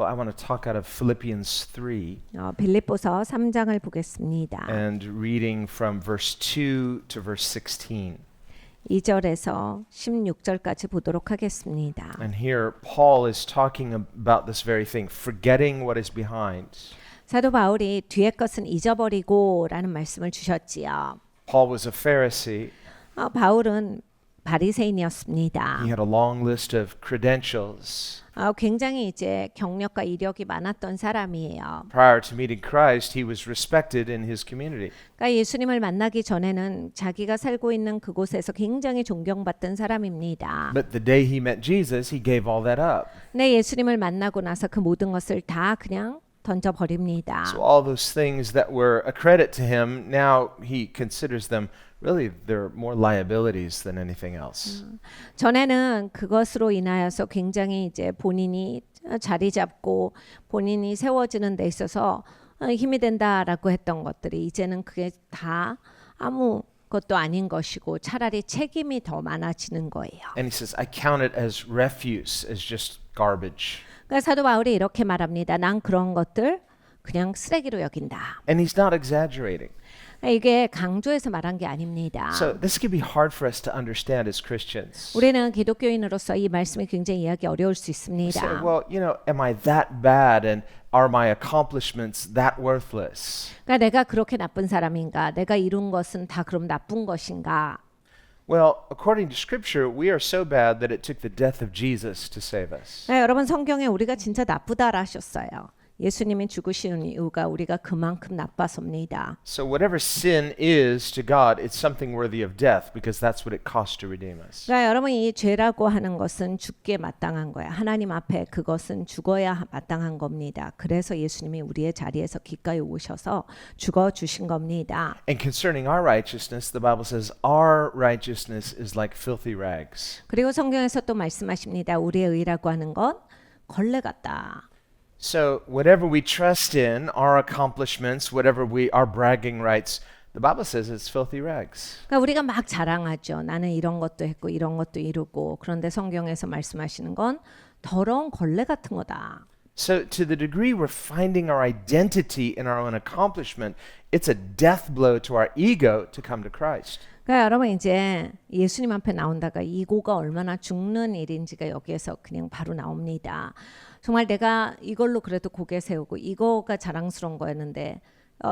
Well, I want to talk out of Philippians 3 빌립보서 3장을 보겠습니다. and reading from verse 2 to verse 16. 2절에서 16절까지 보도록 하겠습니다. And here Paul is talking about this very thing, forgetting what is behind. 사도 바울이 뒤의 것은 잊어버리고라는 말씀을 주셨지요. Paul was a Pharisee. 바울은 바리새인이었습니다. He had a long list of credentials. 굉장히 이제 경력과 이력이 많았던 사람이에요. Prior to meeting Christ, he was respected in his community. 그러니까 예수님을 만나기 전에는 자기가 살고 있는 그곳에서 굉장히 존경받던 사람입니다. But the day he met Jesus, he gave all that up. 네, 예수님을 만나고 나서 그 모든 것을 다 그냥 던져버립니다. So all those things that were a credit to him, now he considers them really they're more liabilities than anything else. 전에는 그것으로 인하여서 굉장히 이제 본인이 자리 잡고 본인이 세워지는 데 있어서 힘이 된다라고 했던 것들이 이제는 그게 다 아무 것도 아닌 것이고 차라리 책임이 더 많아지는 거예요. And he says, I count it as refuse, as just garbage. 그러니까 사도 바울이 이렇게 말합니다. 난 그런 것들 그냥 쓰레기로 여긴다. And he's not exaggerating. 이게 강조해서 말한 게 아닙니다. So this can be hard for us to understand as Christians. 우리는 기독교인으로서 이 말씀이 굉장히 이해하기 어려울 수 We 있습니다. say, well, am I that bad and are my accomplishments that worthless? 그러니까 내가 그렇게 나쁜 사람인가? 내가 이룬 것은 다 그럼 나쁜 것인가? Well, according to Scripture, we are so bad that it took the death of Jesus to save us. 네, 여러분 성경에 우리가 진짜 나쁘다라 하셨어요. 예수님이 죽으시는 이유가 우리가 그만큼 나빠서입니다. So whatever sin is to God, it's something worthy of death because that's what it costs to redeem us. 그러니까 여러분 이 죄라고 하는 것은 죽게 마땅한 거야. 하나님 앞에 그것은 죽어야 마땅한 겁니다. 그래서 예수님이 우리의 자리에서 기꺼이 오셔서 죽어 주신 겁니다. And concerning our righteousness, the Bible says our righteousness is like filthy rags. 그리고 성경에서 또 말씀하십니다. 우리의 의라고 하는 건 걸레 같다. So whatever we trust in, our accomplishments, whatever our bragging rights, the Bible says it's filthy rags. 그러니까 우리가 막 자랑하죠. 나는 이런 것도 했고 이런 것도 이루고. 그런데 성경에서 말씀하시는 건 더러운 걸레 같은 거다. So to the degree we're finding our identity in our own accomplishment, it's a death blow to our ego to come to Christ. 그러니까 여러분 이제 예수님 앞에 나온다가 이고가 얼마나 죽는 일인지가 여기에서 그냥 바로 나옵니다. 정말 내가 이걸로 그래도 고개 세우고 이거가 자랑스러운 거였는데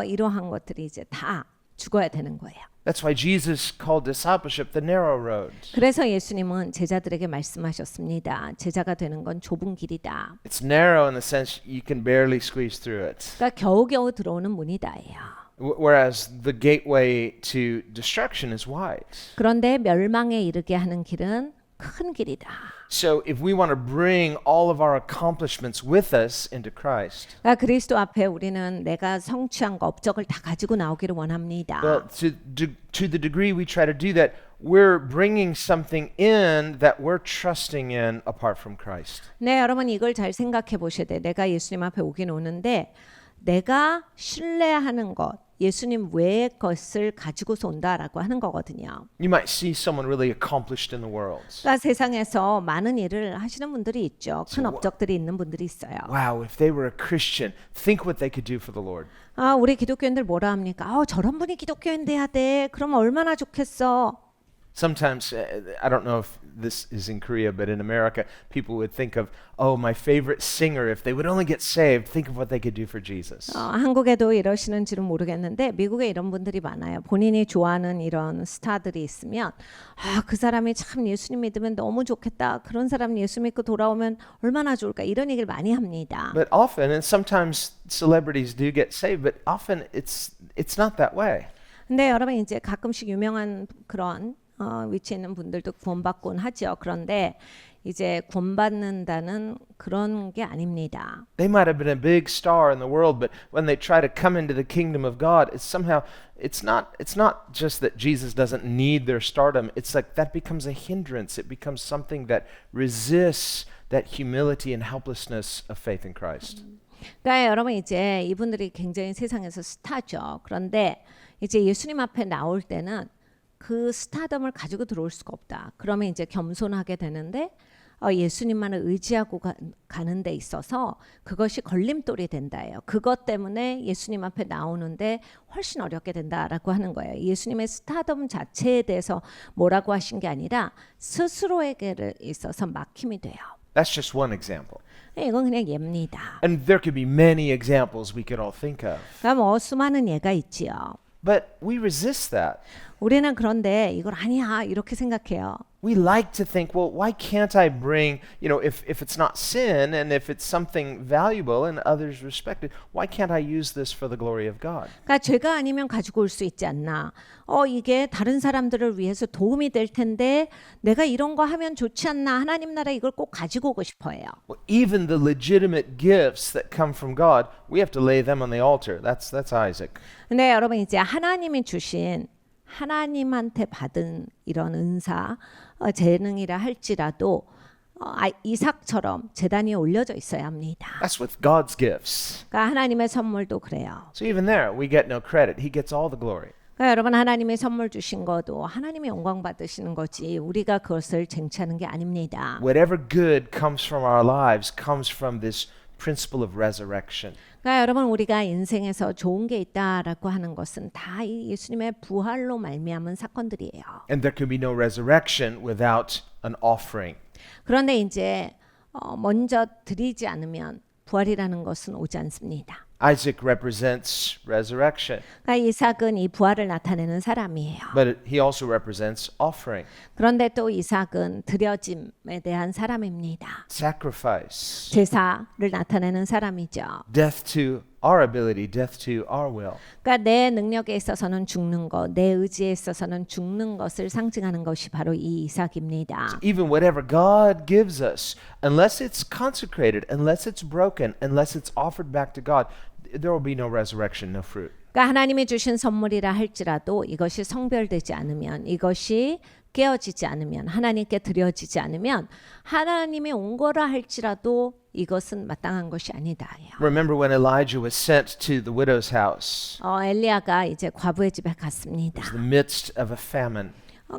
이러한 것들이 이제 다 죽어야 되는 거예요. That's why Jesus called discipleship the narrow road. 그래서 예수님은 제자들에게 말씀하셨습니다. 제자가 되는 건 좁은 길이다. It's narrow in the sense you can barely squeeze through it. 그러니까 겨우겨우 들어오는 문이다예요. Whereas the gateway to destruction is wide. 그런데 멸망에 이르게 하는 길은 큰 길이다. So if we want to bring all of our accomplishments with us into Christ, 그러니까 그리스도 앞에 우리는 내가 성취한 거 업적을 다 가지고 나오기를 원합니다. well, to the degree we try to do that, we're bringing something in that we're trusting in apart from Christ. 네, 여러분 이걸 잘 생각해 보셔야 돼. 내가 예수님 앞에 오긴 오는데 내가 신뢰하는 것, 예수님 외의 것을 가지고서 온다라고 하는 거거든요. You might see someone really accomplished in the world. 그러니까 세상에서 많은 일을 하시는 분들이 있죠. 큰 업적들이 있는 분들이 있어요. Wow, if they were a Christian, think what they could do for the Lord. 우리 기독교인들 뭐라 합니까? 저런 분이 기독교인 돼야 돼. 그럼 얼마나 좋겠어. Sometimes, I don't know if this is in Korea, but in America, people would think of, oh, my favorite singer, if they would only get saved, think of what they could do for Jesus. 한국에도 이러시는지는 모르겠는데 미국에 이런 분들이 많아요. 본인이 좋아하는 이런 스타들이 있으면 그 사람이 참 예수님 믿으면 너무 좋겠다. 그런 사람 예수 믿고 돌아오면 얼마나 좋을까. 이런 얘기를 많이 합니다. But often, and sometimes celebrities do get saved, but often it's not that way. 근데 여러분 이제 가끔씩 유명한 그런 위치에 있는 분들도 구원받곤 하죠. 그런데 이제 구원받는다는 그런 게 아닙니다. They might have been a big star in the world, but when they try to come into the kingdom of God, it's not just that Jesus doesn't need their stardom. It's like that becomes a hindrance. It becomes something that resists that humility and helplessness of faith in Christ. 그러니까 여러분 이제 이분들이 굉장히 세상에서 스타죠. 그런데 이제 예수님 앞에 나올 때는 그 스타덤을 가지고 들어올 수가 없다. 그러면 이제 겸손하게 되는데 예수님만을 의지하고 가는 데 있어서 그것이 걸림돌이 된다예요. 그것 때문에 예수님 앞에 나오는데 훨씬 어렵게 된다라고 하는 거예요. 예수님의 스타덤 자체에 대해서 뭐라고 하신 게 아니라 스스로에게 있어서 막힘이 돼요. That's just one example. 이건 그냥 예입니다. And there could be many examples we could all think of. 그러니까 뭐 수많은 예가 있지요. But we resist that. 우리는 그런데 이걸 아니야 이렇게 생각해요. We like to think, well, why can't I bring, if it's not sin and if it's something valuable and others respect it, why can't I use this for the glory of God? 그러니까 죄가 아니면 가지고 올 수 있지 않나. 이게 다른 사람들을 위해서 도움이 될 텐데 내가 이런 거 하면 좋지 않나. 하나님 나라 이걸 꼭 가지고 오고 싶어요. Well, even the legitimate gifts that come from God, we have to lay them on the altar. That's Isaac. 근데 여러분 이제 하나님이 주신 하나님한테 받은 이런 은사, 재능이라 할지라도 이삭처럼 제단 위에 올려져 있어야 합니다. That's with God's gifts. 그러니까 하나님의 선물도 그래요. So even there, we get no credit. He gets all the glory. 그러니까 여러분 하나님의 선물 주신 것도 하나님이 영광 받으시는 거지 우리가 그것을 쟁취하는 게 아닙니다. Whatever good comes from our lives comes from this principle of resurrection. 그러니까 여러분 우리가 인생에서 좋은 게 있다라고 하는 것은 다 이 예수님의 부활로 말미암은 사건들이에요. And there can be no resurrection without an offering. 그런데 이제 먼저 드리지 않으면 부활이라는 것은 오지 않습니다. Isaac represents resurrection, 그러니까 이삭은 이 부활을 나타내는 사람이에요. but he also represents offering, 그런데 또 이삭은 드려짐에 대한 사람입니다. sacrifice, 제사를 나타내는 사람이죠. death to our ability, death to our will. 그러니까 내 능력에 있어서는 죽는 것, 내 의지에 있어서는 죽는 것을 상징하는 것이 바로 이 이삭입니다. Even whatever God gives us, unless it's consecrated, unless it's broken, unless it's offered back to God, there will be no resurrection, no fruit. 그러니까 하나님이 주신 선물이라 할지라도 이것이 성별되지 않으면 이것이 깨어지지 않으면 하나님께 드려지지 않으면 하나님이 온 거라 할지라도 이것은 마땅한 것이 아니다. Remember when Elijah was sent to the widow's house? 엘리야가 이제 과부의 집에 갔습니다. It was the midst of a famine.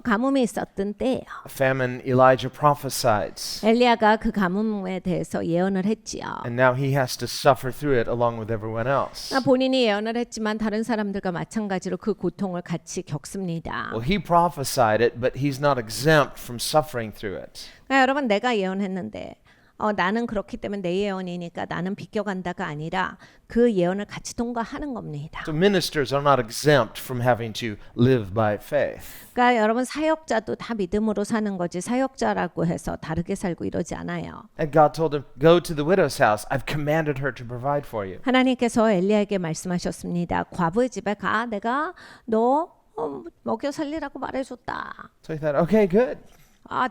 가뭄이 있었던 때예요. A famine Elijah prophesied. 엘리야가 그 가뭄에 대해서 예언을 했지요. And now he has to suffer through it along with everyone else. 본인이 예언을 했지만 다른 사람들과 마찬가지로 그 고통을 같이 겪습니다. Well, he prophesied it, but he's not exempt from suffering through it. 그러니까 여러분 내가 예언했는데 나는 그렇기 때문에 내 예언이니까 나는 비껴간다가 아니라 그 예언을 같이 통과하는 겁니다. So ministers are not exempt from having to live by faith. 그러니까 여러분 사역자도 다 믿음으로 사는 거지 사역자라고 해서 다르게 살고 이러지 않아요. And God told him, go to the widow's house. I've commanded her to provide for you. 하나님께서 엘리야에게 말씀하셨습니다. 과부의 집에 가. 내가 너 먹여 살리라고 말해줬다. So he thought, okay, good.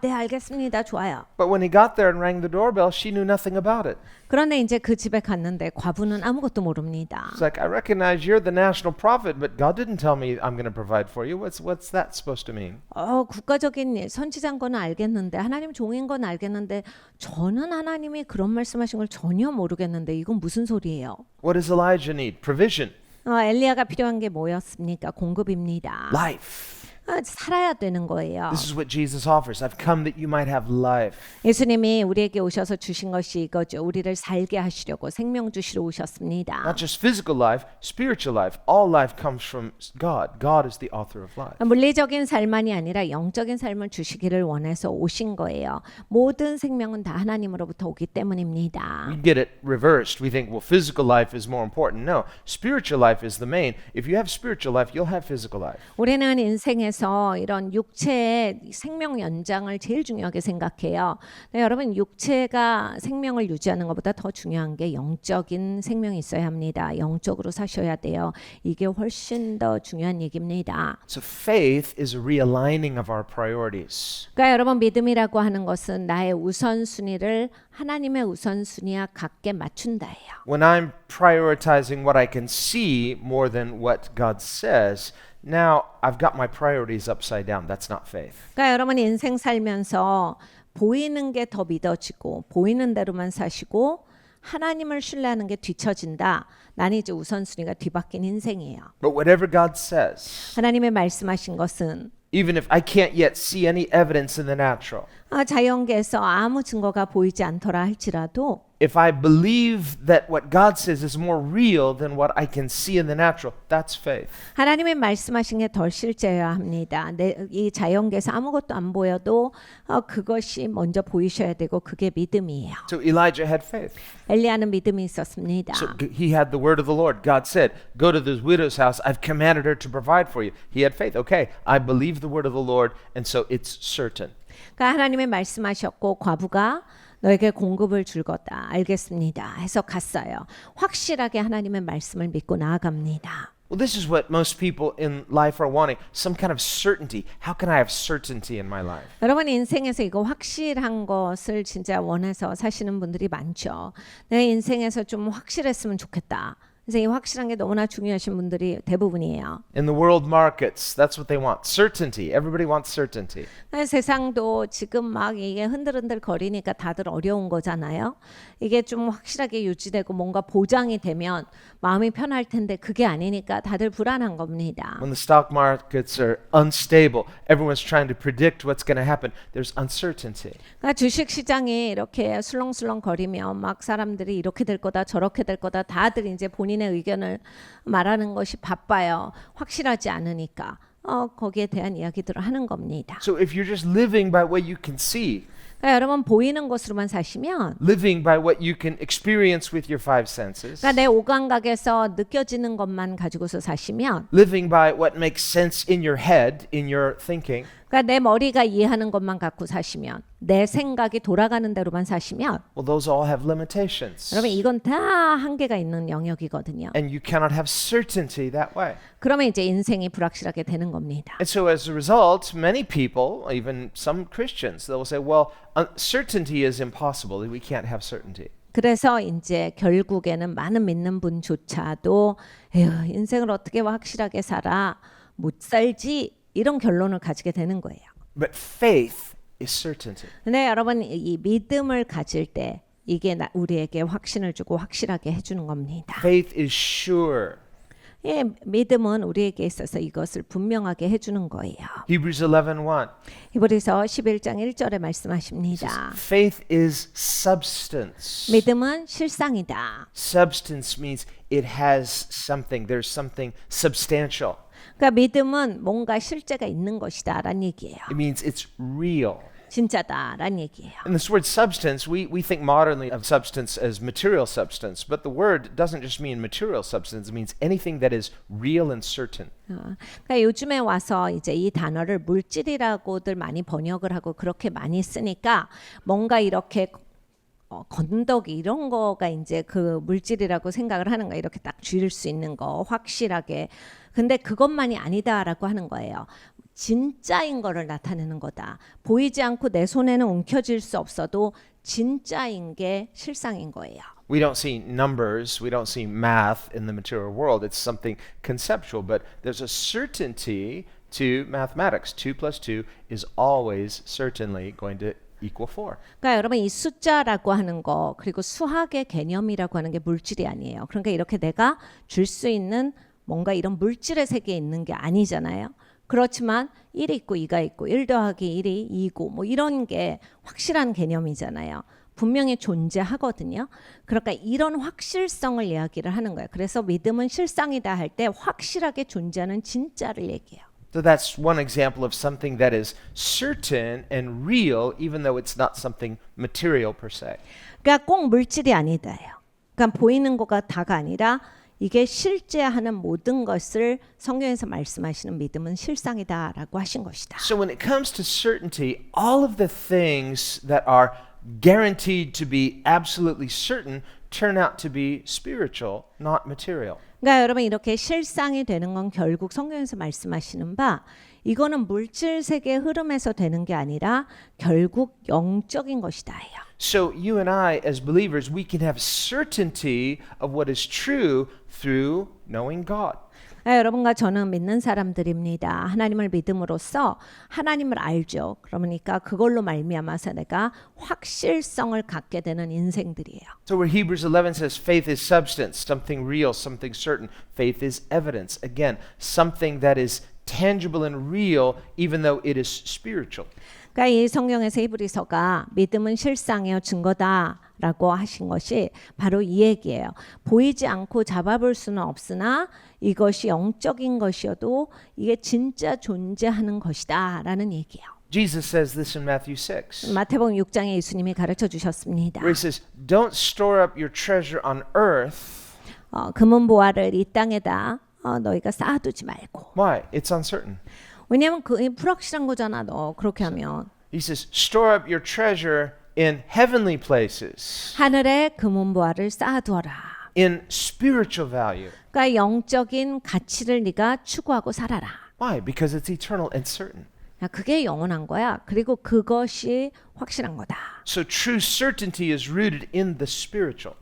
네 알겠습니다. 좋아요. But when he got there and rang the doorbell, she knew nothing about it. 그런데 이제 그 집에 갔는데 과부는 아무것도 모릅니다. It's like, I recognize you're the national prophet, but God didn't tell me I'm going to provide for you. What's that supposed to mean? 국가적인 선지자인 건 알겠는데 하나님 종인 건 알겠는데 저는 하나님이 그런 말씀하신 걸 전혀 모르겠는데 이건 무슨 소리예요? What does Elijah need? Provision, 엘리야가 필요한 게 뭐였습니까? 공급입니다. life. 살아야 되는 거예요. This is what Jesus offers. I've come that you might have life. 예수님이 우리에게 오셔서 주신 것이 이거죠. 우리를 살게 하시려고 생명 주시러 오셨습니다. Not just physical life, spiritual life. All life comes from God. God is the author of life. 물리적인 삶만이 아니라 영적인 삶을 주시기를 원해서 오신 거예요. 모든 생명은 다 하나님으로부터 오기 때문입니다. We get it reversed. We think, well, physical life is more important. No, spiritual life is the main. If you have spiritual life, you'll have physical life. 우리는 인생에서 이런 육체의 생명 연장을 제일 중요하게 생각해요. 네, 여러분 육체가 생명을 유지하는 것보다 더 중요한 게 영적인 생명이 있어야 합니다. 영적으로 사셔야 돼요. 이게 훨씬 더 중요한 얘기입니다. So faith is a realigning of our priorities. 그러니까 여러분 믿음이라고 하는 것은 나의 우선순위를 하나님의 우선순위와 같게 맞춘다예요. When I'm prioritizing what I can see more than what God says, now I've got my priorities upside down. That's not faith. 그러니까 여러분 인생 살면서 보이는 게 더 믿어지고 보이는 대로만 사시고 하나님을 신뢰하는 게 뒤처진다. 나는 이제 우선순위가 뒤바뀐 인생이에요. But whatever God says, 하나님의 말씀하신 것은 even if I can't yet see any evidence in the natural, 자연계에서 아무 증거가 보이지 않더라 할지라도 if I believe that what God says is more real than what I can see in the natural, that's faith. 하나님의 말씀하신 게 덜 실제여야 합니다. 이 자연계에서 아무것도 안 보여도 그것이 먼저 보이셔야 되고 그게 믿음이에요. So Elijah had faith. 엘리야는 믿음이 있었습니다. So he had the word of the Lord. God said, go to this widow's house. I've commanded her to provide for you. He had faith. Okay, I believe the word of the Lord, and so it's certain. 그러니까 하나님의 말씀하셨고 과부가 너에게 공급을 줄 거다. 알겠습니다. 해서 갔어요. 확실하게 하나님의 말씀을 믿고 나아갑니다. Well, this is what most people in life are wanting, some kind of certainty. How can I have certainty in my life? 여러분 인생에서 이거 확실한 것을 진짜 원해서 사시는 분들이 많죠. 내 인생에서 좀 확실했으면 좋겠다. 그래서 이 확실한 게 너무나 중요하신 분들이 대부분이에요. In the world markets, that's what they want. Certainty. Everybody wants certainty. 세상도 지금 막 이게 흔들흔들 거리니까 다들 어려운 거잖아요. 이게 좀 확실하게 유지되고 뭔가 보장이 되면 마음이 편할 텐데 그게 아니니까 다들 불안한 겁니다. When the stock markets are unstable, everyone's trying to predict what's going to happen. There's uncertainty. 그러니까 주식 시장이 이렇게 술렁술렁 거리면 막 사람들이 이렇게 될 거다 저렇게 될 거다 다들 이제 본인의 의견을 말하는 것이 바빠요. 확실하지 않으니까 거기에 대한 이야기들을 하는 겁니다. So if you're just living by what you can see, 그러니까 여러분 보이는 것으로만 사시면 living by what you can experience with your five senses, 그러니까 내 오감각에서 느껴지는 것만 가지고서 사시면 living by what makes sense in your head, in your thinking, 그러니까 내 머리가 이해하는 것만 갖고 사시면 내 생각이 돌아가는 대로만 사시면 well, those all have limitations. 여러분 이건 다 한계가 있는 영역이거든요. And you cannot have certainty that way. 그러면 이제 인생이 불확실하게 되는 겁니다. And so as a result, many people, even some Christians, they'll say, well, certainty is impossible. We can't have certainty. 그래서 이제 결국에는 많은 믿는 분조차도 에휴, 인생을 어떻게 확실하게 살아 못 살지 이런 결론을 가지게 되는 거예요. But faith is certainty. 근데 여러분 이 믿음을 가질 때 이게 우리에게 확신을 주고 확실하게 해주는 겁니다. Faith is sure. 예, 믿음은 우리에게 있어서 이것을 분명하게 해주는 거예요. Hebrews 11:1. 히브리서 11장 1절에 말씀하십니다. Faith is substance. 믿음은 실상이다. Substance means it has something. There's something substantial. 그러니까 믿음은 뭔가 실제가 있는 것이다라는 얘기예요. It means it's real. 진짜다라는 얘기예요. And this word substance, we think modernly of substance as material substance, but the word doesn't just mean material substance, it means anything that is real and certain. 그러니까 요즘에 와서 이제 이 단어를 물질이라고들 많이 번역을 하고 그렇게 많이 쓰니까 뭔가 이렇게 건더기 이런 거가 이제 그 물질이라고 생각을 하는 거예요. 이렇게 딱 쥘 수 있는 거 확실하게. 근데 그것만이 아니다라고 하는 거예요. 진짜인 거를 나타내는 거다. 보이지 않고 내 손에는 움켜쥘 수 없어도 진짜인 게 실상인 거예요. We don't see numbers, we don't see math in the material world. It's something conceptual, but there's a certainty to mathematics. 2 plus 2 is always certainly going to equal 4. 그러니까 여러분 이 숫자라고 하는 거 그리고 수학의 개념이라고 하는 게 물질이 아니에요. 그러니까 이렇게 내가 줄 수 있는 뭔가 이런 물질의 세계에 있는 게 아니잖아요. 그렇지만 1이 있고 2가 있고 1 더하기 1이 2고 뭐 이런 게 확실한 개념이잖아요. 분명히 존재하거든요. 그러니까 이런 확실성을 이야기를 하는 거예요. 그래서 믿음은 실상이다 할 때 확실하게 존재하는 진짜를 얘기해요. So that's one example of something that is certain and real, even though it's not something material per se. 그러니까 꼭 물질이 아니다예요. 그러니까 보이는 거가 다가 아니라 이게 실제하는 모든 것을 성경에서 말씀하시는 믿음은 실상이다라고 하신 것이다. So when it comes to certainty, all of the things that are guaranteed to be absolutely certain turn out to be spiritual, not material. 그러니까 여러분 이렇게 실상이 되는 건 결국 성경에서 말씀하시는 바 이거는 물질 세계의 흐름에서 되는 게 아니라 결국 영적인 것이다예요. So you and I as believers, we can have certainty of what is true through knowing God. 여러분과 저는 믿는 사람들입니다. 하나님을 믿음으로써 하나님을 알죠. 그러니까 그걸로 말미암아서 내가 확실성을 갖게 되는 인생들이에요. So where Hebrews 11 says faith is substance, something real, something certain. Faith is evidence. Again, something that is tangible and real even though it is spiritual. 그러니까 이 성경에서 히브리서가 믿음은 실상이요 증거다라고 하신 것이 바로 이 얘기예요. 보이지 않고 잡아볼 수는 없으나 이것이 영적인 것이어도 이게 진짜 존재하는 것이다라는 얘기예요. Jesus says this in Matthew 6, 마태복음 6장에 예수님이 가르쳐 주셨습니다. where he says, "Don't store up your treasure on earth." 금은 보화를 이 땅에다 너희가 쌓아두지 말고. Why? It's uncertain. 왜냐하면 그게 불확실한 거잖아. 너 그렇게 하면. He says, "Store up your treasure in heavenly places, 하늘에 금은 보화를 쌓아두어라. in spiritual value." 그러니까 영적인 가치를 네가 추구하고 살아라. Why? Because it's eternal and certain. 그게 영원한 거야. 그리고 그것이 확실한 거다. So true certainty is rooted in the spiritual.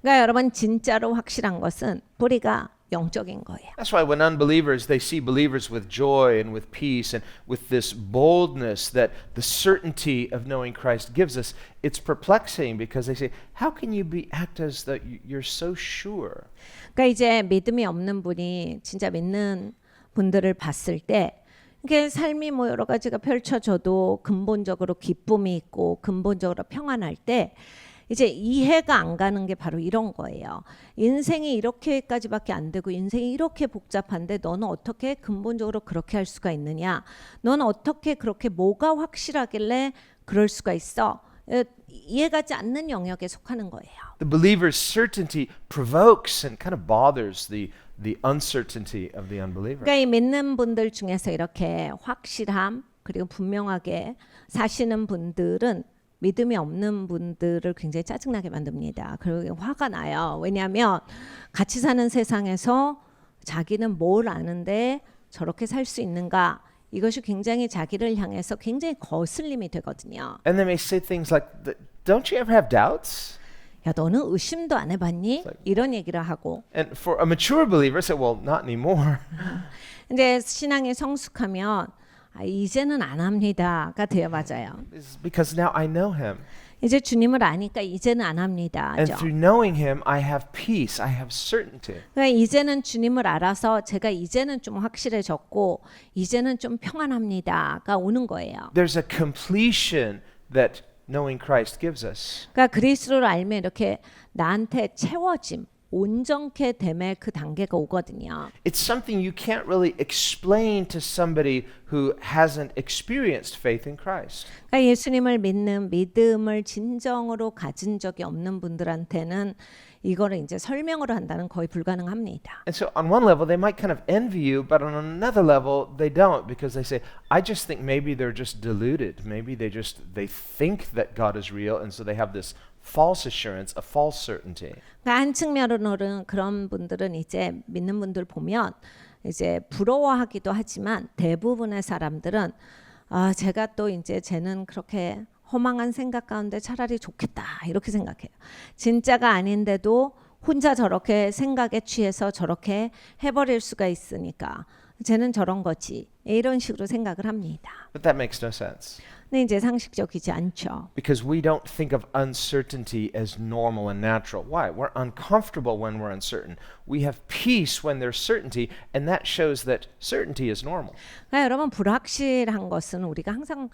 그러니까 여러분 진짜로 확실한 것은 뿌리가 영적인 거예요. That's why when unbelievers, they see believers with joy and with peace and with this boldness that the certainty of knowing Christ gives us, it's perplexing because they say, how can you act as though you're so sure? 그러니까 이제 믿음이 없는 분이 진짜 믿는 분들을 봤을 때 이게 삶이 뭐 여러 가지가 펼쳐져도 근본적으로 기쁨이 있고 근본적으로 평안할 때 이제 이해가 안 가는 게 바로 이런 거예요. 인생이 이렇게까지밖에 안 되고 인생이 이렇게 복잡한데 너는 어떻게 근본적으로 그렇게 할 수가 있느냐? 너는 어떻게 그렇게 뭐가 확실하길래 그럴 수가 있어? 이해가지 않는 영역에 속하는 거예요. The believer's certainty provokes and kind of bothers the uncertainty of the unbeliever. 그러니까 이 믿는 분들 중에서 이렇게 확실함 그리고 분명하게 사시는 분들은 믿음이 없는 분들을 굉장히 짜증나게 만듭니다. 그리고 화가 나요. 왜냐하면 같이 사는 세상에서 자기는 뭘 아는데 저렇게 살 수 있는가? 이것이 굉장히 자기를 향해서 굉장히 거슬림이 되거든요. And they may say things like, don't you ever have doubts? 야, 너는 의심도 안 해봤니? 이런 얘기를 하고. And for a mature believer, say, well, not anymore. 근데 신앙이 성숙하면 이제는 안 합니다가 돼요. 맞아요. It's because now I know him. 이제 주님을 아니까 이제는 안 합니다. And through knowing him, I have peace, I have certainty. 그러니까 이제는 주님을 알아서 제가 이제는 좀 확실해졌고 이제는 좀 평안합니다가 오는 거예요. There's a completion that knowing Christ gives us. 그러니까 그리스도를 알면 이렇게 나한테 채워짐, 온전케 됨의 그 단계가 오거든요. It's something you can't really explain to somebody who hasn't experienced faith in Christ. 그러니까 예수님을 믿는 믿음을 진정으로 가진 적이 없는 분들한테는 이거를 이제 설명으로 한다는 거의 불가능합니다. And so on one level, they might kind of envy you, but on another level, they don't because they say, I just think maybe they're just deluded. Maybe they think that God is real, and so they have this false assurance, a false certainty. 그러니까 한 측면으로는 그런 분들은 이제 믿는 분들 보면 이제 부러워하기도 하지만 대부분의 사람들은 제가 또 이제 쟤는 그렇게 허망한 생각 가운데 차라리 좋겠다 이렇게 생각해요. 진짜가 아닌데도 혼자 저렇게 생각에 취해서 저렇게 해버릴 수가 있으니까 쟤는 저런 거지 이런 식으로 생각을 합니다. But that makes no sense. 근데 이제 상식적이지 않죠. Because we don't think of uncertainty as normal and natural. Why? We're uncomfortable when we're uncertain. We have peace when there's certainty, and that shows that certainty is normal. 그러니까 여러분 불확실한 것은 우리가 항상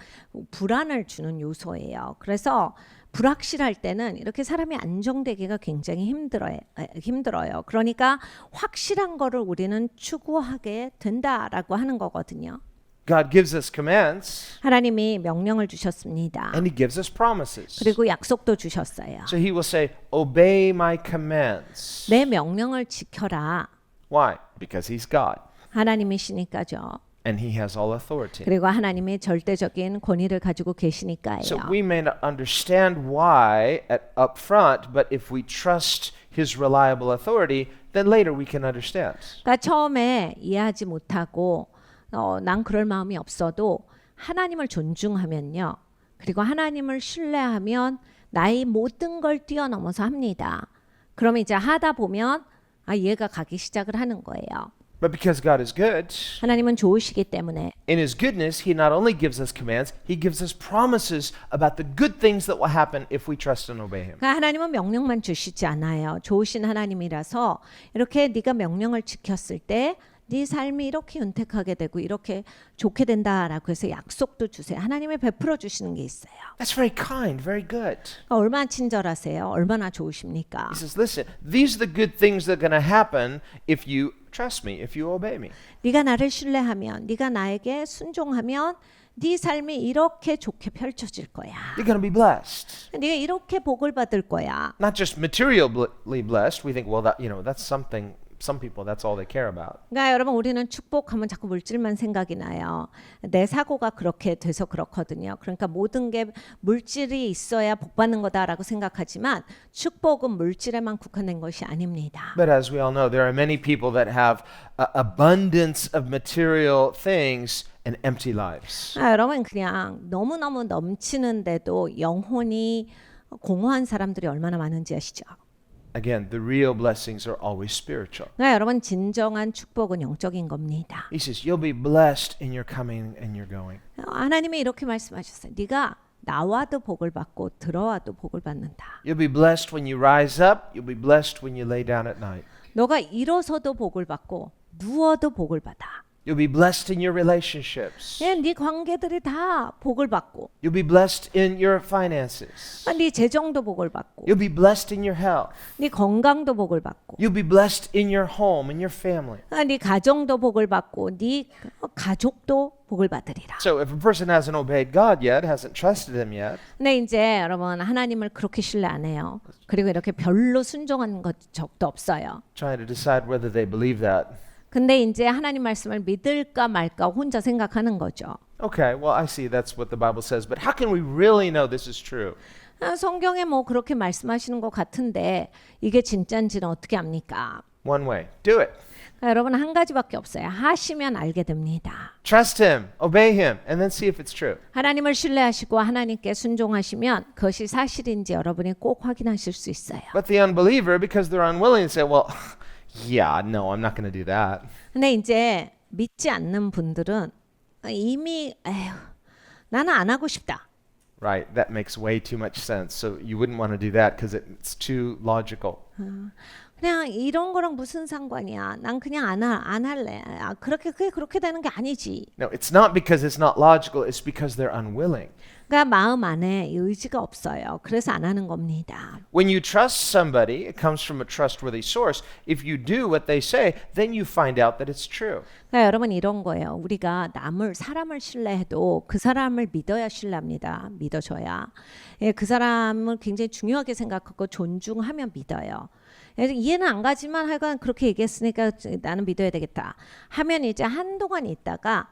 불안을 주는 요소예요. 그래서 불확실할 때는 이렇게 사람이 안정되기가 굉장히 힘들어요. 그러니까 확실한 거를 우리는 추구하게 된다라고 하는 거거든요. God gives us commands, 하나님이 명령을 주셨습니다. and He gives us promises. 그리고 약속도 주셨어요. So He will say, obey my commands. 내 명령을 지켜라. Why? Because He's God, 하나님이시니까죠. and He has all authority. 그리고 하나님이 절대적인 권위를 가지고 계시니까요. So we may not understand why up front, but if we trust His reliable authority, then later we can understand. 그러니까 처음에 이해하지 못하고 난 그럴 마음이 없어도 하나님을 존중하면요. 그리고 하나님을 신뢰하면 나의 모든 걸 뛰어넘어서 합니다. 그러면 이제 하다 보면 이해가 가기 시작을 하는 거예요. But because God is good, 하나님은 좋으시기 때문에 in His goodness, He not only gives us commands, He gives us promises about the good things that will happen if we trust and obey Him. 그러니까 하나님은 명령만 주시지 않아요. 좋으신 하나님이라서 이렇게 네가 명령을 지켰을 때 네 삶이 이렇게 윤택하게 되고 이렇게 좋게 된다라고 해서 약속도 주세요. 하나님이 베풀어 주시는 게 있어요. That's very kind, very good. 그러니까 얼마나 친절하세요? 얼마나 좋으십니까? He says, listen, these are the good things that are going to happen if you trust me, if you obey me. 네가 나를 신뢰하면, 네가 나에게 순종하면 네 삶이 이렇게 좋게 펼쳐질 거야. You're going to be blessed. 네가 이렇게 복을 받을 거야. Not just materially blessed. We think, well, that's something. Some people, that's all they care about. 그러니까 여러분 우리는 축복하면 자꾸 물질만 생각이 나요. 내 사고가 그렇게 돼서 그렇거든요. 그러니까 모든 게 물질이 있어야 복 받는 거다라고 생각하지만 축복은 물질에만 국한된 것이 아닙니다. But as we all know, there are many people that have abundance of material things and empty lives. 여러분 그냥 너무너무 넘치는데도 영혼이 공허한 사람들이 얼마나 많은지 아시죠? Again, the real blessings are always spiritual. 그러니까 여러분 진정한 축복은 영적인 겁니다. He says, you'll be blessed in your coming and your going. 하나님이 이렇게 말씀하셨어요. 네가 나와도 복을 받고 들어와도 복을 받는다. You'll be blessed when you rise up. You'll be blessed when you lay down at night. 너가 일어서도 복을 받고 누워도 복을 받아. You'll be blessed in your relationships. 네 관계들이 다 복을 받고 You'll be blessed in your finances. 네 재정도 복을 받고 You'll be blessed in your health. 네 건강도 복을 받고 You'll be blessed in your home, in your family. 네 가정도 복을 받고 네 가족도 복을 받으리라. So if a person hasn't obeyed God yet, hasn't trusted Him yet, 근데 이제 여러분 하나님을 그렇게 신뢰 안 해요. 그리고 이렇게 별로 순종한 적도 없어요. trying to decide whether they believe that. 근데 이제 하나님 말씀을 믿을까 말까 혼자 생각하는 거죠. Okay, well, I see that's what the Bible says, but how can we really know this is true? 성경에 뭐 그렇게 말씀하시는 것 같은데 이게 진짜인지는 어떻게 압니까? One way, do it. 여러분 한 가지밖에 없어요. 하시면 알게 됩니다. Trust Him, obey Him, and then see if it's true. 하나님을 신뢰하시고 하나님께 순종하시면 그것이 사실인지 여러분이 꼭 확인하실 수 있어요. But the unbeliever, because they're unwilling, say, well, yeah, no, I'm not going to do that. 근데 이제 믿지 않는 분들은 이미 에휴, 나는 안 하고 싶다. Right, that makes way too much sense. So you wouldn't want to do that because it's too logical. 그냥 이런 거랑 무슨 상관이야. 난 그냥 안 할래. 그렇게 되는 게 아니지. No, it's not because it's not logical, it's because they're unwilling. 그러니까 마음 안에 의지가 없어요. 그래서 안 하는 겁니다. When you trust somebody, it comes from a trustworthy source. If you do what they say, then you find out that it's true. 그러니까 여러분 이런 거예요. 우리가 사람을 신뢰해도 그 사람을 믿어야 신뢰합니다. 믿어줘야. 그 사람을 굉장히 중요하게 생각하고 존중하면 믿어요. 이해는 안 가지만 하여간 그렇게 얘기했으니까 나는 믿어야 되겠다. 하면 이제 한동안 있다가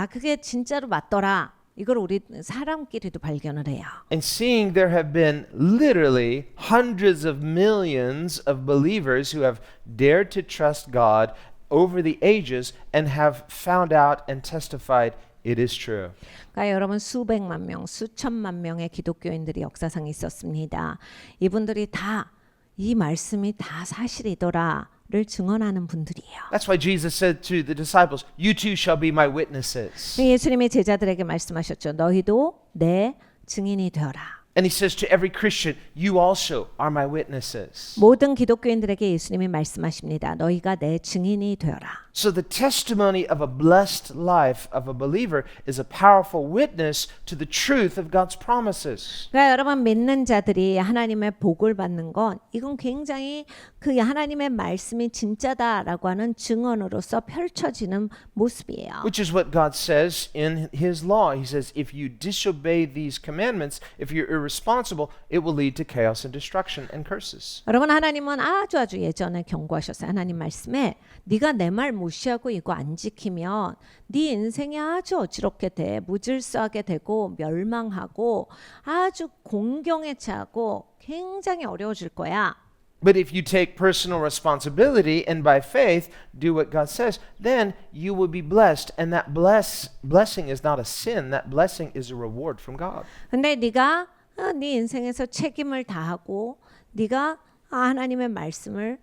그게 진짜로 맞더라. 이걸 우리 사람끼리도 발견을 해요. And seeing there have been literally hundreds of millions of believers who have dared to trust God over the ages and have found out and testified it is true. 그러니까 여러분 수백만 명, 수천만 명의 기독교인들이 역사상에 있었습니다. 이분들이 다 이 말씀이 다 사실이더라를 증언하는 분들이에요. That's why Jesus said to the disciples, you too shall be my witnesses. 예수님이 제자들에게 말씀하셨죠. 너희도 내 증인이 되어라. And he says to every Christian, you also are my witnesses. 모든 기독교인들에게 예수님이 말씀하십니다. 너희가 내 증인이 되어라. So the testimony of a blessed life of a believer is a powerful witness to the truth of God's promises. 그러니까 여러분 믿는 자들이 하나님의 복을 받는 건 이건 굉장히 그 하나님의 말씀이 진짜다라고 하는 증언으로서 펼쳐지는 모습이에요. Which is what God says in His law. He says, if you disobey these commandments, if you're irresponsible, it will lead to chaos and destruction and curses. 여러분 하나님은 아주 예전에 경고하셨어요. 하나님 말씀에 네가 내 말 무시하고 이거 안 지키면 네 인생이 아주 어지럽게 돼. 무질서하게 되고 멸망하고 아주 공경에 처하고 굉장히 어려워질 거야. But if you take personal responsibility and by faith do what God says, then you will be blessed. And that blessing is not a sin. That blessing is a reward from God. 근데 네가 네 인생에서 책임을 다하고 네가 하나님의 말씀을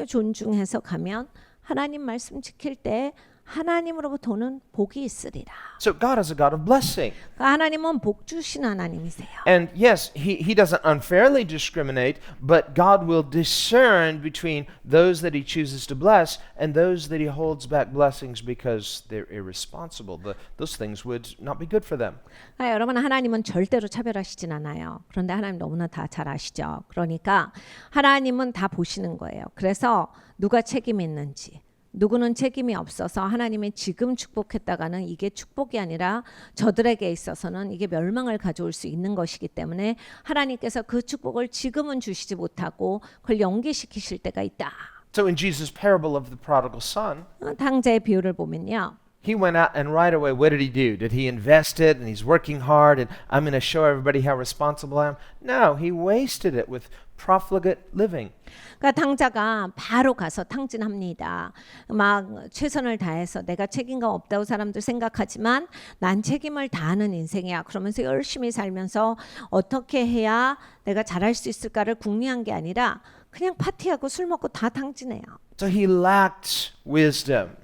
존중해서 가면 하나님 말씀 지킬 때 하나님으로부터 오는 복이 있으리라. So God is a God of blessing. 그러니까 하나님은 복 주신 하나님이세요. And yes, he doesn't unfairly discriminate, but God will discern between those that he chooses to bless and those that he holds back blessings because they're irresponsible. Those things would not be good for them. 여러분 하나님은 절대로 차별하시진 않아요. 그런데 하나님 너무나 다 잘 아시죠. 그러니까 하나님은 다 보시는 거예요. 그래서 누가 책임이 있는지 누구는 책임이 없어서 하나님이 지금 축복했다가는 이게 축복이 아니라 저들에게 있어서는 이게 멸망을 가져올 수 있는 것이기 때문에 하나님께서 그 축복을 지금은 주시지 못하고 그걸 연기시키실 때가 있다. So in Jesus' parable of the prodigal son, 탕자의 비유를 보면요. he went out and right away, what did he do? Did he invest it and he's working hard and I'm going to show everybody how responsible I am? No, he wasted it with profligate living. 그러니까 탕자가 바로 가서 탕진합니다. 막 최선을 다해서 내가 책임감 없다고 사람들 생각하지만 난 책임을 다하는 인생이야. 그러면서 열심히 살면서 어떻게 해야 내가 잘할 수 있을까를 궁리한 게 아니라 그냥 파티하고 술 먹고 다 탕진해요. So he lacked wisdom.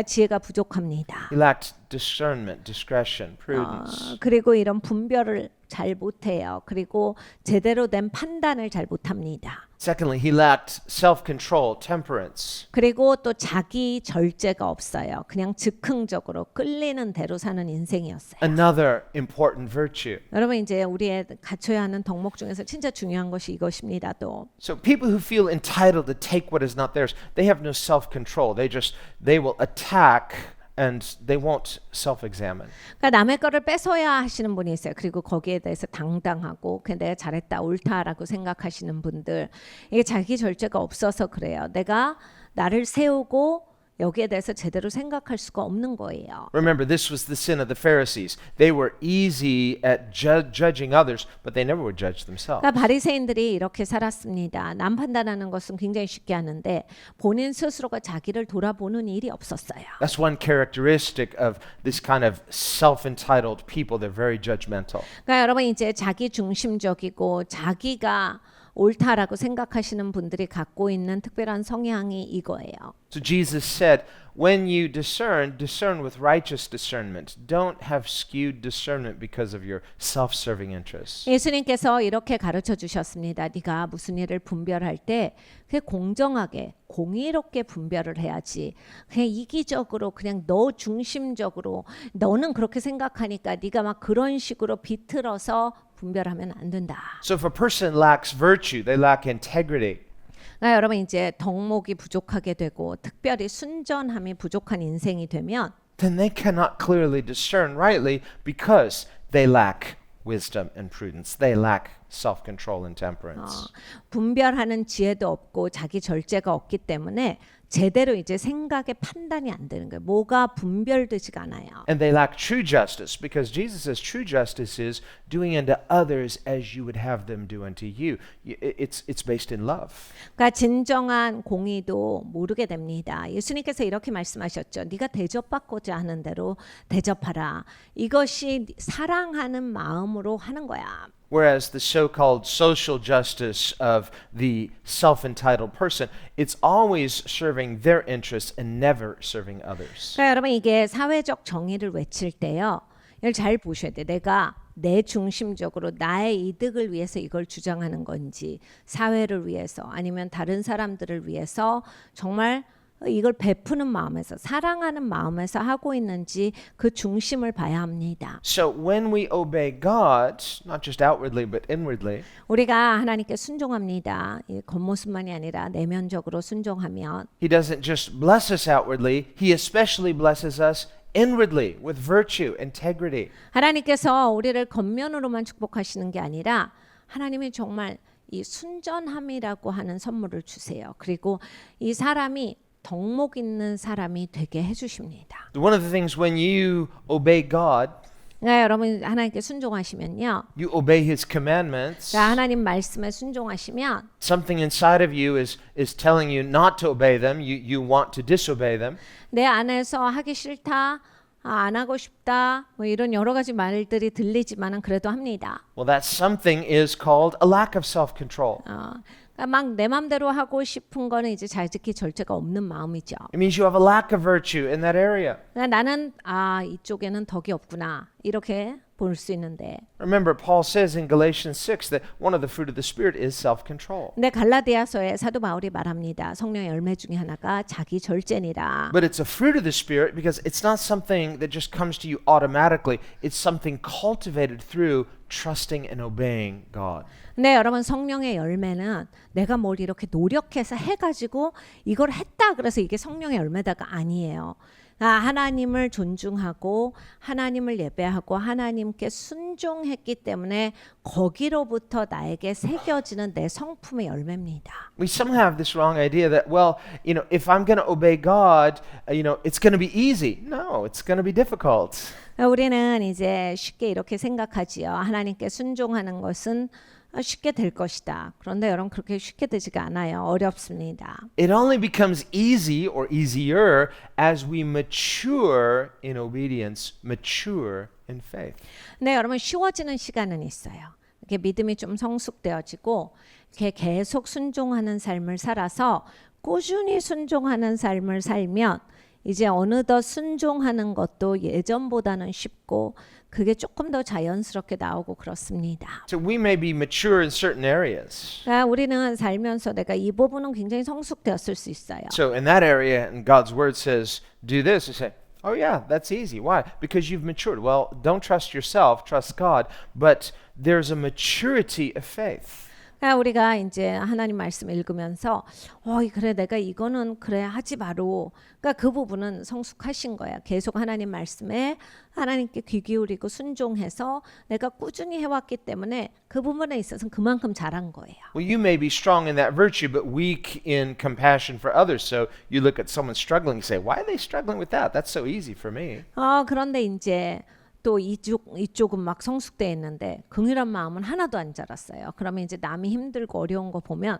지혜가 부족합니다. He lacked discernment, discretion, prudence. 그리고 이런 분별을 잘 못해요. 그리고 제대로 된 판단을 잘 못합니다. Secondly, he lacked self-control, temperance. 그리고 또 자기 절제가 없어요. 그냥 즉흥적으로 끌리는 대로 사는 인생이었어요. Another important virtue. 여러분 이제 우리의 갖춰야 하는 덕목 중에서 진짜 중요한 것이 이것입니다. 또 So people who feel entitled to take what is not theirs, they have no self-control. They will attack and they won't self-examine. 그러니까 남의 거를 뺏어야 하시는 분이 있어요. 그리고 거기에 대해서 당당하고 그냥 내가 잘했다, 옳다라고 생각하시는 분들. 이게 자기 절제가 없어서 그래요. 내가 나를 세우고 여기에 대해서 제대로 생각할 수가 없는 거예요. Remember, this was the sin of the Pharisees. They were easy at judging others, but they never would judge themselves. 그러니까 바리새인들이 이렇게 살았습니다. 남 판단하는 것은 굉장히 쉽게 하는데 본인 스스로가 자기를 돌아보는 일이 없었어요. That's one characteristic of this kind of self-entitled people. They're very judgmental. 그러니까 여러분 이제 자기 중심적이고 자기가 옳다라고 생각하시는 분들이 갖고 있는 특별한 성향이 이거예요. So Jesus said, when you discern, discern with righteous discernment. Don't have skewed discernment because of your self-serving interests. 예수님께서 이렇게 가르쳐 주셨습니다. 네가 무슨 일을 분별할 때 그게 공정하게, 공의롭게 분별을 해야지. 그냥 이기적으로, 그냥 너 중심적으로 너는 그렇게 생각하니까 네가 막 그런 식으로 비틀어서 분별하면 안 된다. So if a person lacks virtue, they lack integrity. 그러니까 여러분 이제 덕목이 부족하게 되고 특별히 순전함이 부족한 인생이 되면 then they cannot clearly discern rightly because they lack wisdom and prudence. They lack self-control and temperance. 분별하는 지혜도 없고 자기 절제가 없기 때문에 제대로 이제 생각의 판단이 안 되는 거예요. 뭐가 분별되지가 않아요. And they lack true justice because Jesus says true justice is doing unto others as you would have them do unto you. It's based in love. 그러니까 진정한 공의도 모르게 됩니다. 예수님께서 이렇게 말씀하셨죠. 네가 대접받고자 하는 대로 대접하라. 이것이 사랑하는 마음으로 하는 거야. Whereas the so-called social justice of the self-entitled person, it's always serving their interests and never serving others. 그러니까 여러분 이게 사회적 정의를 외칠 때요. 이걸 잘 보셔야 돼. 내가 내 중심적으로 나의 이득을 위해서 이걸 주장하는 건지 사회를 위해서 아니면 다른 사람들을 위해서 정말 이걸 베푸는 마음에서 사랑하는 마음에서 하고 있는지 그 중심을 봐야 합니다. So when we obey God, not just outwardly but inwardly, 우리가 하나님께 순종합니다. 이 겉모습만이 아니라 내면적으로 순종하면 He doesn't just bless us outwardly, He especially blesses us inwardly with virtue, integrity. 하나님께서 우리를 겉면으로만 축복하시는 게 아니라 하나님이 정말 이 순전함이라고 하는 선물을 주세요. 그리고 이 사람이 덕목 있는 사람이 되게 해주십니다. One of the things when you obey God, 그러니까 여러분 하나님께 순종하시면요. you obey His commandments, 그러니까 하나님 말씀에 순종하시면 something inside of you is telling you not to obey them, you want to disobey them. 내 안에서 하기 싫다, 안 하고 싶다, 뭐 이런 여러 가지 말들이 들리지만은 그래도 합니다. Well, that something is called a lack of self-control. 막 내 맘대로 하고 싶은 거는 이제 자직기 절제가 없는 마음이죠. It means you have a lack of virtue in that area. 나는 이쪽에는 덕이 없구나 이렇게 볼 수 있는데. Remember, Paul says in Galatians 6 that one of the fruit of the Spirit is self-control. 근데 갈라디아서에 사도 바울이 말합니다. 성령의 열매 중에 하나가 자기 절제니라. But it's a fruit of the Spirit because it's not something that just comes to you automatically. It's something cultivated through trusting and obeying God. 네, 여러분 성령의 열매는 내가 뭘 이렇게 노력해서 해가지고 이걸 했다 그래서 이게 성령의 열매다가 아니에요. 하나님을 존중하고 하나님을 예배하고 하나님께 순종했기 때문에 거기로부터 나에게 새겨지는 내 성품의 열매입니다. We somehow have this wrong idea that, well, if I'm going to obey God, it's going to be easy. No, it's going to be difficult. 우리는 이제 쉽게 이렇게 생각하지요. 하나님께 순종하는 것은 쉽게 될 것이다. 그런데 여러분 그렇게 쉽게 되지가 않아요. 어렵습니다. It only becomes easy or easier as we mature in obedience, mature in faith. 네, 여러분 쉬워지는 시간은 있어요. 이렇게 믿음이 좀 성숙되어지고 이렇게 계속 순종하는 삶을 살아서 꾸준히 순종하는 삶을 살면 이제 어느덧 순종하는 것도 예전보다는 쉽고 그게 조금 더 자연스럽게 나오고 그렇습니다. So we may be mature in certain areas. 우리는 살면서 내가 이 부분은 굉장히 성숙되었을 수 있어요. So in that area, and God's word says, do this, you say, oh yeah, that's easy. Why? Because you've matured. Well, don't trust yourself, trust God. But there's a maturity of faith. 우리가 이제 하나님 말씀 읽으면서 그래 내가 이거는 그래 하지 마로. 그러니까 그 부분은 성숙하신 거야. 계속 하나님 말씀에 하나님께 귀 기울이고 순종해서 내가 꾸준히 해왔기 때문에 그 부분에 있어서는 그만큼 잘한 거예요. Well, you may be strong in that virtue, but weak in compassion for others. So you look at someone struggling and say, why are they struggling with that? That's so easy for me. 그런데 이제 또 이쪽은 막 성숙돼 있는데 긍휼한 마음은 하나도 안 자랐어요. 그러면 이제 남이 힘들고 어려운 거 보면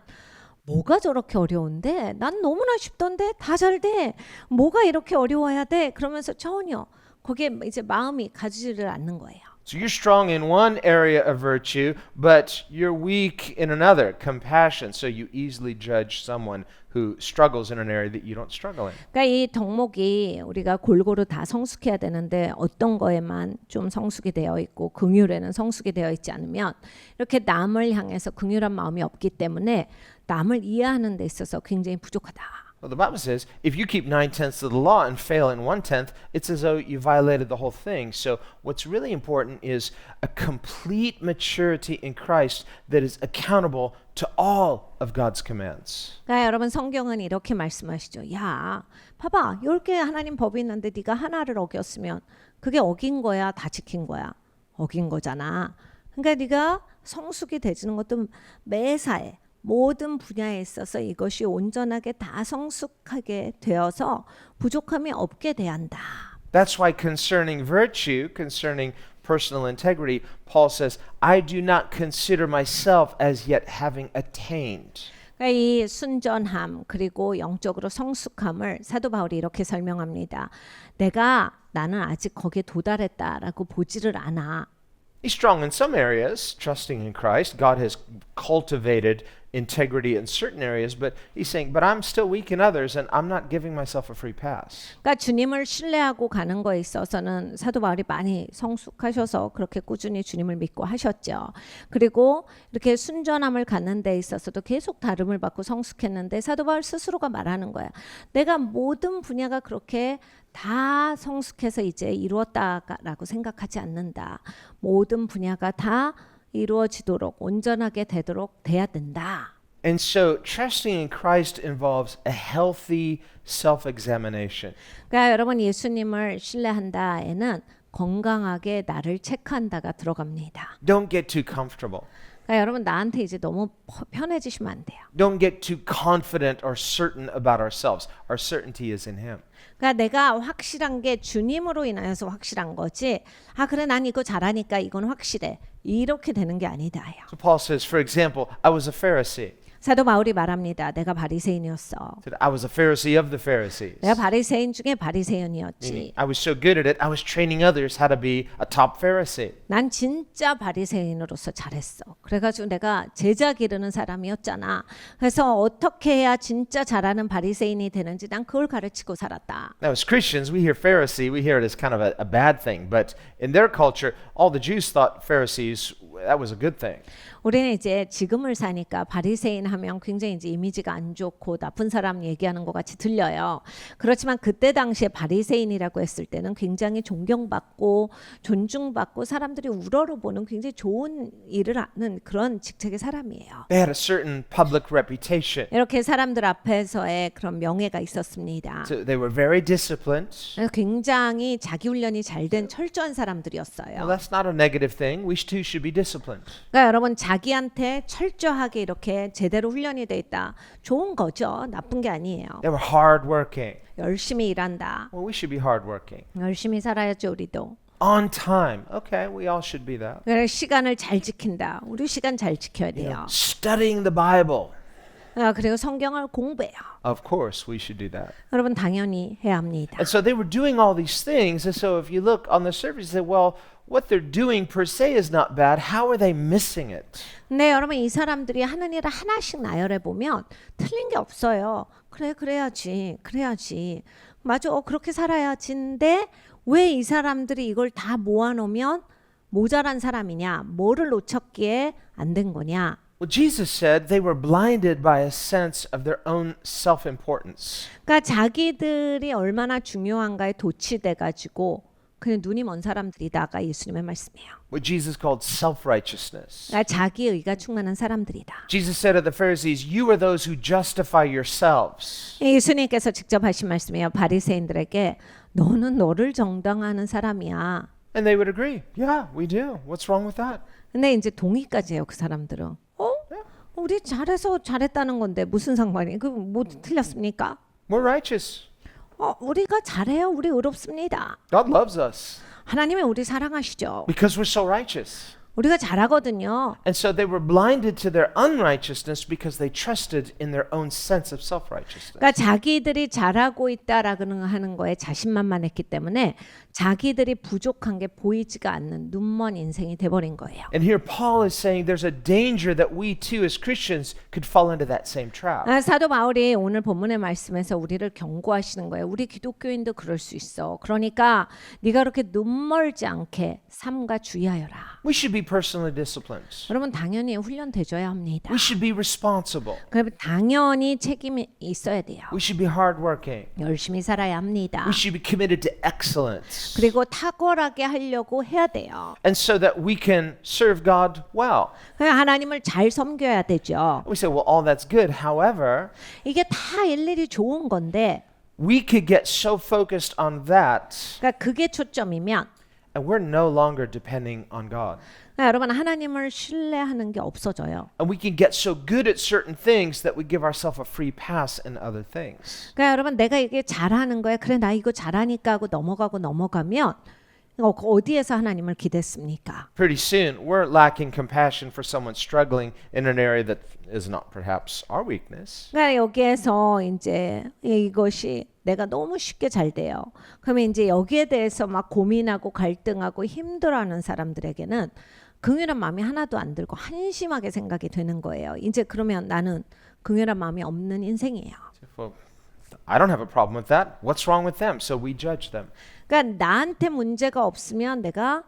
뭐가 저렇게 어려운데? 난 너무나 쉽던데 다 잘 돼. 뭐가 이렇게 어려워야 돼? 그러면서 전혀 거기에 이제 마음이 가지지를 않는 거예요. So you're strong in one area of virtue, but you're weak in another, compassion. So you easily judge someone who struggles in an area that you don't struggle in. 그러니까 이 덕목이 우리가 골고루 다 성숙해야 되는데 어떤 거에만 좀 성숙이 되어 있고 긍휼에는 성숙이 되어 있지 않으면 이렇게 남을 향해서 긍휼한 마음이 없기 때문에 남을 이해하는 데 있어서 굉장히 부족하다. Well, the Bible says if you keep 9/10 of the law and fail in 1/10, it's as though you violated the whole thing. So what's really important is a complete maturity in Christ that is accountable to all of God's commands. 그러니까 여러분 성경은 이렇게 말씀하시죠. 야, 봐봐. 10개 하나님 법이 있는데 네가 하나를 어겼으면 그게 어긴 거야, 다 지킨 거야? 어긴 거잖아. 그러니까 네가 성숙이 되지는 것도 매사에 모든 분야에 있어서 이것이 온전하게 다 성숙하게 되어서 부족함이 없게 대한다. That's why concerning virtue, concerning personal integrity, Paul says, I do not consider myself as yet having attained. 그러니까 이 순전함 그리고 영적으로 성숙함을 사도 바울이 이렇게 설명합니다. 나는 아직 거기에 도달했다라고 보지를 않아. He's strong in some areas, trusting in Christ. God has cultivated integrity in certain areas, but he's saying, but I'm still weak in others, and I'm not giving myself a free pass. 그러니까 주님을 신뢰하고 가는 거에 있어서는 사도 바울이 많이 성숙하셔서 그렇게 꾸준히 주님을 믿고 하셨죠. 그리고 이렇게 순전함을 갖는 데 있어서도 계속 다름을 받고 성숙했는데 사도 바울 스스로가 말하는 거야. 내가 모든 분야가 그렇게 다 성숙해서 이제 이루었다라고 생각하지 않는다. 모든 분야가 다 이루어지도록 온전하게 되도록 돼야 된다. And so trusting in Christ involves a healthy self-examination. 그러니까 여러분 예수님을 신뢰한다에는 건강하게 나를 체크한다가 들어갑니다. Don't get too comfortable. 그러니까 여러분 나한테 이제 너무 편해지시면 안 돼요. Don't get too confident or certain about ourselves. Our certainty is in Him. 그러니까 내가 확실한 게 주님으로 인하여서 확실한 거지. 그래 난 이거 잘하니까 이건 확실해. 이렇게 되는 게 아니다요. So Paul says, for example, I was a Pharisee. 사도 바울이 말합니다. 내가 바리새인이었어. Said, I was a Pharisee of the Pharisees. 내가 바리새인 중에 Meaning, 바리새인이었지. I was so good at it, I was training others how to be a top Pharisee. 난 진짜 바리새인으로서 잘했어. 그래가지고 내가 제자 기르는 사람이었잖아. 그래서 어떻게 해야 진짜 잘하는 바리새인이 되는지 난 그걸 가르치고 살았다. Now, as Christians, we hear Pharisee, we hear it as kind of a bad thing. But in their culture, all the Jews thought Pharisees, that was a good thing. 우리는 이제 지금을 사니까 바리새인 하면 굉장히 이제 이미지가 안 좋고 나쁜 사람 얘기하는 것 같이 들려요. 그렇지만 그때 당시에 바리새인이라고 했을 때는 굉장히 존경받고 존중받고 사람들이 우러러보는 굉장히 좋은 일을 하는 그런 직책의 사람이에요. They had a certain public reputation. 이렇게 사람들 앞에서의 그런 명예가 있었습니다. So they were very disciplined. 굉장히 자기 훈련이 잘 된 철저한 Well, 사람들이었어요. that's not a negative thing. We too should be disciplined. 그러니까 여러분 자기한테 철저하게 이렇게 제대로 훈련이 돼 있다. 좋은 거죠. 나쁜 게 아니에요. They were hardworking. 열심히 일한다. Well, we should be hardworking. 열심히 살아야죠 우리도. On time. Okay, we all should be that. 그래 시간을 잘 지킨다. 우리 시간 잘 지켜야 돼요. Studying the Bible. 그리고 성경을 공부해요. Of course, we should do that. 여러분 당연히 해야 합니다. And so they were doing all these things. And so if you look on the surface, you say, well, what they're doing per se is not bad. How are they missing it? 근데 여러분 이 사람들이 하는 일을 하나씩 나열해 보면 틀린 게 없어요. 그래 그래야지. 맞아. 그렇게 살아야지인데 왜 이 사람들이 이걸 다 모아놓으면 모자란 사람이냐? 뭐를 놓쳤기에 안 된 거냐? Well, Jesus said they were blinded by a sense of their own self-importance. 그러니까 자기들이 얼마나 중요한가에 도취돼 가지고 그냥 눈이 먼 사람들이다가 예수님의 말씀이에요. What Jesus called self-righteousness. 그러니까 자기의가 충만한 사람들이다. Jesus said of the Pharisees, you are those who justify yourselves. 예수님께서 직접 하신 말씀이에요. 바리새인들에게 너는 너를 정당화하는 사람이야. And they would agree. Yeah, we do. What's wrong with that? 근데 이제 동의까지 해요. 그 사람들은. 우리 잘해서 잘했다는 건데 무슨 상관이? 뭐 틀렸습니까? We're righteous. 우리가 잘해요. 우리 의롭습니다. God loves us 하나님이 우리 사랑하시죠. because we're so righteous. 우리가 잘하거든요. And so they were blinded to their unrighteousness because they trusted in their own sense of self-righteousness. 그러니까 자기들이 잘하고 있다라고 하는 거에 자신만만했기 때문에 자기들이 부족한 게 보이지가 않는 눈먼 인생이 돼버린 거예요. And here Paul is saying there's a danger that we too as Christians could fall into that same trap. 사도 바울이 오늘 본문의 말씀에서 우리를 경고하시는 거예요. 우리 기독교인도 그럴 수 있어. 그러니까 네가 그렇게 눈멀지 않게 삼가 주의하여라. We should be personally disciplined. 여러분 당연히 훈련되줘야 합니다. We should be responsible. 그럼 당연히 책임이 있어야 돼요. We should be hardworking. 열심히 살아야 합니다. We should be committed to excellence. 그리고 탁월하게 하려고 해야 돼요. And so that we can serve God well. 하나님을 잘 섬겨야 되죠. We say, well, all that's good. However, 이게 다 일일이 좋은 건데 we could get so focused on that 그러니까 그게 초점이면 and we're no longer depending on God. 여러분 하나님을 신뢰하는 게 없어져요. And we can get so good at certain things that we give ourselves a free pass in other things. 그러니까 여러분 내가 이게 잘하는 거야. 그래 나 이거 잘하니까 하고 넘어가면 어디에서 하나님을 기댔습니까? Pretty soon, we're lacking compassion for someone struggling in an area that is not perhaps our weakness. 그러니까 여기에서 이제 이것이 내가 너무 쉽게 잘 돼요. 그러면 이제 여기에 대해서 막 고민하고 갈등하고 힘들어하는 사람들에게는 긍휼한 마음이 하나도 안 들고 한심하게 생각이 되는 거예요. 이제 그러면 나는 긍휼한 마음이 없는 인생이에요. Well, I don't have a problem with that. What's wrong with them? So we judge them. 그러니까 나한테 문제가 없으면 내가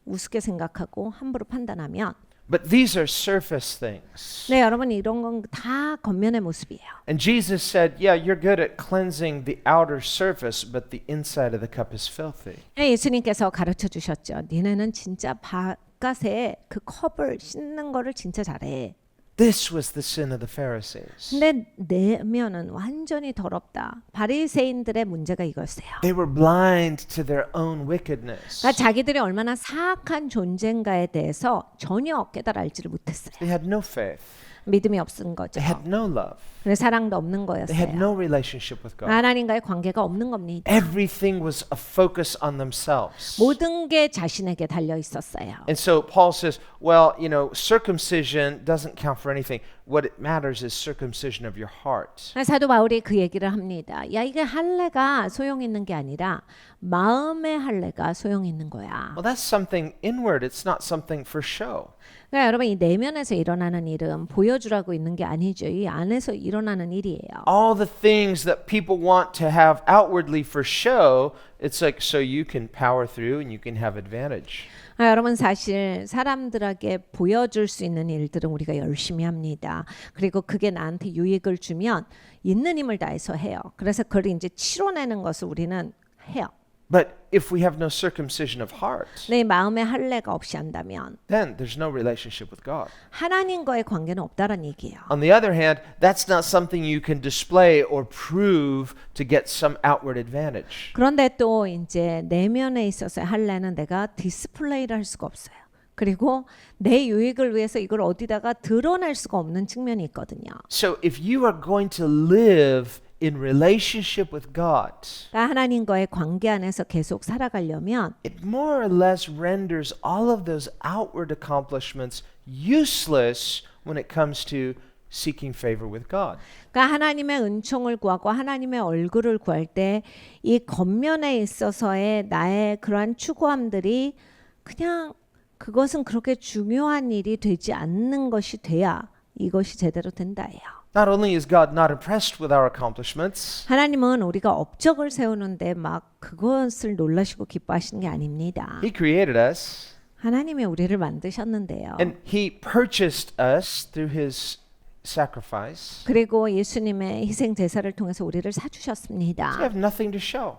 우습게 생각하고 함부로 판단하면 But these are surface things. 네, 여러분 이런 건 다 겉면의 모습이에요. And Jesus said, yeah, you're good at cleansing the outer surface, but the inside of the cup is filthy. 예수님께서 가르쳐 주셨죠. 니네는 진짜 바깥에 그 컵을 씻는 거를 진짜 잘해. This was the sin of the Pharisees. 근데 내면은 완전히 더럽다. 바리새인들의 문제가 이거였어요. They were blind to their own wickedness. 그러니까 자기들이 얼마나 사악한 존재인가에 대해서 전혀 깨달아 알지를 못했어요. They had no faith. 믿음이 없은 거죠. They had no love. 그래서 사랑도 없는 They had 거였어요. no relationship with God. 하나님과의 관계가 없는 겁니다. Everything was a focus on themselves. 모든 게 자신에게 달려 있었어요. And so Paul says, well, you know, circumcision doesn't count for anything. What it matters is circumcision of your heart. 사도 바울이 그 얘기를 합니다. 야, 이게 할례가 소용 있는 게 아니라 마음의 할례가 소용 있는 거야. Well, that's something inward. It's not something for show. 그러니까 여러분 이 내면에서 일어나는 일은 보여주라고 있는 게 아니죠. 이 안에서 일어나는 일이에요. All the things that people want to have outwardly for show, it's like so you can power through and you can have advantage. 여러분 사실 사람들에게 보여줄 수 있는 일들은 우리가 열심히 합니다. 그리고 그게 나한테 유익을 주면 있는 힘을 다해서 해요. 그래서 그걸 이제 치러내는 것을 우리는 해요. But if we have no circumcision of heart, 내 마음의 할례가 없이 한다면 then there's no relationship with God. 하나님과의 관계는 없다는 얘기예요. On the other hand, that's not something you can display or prove to get some outward advantage. 그런데 또 이제 내면에 있어서의 할례는 내가 디스플레이를 할 수가 없어요. 그리고 내 유익을 위해서 이걸 어디다가 드러낼 수가 없는 측면이 있거든요. So if you are going to live in relationship with God, 그러니까 하나님과의 관계 안에서 계속 살아가려면 it more or less renders all of those outward accomplishments useless when it comes to seeking favor with God. 그러니까 하나님의 은총을 구하고 하나님의 얼굴을 구할 때 이 겉면에 있어서의 나의 그러한 추구함들이 그냥 그것은 그렇게 중요한 일이 되지 않는 것이 돼야 이것이 제대로 된다예요. Not only is God not impressed with our accomplishments, 하나님은 우리가 업적을 세우는데 막 그것을 놀라시고 기뻐하시는 게 아닙니다. He created us 하나님이 우리를 만드셨는데요. and He purchased us through His sacrifice. 그리고 예수님의 희생 제사를 통해서 우리를 사주셨습니다. So we have nothing to show.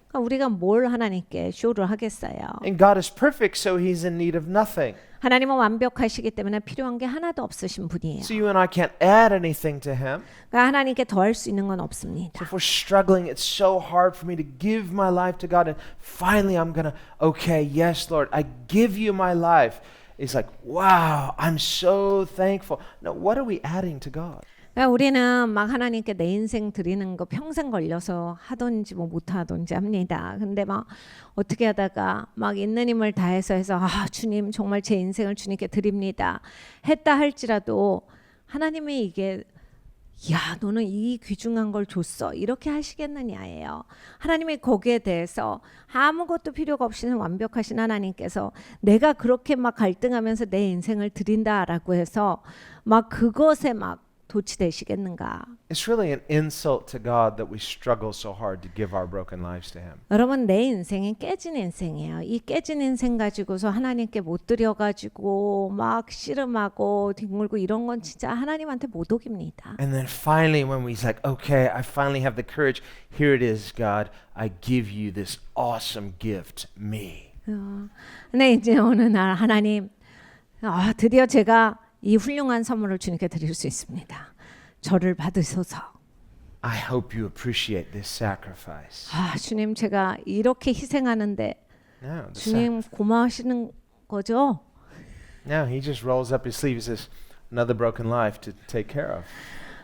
그러니까 우리가 뭘 하나님께 쇼를 하겠어요. And God is perfect, so He's in need of nothing. 하나님은 완벽하시기 때문에 필요한 게 하나도 없으신 분이에요. So you and I can't add anything to Him. 그러니까 하나님께 더할 수 있는 건 없습니다. So if we're struggling, it's so hard for me to give my life to God, and finally I'm gonna, okay, yes, Lord, I give you my life. It's like, wow, I'm so thankful. No, what are we adding to God? 그러니까 우리는 막 하나님께 내 인생 드리는 거 평생 걸려서 하든지 뭐 못하든지 합니다. 근데 막 어떻게 하다가 막 있는 힘을 다해서 해서 아 주님 정말 제 인생을 주님께 드립니다 했다 할지라도 하나님이 이게 야 너는 이 귀중한 걸 줬어 이렇게 하시겠느냐예요. 하나님이 거기에 대해서 아무것도 필요가 없이는 완벽하신 하나님께서 내가 그렇게 막 갈등하면서 내 인생을 드린다라고 해서 막 그것에 막 도취되시겠는가? It's really an insult to God that we struggle so hard to give our broken lives to Him. 여러분 내 인생은 깨진 인생이에요. 이 깨진 인생 가지고서 하나님께 못 드려가지고 막 씨름하고 뒹굴고 이런 건 진짜 하나님한테 모독입니다. And then finally, when we's like, okay, I finally have the courage. Here it is, God. I give you this awesome gift, me. 근데 이제 어느 날 하나님, 드디어 제가 이 훌륭한 선물을 주님께 드릴 수 있습니다. 저를 받으소서. I hope you appreciate this sacrifice. 주님 제가 이렇게 희생하는데 No, the 주님 고마워하시는 거죠? no, He just rolls up His sleeve and says, another broken life to take care of.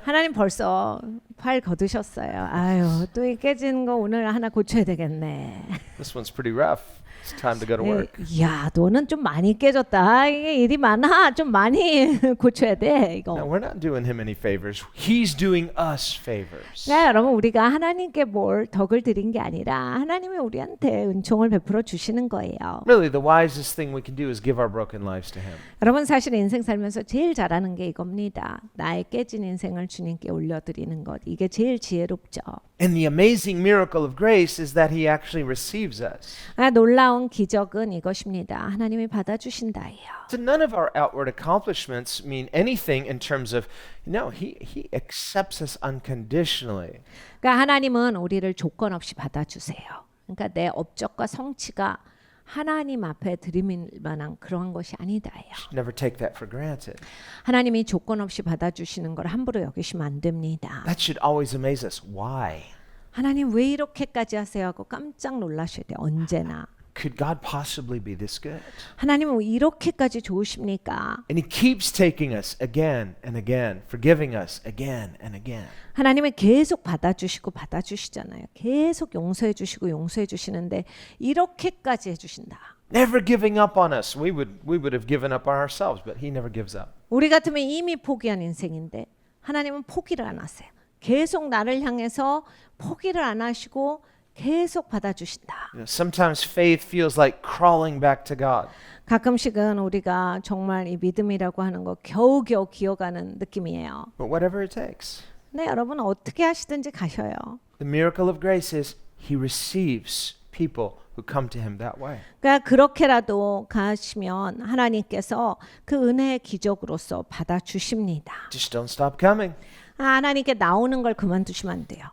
하나님 벌써 팔 거두셨어요. 아유 또 이 깨진 거 오늘 하나 고쳐야 되겠네. This one's pretty rough. It's time to go to work. 야 너는 좀 많이 깨졌다. 이게 일이 많아. 좀 많이 고쳐야 돼 이거. No, we're not doing Him any favors. He's doing us favors. 네, 여러분 우리가 하나님께 뭘 덕을 드린 게 아니라 하나님이 우리한테 은총을 베풀어 주시는 거예요. Really, the wisest thing we can do is give our broken lives to Him. 여러분 사실 인생 살면서 제일 잘하는 게 이겁니다. 나의 깨진 인생을 주님께 올려드리는 것. 이게 제일 지혜롭죠. And the amazing miracle of grace is that He actually receives us. 놀라운 기적은 이것입니다. 하나님이 받아주신다예요. So none of our outward accomplishments mean anything in terms of, no, He accepts us unconditionally. 그러니까 하나님은 우리를 조건 없이 받아주세요. 그러니까 내 업적과 성취가 하나님 앞에 드릴 만한 그런 것이 아니다예요. Never take that for granted. 하나님이 조건 없이 받아주시는 걸 함부로 여기시면 안 됩니다. That should always amaze us. Why? 하나님 왜 이렇게까지 하세요 하고 깜짝 놀라셔야 돼요. 언제나. could God possibly be this good? 하나님은 이렇게까지 좋으십니까? And he keeps taking us again and again, forgiving us again and again. 하나님은 계속 받아주시고 받아주시잖아요. 계속 용서해 주시고 용서해 주시는데 이렇게까지 해주신다. Never giving up on us. We would have given up on ourselves, but he never gives up. 우리 같으면 이미 포기한 인생인데 하나님은 포기를 안 하세요. 계속 나를 향해서 포기를 안 하시고 계속 받아주신다. Sometimes faith feels like crawling back to God. 가끔씩은 우리가 정말 이 믿음이라고 하는 거 겨우겨우 기어가는 느낌이에요. But whatever it takes. 네, 여러분 어떻게 하시든지 가셔요. The miracle of grace is he receives people who come to him that way. 그러니까 그렇게라도 가시면 하나님께서 그 은혜의 기적으로서 받아주십니다. Just don't stop coming. 하나님께 나오는 걸 그만두시면 안 돼요.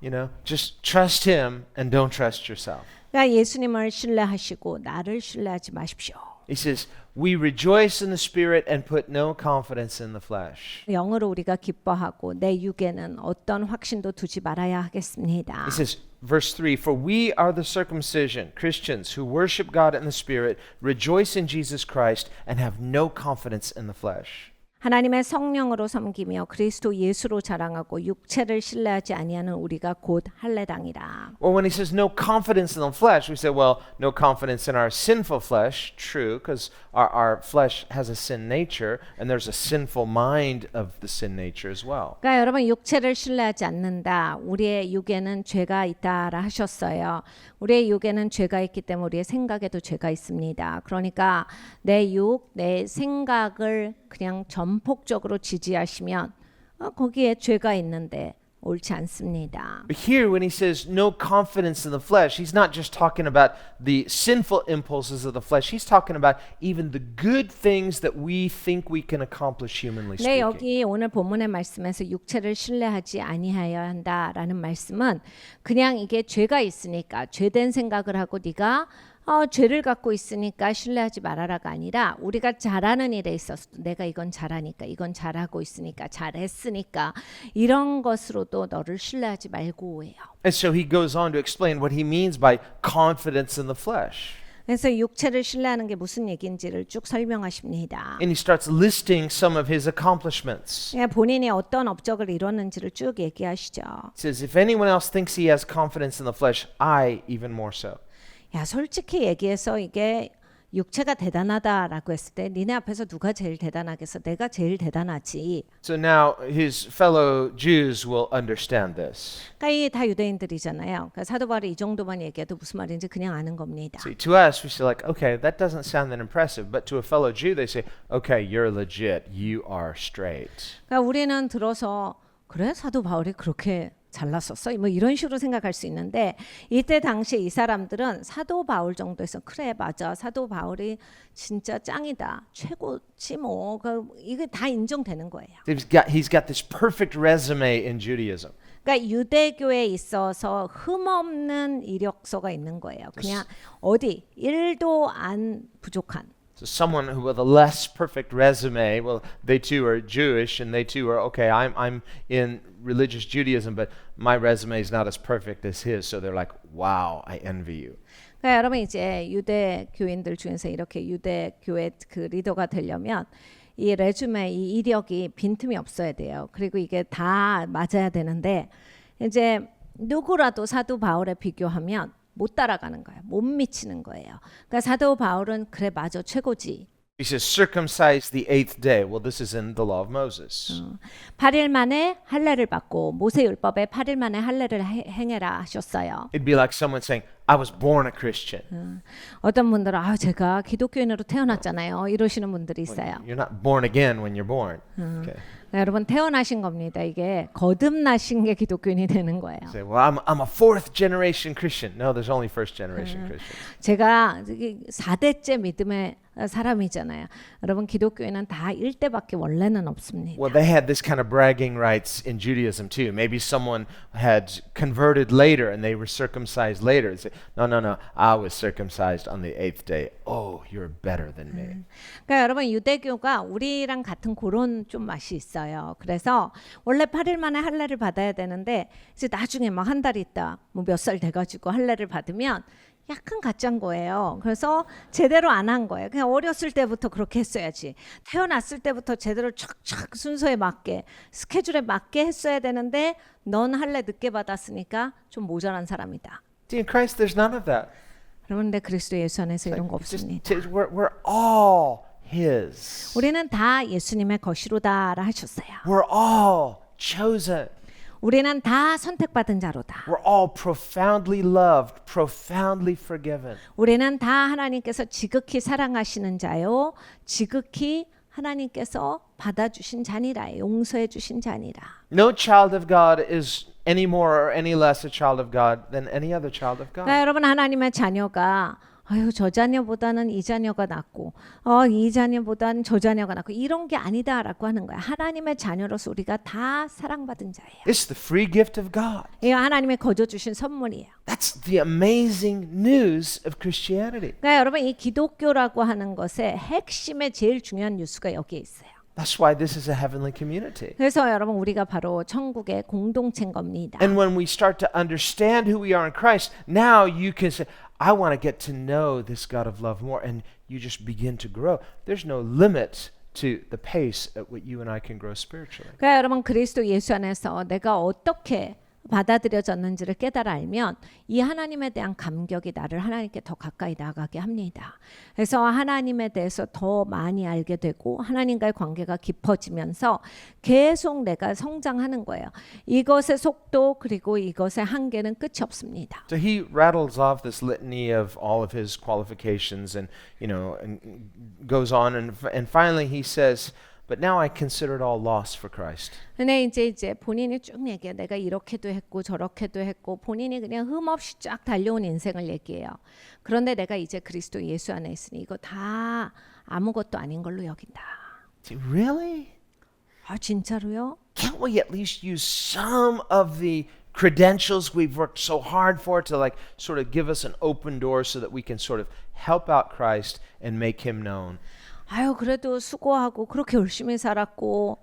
Just trust him and don't trust yourself. 그러니까 예수님을 신뢰하시고 나를 신뢰하지 마십시오. He says, we rejoice in the Spirit and put no confidence in the flesh. 영으로 우리가 기뻐하고 내 육에는 어떤 확신도 두지 말아야 하겠습니다. He says, verse 3, for we are the circumcision, Christians who worship God in the Spirit, rejoice in Jesus Christ, and have no confidence in the flesh. 하나님의 성령으로 섬기며 그리스도 예수로 자랑하고 육체를 신뢰하지 아니하는 우리가 곧 할례당이라. Well, when he says no confidence in the flesh, we say, well, no confidence in our sinful flesh. True, because our flesh has a sin nature, and there's a sinful mind of the sin nature as well. 그러니까 여러분 육체를 신뢰하지 않는다. 우리의 육에는 죄가 있다라 하셨어요. 우리의 육에는 죄가 있기 때문에 우리의 생각에도 죄가 있습니다. 그러니까 내 육, 내 생각을 그냥 전폭적으로 지지하시면 거기에 죄가 있는데 옳지 않습니다. But here, when he says no confidence in the flesh, he's not just talking about the sinful impulses of the flesh. He's talking about even the good things that we think we can accomplish humanly 네, speaking. 여기 오늘 본문의 말씀에서 육체를 신뢰하지 아니하여야 한다라는 말씀은 그냥 이게 죄가 있으니까 죄된 생각을 하고 네가 죄를 갖고 있으니까 신뢰하지 말아라가 아니라 우리가 잘하는 일에 있어서 내가 이건 잘하니까 이건 잘하고 있으니까 잘했으니까 이런 것으로도 너를 신뢰하지 말고 해요. And so he goes on to explain what he means by confidence in the flesh. 그래서 육체를 신뢰하는 게 무슨 얘기인지를 쭉 설명하십니다. And he starts listing some of his accomplishments. 본인이 어떤 업적을 이뤘는지를 쭉 얘기하시죠. He says, if anyone else thinks he has confidence in the flesh, I even more so. 야, 솔직히 얘기해서 이게 육체가 대단하다라고 했을 때 니네 앞에서 누가 제일 대단하겠어? 내가 제일 대단하지. So now his fellow Jews will understand this. 그러니까 이게 다 유대인들이잖아요. 그러니까 사도 바울이 이 정도만 얘기해도 무슨 말인지 그냥 아는 겁니다. See, to us, we say like, okay, that doesn't sound that impressive. But to a fellow Jew, they say, okay, you're legit. You are straight. 그러니까 우리는 들어서 그래? 사도 바울이 그렇게 잘났었어? 뭐 이런 식으로 생각할 수 있는데 이때 당시에 이 사람들은 사도 바울 정도에서 그래 맞아 사도 바울이 진짜 짱이다 최고지 뭐 이게 다 인정되는 거예요. He's got this perfect resume in Judaism. 그러니까 유대교에 있어서 흠없는 이력서가 있는 거예요. 그냥 어디 1도 안 부족한. So someone who with a less perfect resume, well, they too are Jewish, and they too are okay. I'm in religious Judaism, but my resume is not as perfect as his. So they're like, wow, I envy you. 그러니까 여러분 이제 유대 교인들 중에서 이렇게 유대 교회 그 리더가 되려면 이 레주메 이 이력이 빈틈이 없어야 돼요. 그리고 이게 다 맞아야 되는데 이제 누구라도 사도 바울에 비교하면 못 따라가는 거예요. 못 미치는 거예요. 그러니까 사도 바울은 그래 맞아 최고지. He says, circumcise the eighth day. Well, this is in the law of Moses. 8일 만에 할례를 받고 모세 율법에 8일 만에 할례를 행해라 하셨어요. It'd be like someone saying, I was born a Christian. 어떤 분들은 제가 기독교인으로 태어났잖아요. 이러시는 분들이 있어요. You're not born again when you're born. Okay. 여러분 태어나신 겁니다. 이게 거듭나신 게 기독교인이 되는 거예요. Say, well, I'm a fourth generation Christian. No, there's only first generation Christians. 제가 4대째 믿음의 사람이잖아요. 여러분 기독교인은 다 1대밖에 원래는 없습니다. Well, they had this kind of bragging rights in Judaism too. Maybe someone had converted later and they were circumcised later. They say, no, I was circumcised on the eighth day. Oh, you're better than me. 그러니까 여러분 유대교가 우리랑 같은 그런 좀 맛이 있어요. 그래서 원래 8일 만에 할례를 받아야 되는데 이제 나중에 막 한 달 있다 뭐 몇 살 돼가지고 할례를 받으면 약간 가짜인 거예요. 그래서 제대로 안 한 거예요. 그냥 어렸을 때부터 그렇게 했어야지. 태어났을 때부터 제대로 촥촥 순서에 맞게 스케줄에 맞게 했어야 되는데 넌 할례 늦게 받았으니까 좀 모자란 사람이다. See, in Christ, there's none of that. 그런데 그리스도 예수 안에서 It's 이런 거 like, it's just, 없습니다. we're all His. 우리는 다 예수님의 것이로다라 하셨어요. We're all chosen. 우리는 다 선택받은 자로다. We're all profoundly loved, profoundly forgiven. 우리는 다 하나님께서 지극히 사랑하시는 자요, 지극히 하나님께서 받아주신 자니라, 용서해 주신 자니라. No child of God is any more or any less a child of God than any other child of God. 그러니까 여러분 하나님의 자녀가 아유 저 자녀보다는 이 자녀가 낫고 이 자녀보다는 저 자녀가 낫고 이런 게 아니다라고 하는 거야. 하나님의 자녀로서 우리가 다 사랑받은 자예요. It's the free gift of God. 이거 하나님의 거저 주신 선물이에요. That's the amazing news of Christianity. 그러니까 여러분 이 기독교라고 하는 것의 핵심의 제일 중요한 뉴스가 여기에 있어요. That's why this is a heavenly community. 그래서 여러분 우리가 바로 천국의 공동체인 겁니다. And when we start to understand who we are in Christ, now you can say, I want to get to know this God of love more. And you just begin to grow. There's no limit to the pace at what you and I can grow spiritually. 그러니까 여러분 그리스도 예수 안에서 내가 어떻게 받아들여졌는지를 깨달아 알면 이 하나님에 대한 감격이 나를 하나님께 더 가까이 나가게 합니다. 그래서 하나님에 대해서 더 많이 알게 되고 하나님과의 관계가 깊어지면서 계속 내가 성장하는 거예요. 이것의 속도 그리고 이것의 한계는 끝이 없습니다. So he rattles off this litany of all of his qualifications and, and goes on. And finally he says, But now I consider it all loss for Christ. 근데 이제 본인이 쭉 얘기해. 내가 이렇게도 했고 저렇게도 했고 본인이 그냥 흠없이 쫙 달려온 인생을 얘기해요. 그런데 내가 이제 그리스도 예수 안에 있으니 이거 다 아무것도 아닌 걸로 여긴다. Really? 아 진짜로요? Can't we at least use some of the credentials we've worked so hard for to like sort of give us an open door so that we can sort of help out Christ and make him known? 아유 그래도 수고하고 그렇게 열심히 살았고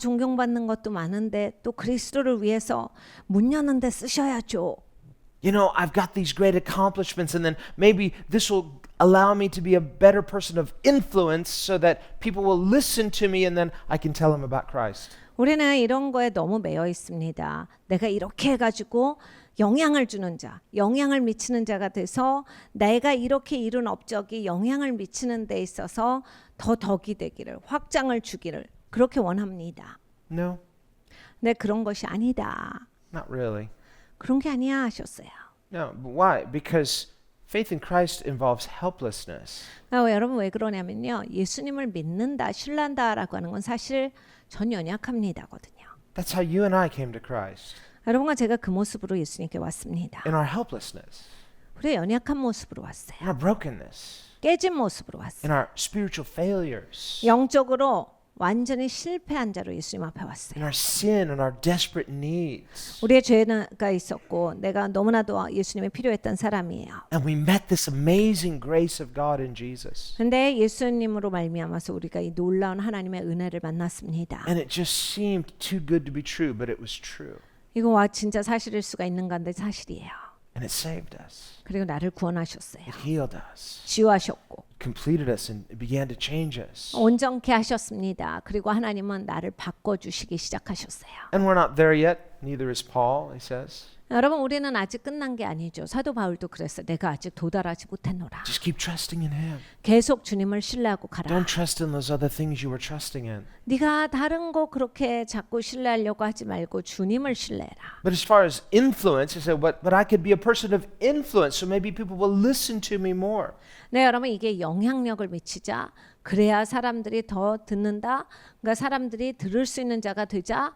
존경받는 것도 많은데 또 그리스도를 위해서 문 여는 데 쓰셔야죠. I've got these great accomplishments and then maybe this will allow me to be a better person of influence so that people will listen to me and then I can tell them about Christ. 우리는 이런 거에 너무 매여 있습니다. 내가 이렇게 해가지고 영향을 주는 자, 영향을 미치는 자가 돼서 내가 이렇게 이룬 업적이 영향을 미치는 데 있어서 더 덕이 되기를, 확장을 주기를 그렇게 원합니다. No, 근데 그런 것이 아니다. not really. 그런 게 아니야 하셨어요. No, but why? Because faith in Christ involves helplessness. 여러분 왜 그러냐면요. 예수님을 믿는다, 신뢰한다라고 하는 건 사실 전 연약합니다거든요. That's how you and I came to Christ. 여러분과 제가 그 모습으로 예수님께 왔습니다. In our helplessness, 우리의 연약한 모습으로 왔어요. in our brokenness, 깨진 모습으로 in 왔어요. our spiritual failures, 영적으로 완전히 실패한 자로 예수님 앞에 in 왔어요. our sin and our desperate needs. 우리의 죄가 있었고 내가 너무나도 예수님이 필요했던 사람이에요. And we met this amazing grace of God in Jesus. 근데 예수님으로 말미암아서 우리가 이 놀라운 하나님의 은혜를 만났습니다. And it just seemed too good to be true, but it was true. 이거 진짜 사실일 수가 있는가 한데 사실이에요. And it saved us. 그리고 나를 구원하셨어요. It healed us, 치유하셨고 completed us, and it began to change us. 온전케 하셨습니다. 그리고 하나님은 나를 바꿔주시기 시작하셨어요. And we're not there yet, neither is Paul, he says. 여러분 우리는 아직 끝난 게 아니죠. 사도 바울도 그랬어요. 내가 아직 도달하지 못했노라. Just keep trusting in him. 계속 주님을 신뢰하고 가라. Don't trust in those other things you were trusting in. 네가 다른 거 그렇게 자꾸 신뢰하려고 하지 말고 주님을 신뢰해라. But as far as influence, he said, but I could be a person of influence, so maybe people will listen to me more. 네, 여러분 이게 영향력을 미치자. 그래야 사람들이 더 듣는다. 그러니까 사람들이 들을 수 있는 자가 되자.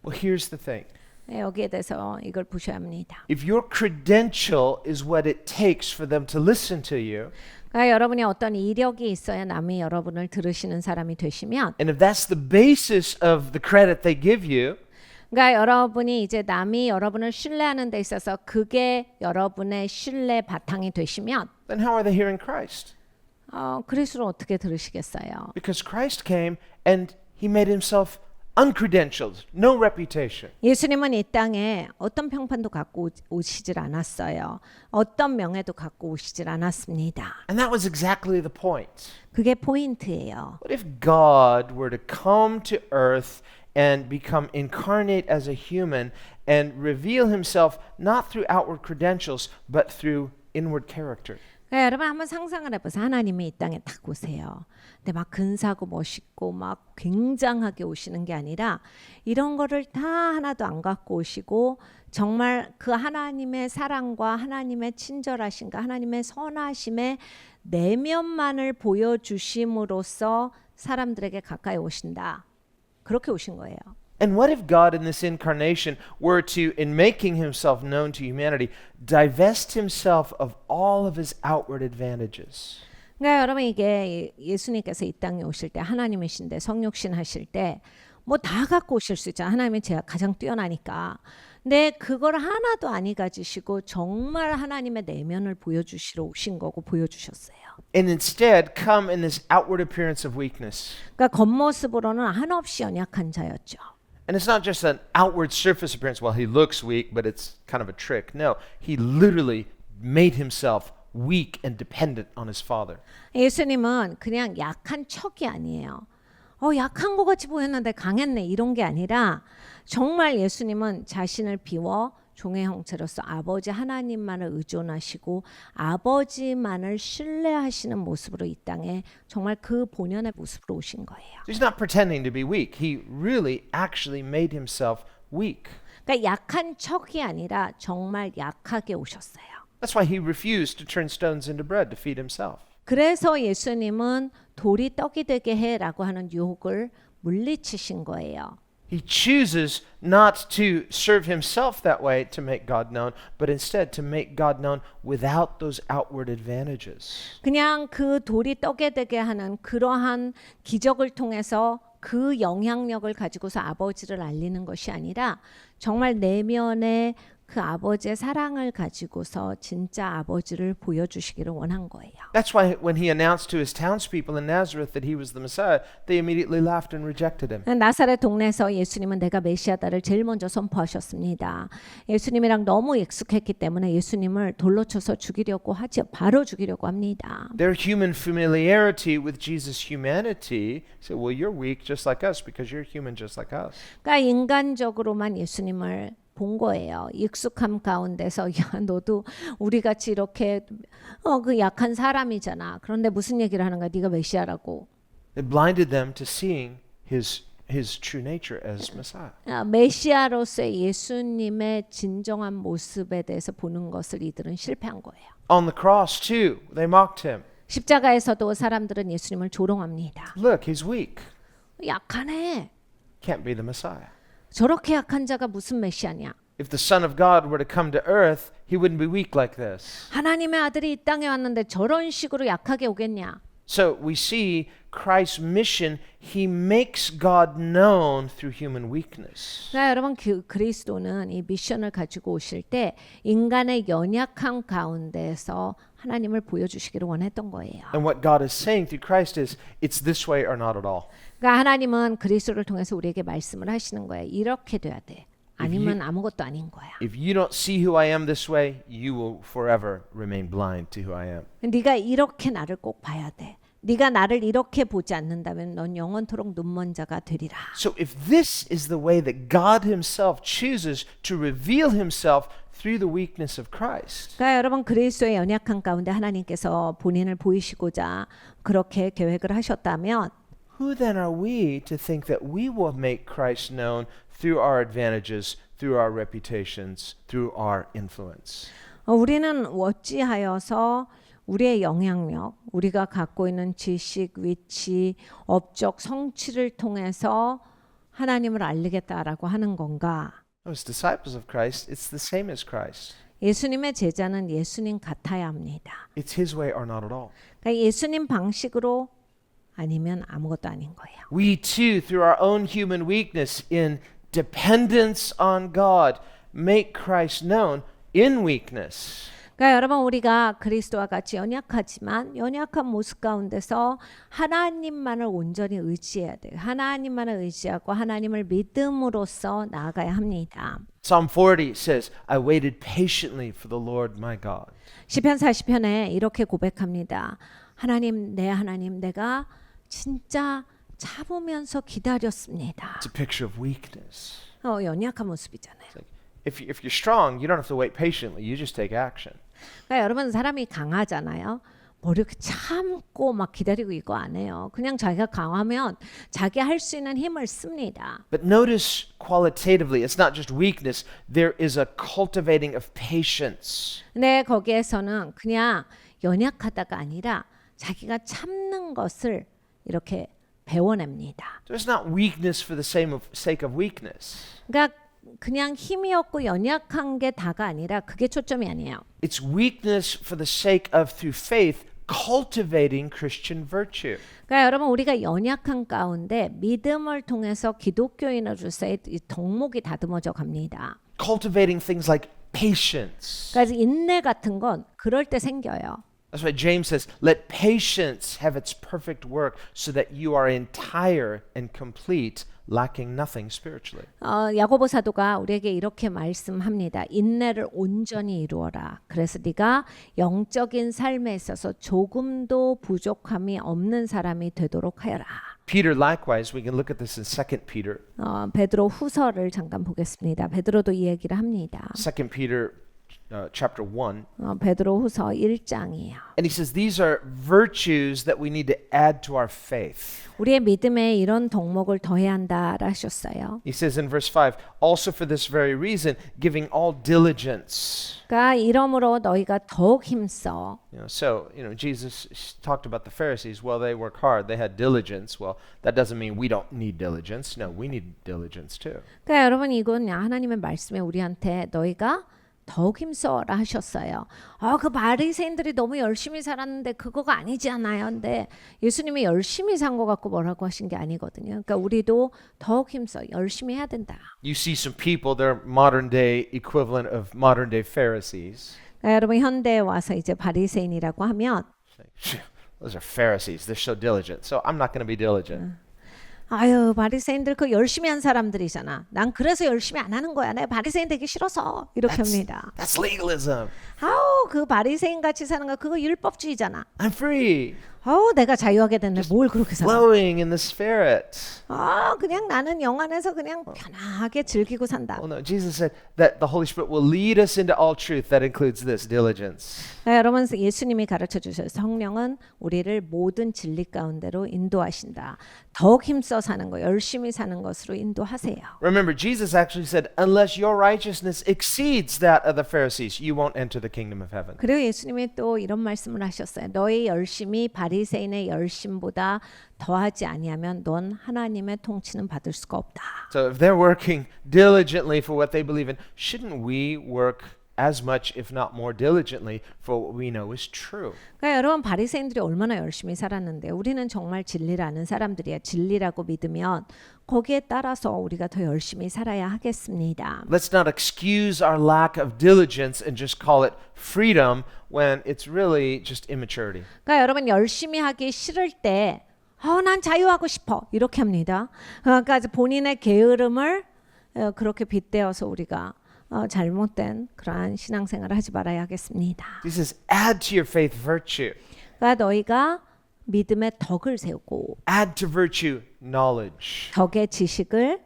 Well, here's the thing. 네, 여기에 대해서 이걸 보셔야 합니다. If your credential is what it takes for them to listen to you, 그러니까 여러분이 어떤 이력이 있어야 남이 여러분을 들으시는 사람이 되시면 and if that's the basis of the credit they give you, 그러니까 여러분이 이제 남이 여러분을 신뢰하는 데 있어서 그게 여러분의 신뢰 바탕이 되시면 then how are they hearing Christ? 그리스도를 어떻게 들으시겠어요? Because Christ came and he made himself uncredentialed, no reputation. 예수님은 이 땅에 어떤 평판도 갖고 오시질 않았어요. 어떤 명예도 갖고 오시질 않았습니다. And that was exactly the point. 그게 포인트예요. What if God were to come to earth and become incarnate as a human and reveal himself not through outward credentials but through inward character? 그러니까 여러분 한번 상상을 해보세요. 하나님이 이 땅에 딱 오세요. 근데 막 근사하고 멋있고 막 굉장하게 오시는 게 아니라 이런 거를 다 하나도 안 갖고 오시고 정말 그 하나님의 사랑과 하나님의 친절하심과 하나님의 선하심의 내면만을 보여주심으로써 사람들에게 가까이 오신다. 그렇게 오신 거예요. And what if God in this incarnation were to, in making himself known to humanity, divest himself of all of his outward advantages? 그러니까 여러분 이게 예수님께서 이 땅에 오실 때 하나님이신데 성육신 하실 때 뭐 다 갖고 오실 수 있잖아요. 하나님이 제가 가장 뛰어나니까. 근데 그걸 하나도 안 가지시고 정말 하나님의 내면을 보여주시러 오신 거고 보여주셨어요. And instead come in this outward appearance of weakness. 그러니까 겉모습으로는 한없이 연약한 자였죠. And it's not just an outward surface appearance. Well, he looks weak, but it's kind of a trick. No, he literally made himself weak and dependent on his Father. 예수님은 그냥 약한 척이 아니에요. 약한 것 같이 보였는데 강했네 이런 게 아니라 정말 예수님은 자신을 비워 종의 형체로서 아버지 하나님만을 의존하시고 아버지만을 신뢰하시는 모습으로 이 땅에 정말 그 본연의 모습으로 오신 거예요. So he's not pretending to be weak. He really actually made himself weak. 그러니까 약한 척이 아니라 정말 약하게 오셨어요. That's why he refused to turn stones into bread to feed himself. 그래서 예수님은 돌이 떡이 되게 해라고 하는 유혹을 물리치신 거예요. He chooses not to serve himself that way to make God known, but instead to make God known without those outward advantages. 그냥 그 돌이 떡에 되게 하는 그러한 기적을 통해서 그 영향력을 가지고서 아버지를 알리는 것이 아니라 정말 내면에 그 아버지의 사랑을 가지고서 진짜 아버지를 보여주시기를 원한 거예요. That's why when he announced to his townspeople in Nazareth that he was the Messiah, they immediately laughed and rejected him. 나사렛 동네에서 예수님은 내가 메시아다를 제일 먼저 선포하셨습니다. 예수님이랑 너무 익숙했기 때문에 예수님을 돌로 쳐서 죽이려고 하죠. 바로 죽이려고 합니다. Their human familiarity with Jesus' humanity said, well, you're weak just like us because you're human just like us. 그러니까 인간적으로만 예수님을 본 거예요. 익숙함 가운데서 야 너도 우리 같이 이렇게 그 약한 사람이잖아. 그런데 무슨 얘기를 하는 거야? 네가 메시아라고. It blinded them to seeing his true nature as Messiah. 메시아로서의 예수님의 진정한 모습에 대해서 보는 것을 이들은 실패한 거예요. On the cross too, they mocked him. 십자가에서도 사람들은 예수님을 조롱합니다. Look, he's weak. 약하네. Can't be the Messiah. 저렇게 약한 자가 무슨 메시아냐? If the Son of God were to come to earth, he wouldn't be weak like this. 하나님의 아들이 이 땅에 왔는데 저런 식으로 약하게 오겠냐? So we see Christ's mission, he makes God known through human weakness. 그러니까 여러분 그리스도는 이 미션을 가지고 오실 때 인간의 연약함 가운데서 하나님을 보여주시기를 원했던 거예요. And what God is saying through Christ is, it's this way or not at all. 그러니까 하나님은 그리스도를 통해서 우리에게 말씀을 하시는 거예요. 이렇게 돼야 돼. 아니면 아무것도 아닌 거야. If you don't see who I am this way, you will forever remain blind to who I am. 네가 이렇게 나를 꼭 봐야 돼. 네가 나를 이렇게 보지 않는다면 넌 영원토록 눈먼 자가 되리라. So if this is the way that God himself chooses to reveal himself through the weakness of Christ, 그러니까 여러분 그리스도의 연약함 가운데 하나님께서 본인을 보이시고자 그렇게 계획을 하셨다면 who then are we to think that we will make Christ known through our advantages, through our reputations, through our influence? 우리는 어찌하여서 우리의 영향력, 우리가 갖고 있는 지식, 위치, 업적, 성취를 통해서 하나님을 알리겠다라고 하는 건가? As disciples of Christ, it's the same as Christ. 예수님의 제자는 예수님 같아야 합니다. It's his way or not at all. 그러니까 예수님 방식으로 아니면 아무것도 아닌 거예요. We too, through our own human weakness in dependence on God, make Christ known in weakness. 그러니까 여러분 우리가 그리스도와 같이 연약하지만 연약한 모습 가운데서 하나님만을 온전히 의지해야 돼요. 하나님만을 의지하고 하나님을 믿음으로써 나아가야 합니다. Psalm 40 says, I waited patiently for the Lord my God. 시편 40편에 이렇게 고백합니다. 하나님, 내가 진짜 참으면서 기다렸습니다. It's a picture of weakness. 연약한 모습이잖아요. It's like, if you're strong, you don't have to wait patiently. You just take action. 그러니까 여러분 사람이 강하잖아요. 뭐 이렇게 참고 막 기다리고 이거 안 해요. 그냥 자기가 강하면 자기 할 수 있는 힘을 씁니다. But notice qualitatively, it's not just weakness, there is a cultivating of patience. 근데 거기에서는 그냥 연약하다가 아니라 자기가 참는 것을 이렇게 배워냅니다. So it's not weakness for the sake of weakness. 그러니까 그냥 힘이 없고 연약한 게 다가 아니라 그게 초점이 아니에요. It's weakness for the sake of, through faith, cultivating Christian virtue. 그러니까 여러분 우리가 연약한 가운데 믿음을 통해서 기독교인으로서의 이 덕목이 다듬어져 갑니다. Cultivating things like patience. 그래서 인내 같은 건 그럴 때 생겨요. That's why James says, let patience have its perfect work so that you are entire and complete, lacking nothing spiritually. 야고보 사도가 우리에게 이렇게 말씀합니다. 인내를 온전히 이루어라. 그래서 네가 영적인 삶에 있어서 조금도 부족함이 없는 사람이 되도록 하여라. Peter, likewise, we can look at this in 2 Peter. 베드로 후서를 잠깐 보겠습니다. 베드로도 이 얘기를 합니다. 2 Peter chapter 1. 베드로 후서 1장이에요. And he says these are virtues that we need to add to our faith. 우리의 믿음에 이런 덕목을 더해야 한다 하셨어요. He says in verse 5, also for this very reason, giving all diligence. 그러니까 이러므로 너희가 더욱 힘써. So, Jesus talked about the Pharisees. Well, they work hard. They had diligence. Well, that doesn't mean we don't need diligence. No, we need diligence too. 그러니까 여러분 이건 하나님의 말씀에 우리한테 너희가 더욱 힘써라 하셨어요. 그 바리새인들이 너무 열심히 살았는데 그거가 아니지 않아요. 근데 예수님이 열심히 산 것 같고 뭐라고 하신 게 아니거든요. 그러니까 우리도 더욱 힘써 열심히 해야 된다. You see some people, they're modern day equivalent of modern day Pharisees. 그러니까 여러분 현대에 와서 이제 바리새인이라고 하면 Those are Pharisees. They're so diligent. So I'm not going to be diligent. 아유 바리새인들 그 열심히 한 사람들이잖아. 난 그래서 열심히 안 하는 거야. 내가 바리새인 되기 싫어서 이렇게 합니다. That's legalism. 아우 그 바리새인 같이 사는 거 그거 율법주의잖아. I'm free. 내가 자유하게 됐네. 뭘 그렇게 살아? Flowing in the Spirit. 그냥 나는 영 안에서 그냥 편하게 즐기고 산다. Well, no, Jesus said that the Holy Spirit will lead us into all truth. That includes this, diligence. 여러분 예수님이 가르쳐 주셔서 성령은 우리를 모든 진리 가운데로 인도하신다. 더욱 힘써 사는 거, 열심히 사는 것으로 인도하세요. Remember, Jesus actually said, unless your righteousness exceeds that of the Pharisees, you won't enter the kingdom of heaven. 그리고 예수님이 또 이런 말씀을 하셨어요. 너의 열심이 바리새인의 열심보다 더하지 아니하면 넌 하나님의 통치는 받을 수가 없다. So if they're working diligently for what they believe in, shouldn't we work as much, if not more diligently, for what we know is true? 그러니까 여러분 바리새인들이 얼마나 열심히 살았는데 우리는 정말 진리를 아는 사람들이야. 진리라고 믿으면 거기에 따라서 우리가 더 열심히 살아야 하겠습니다. Let's not excuse our lack of diligence and just call it freedom when it's really just immaturity. 그러니까 여러분 열심히 하기 싫을 때 난 자유하고 싶어 이렇게 합니다. 그러니까 본인의 게으름을 그렇게 빗대어서 우리가 잘못된 그러한 신앙생활을 하지 말아야 하겠습니다. This is add to your faith virtue. 그러니까 너희가 믿음의 덕을 세우고 Add to virtue knowledge. 덕의 지식을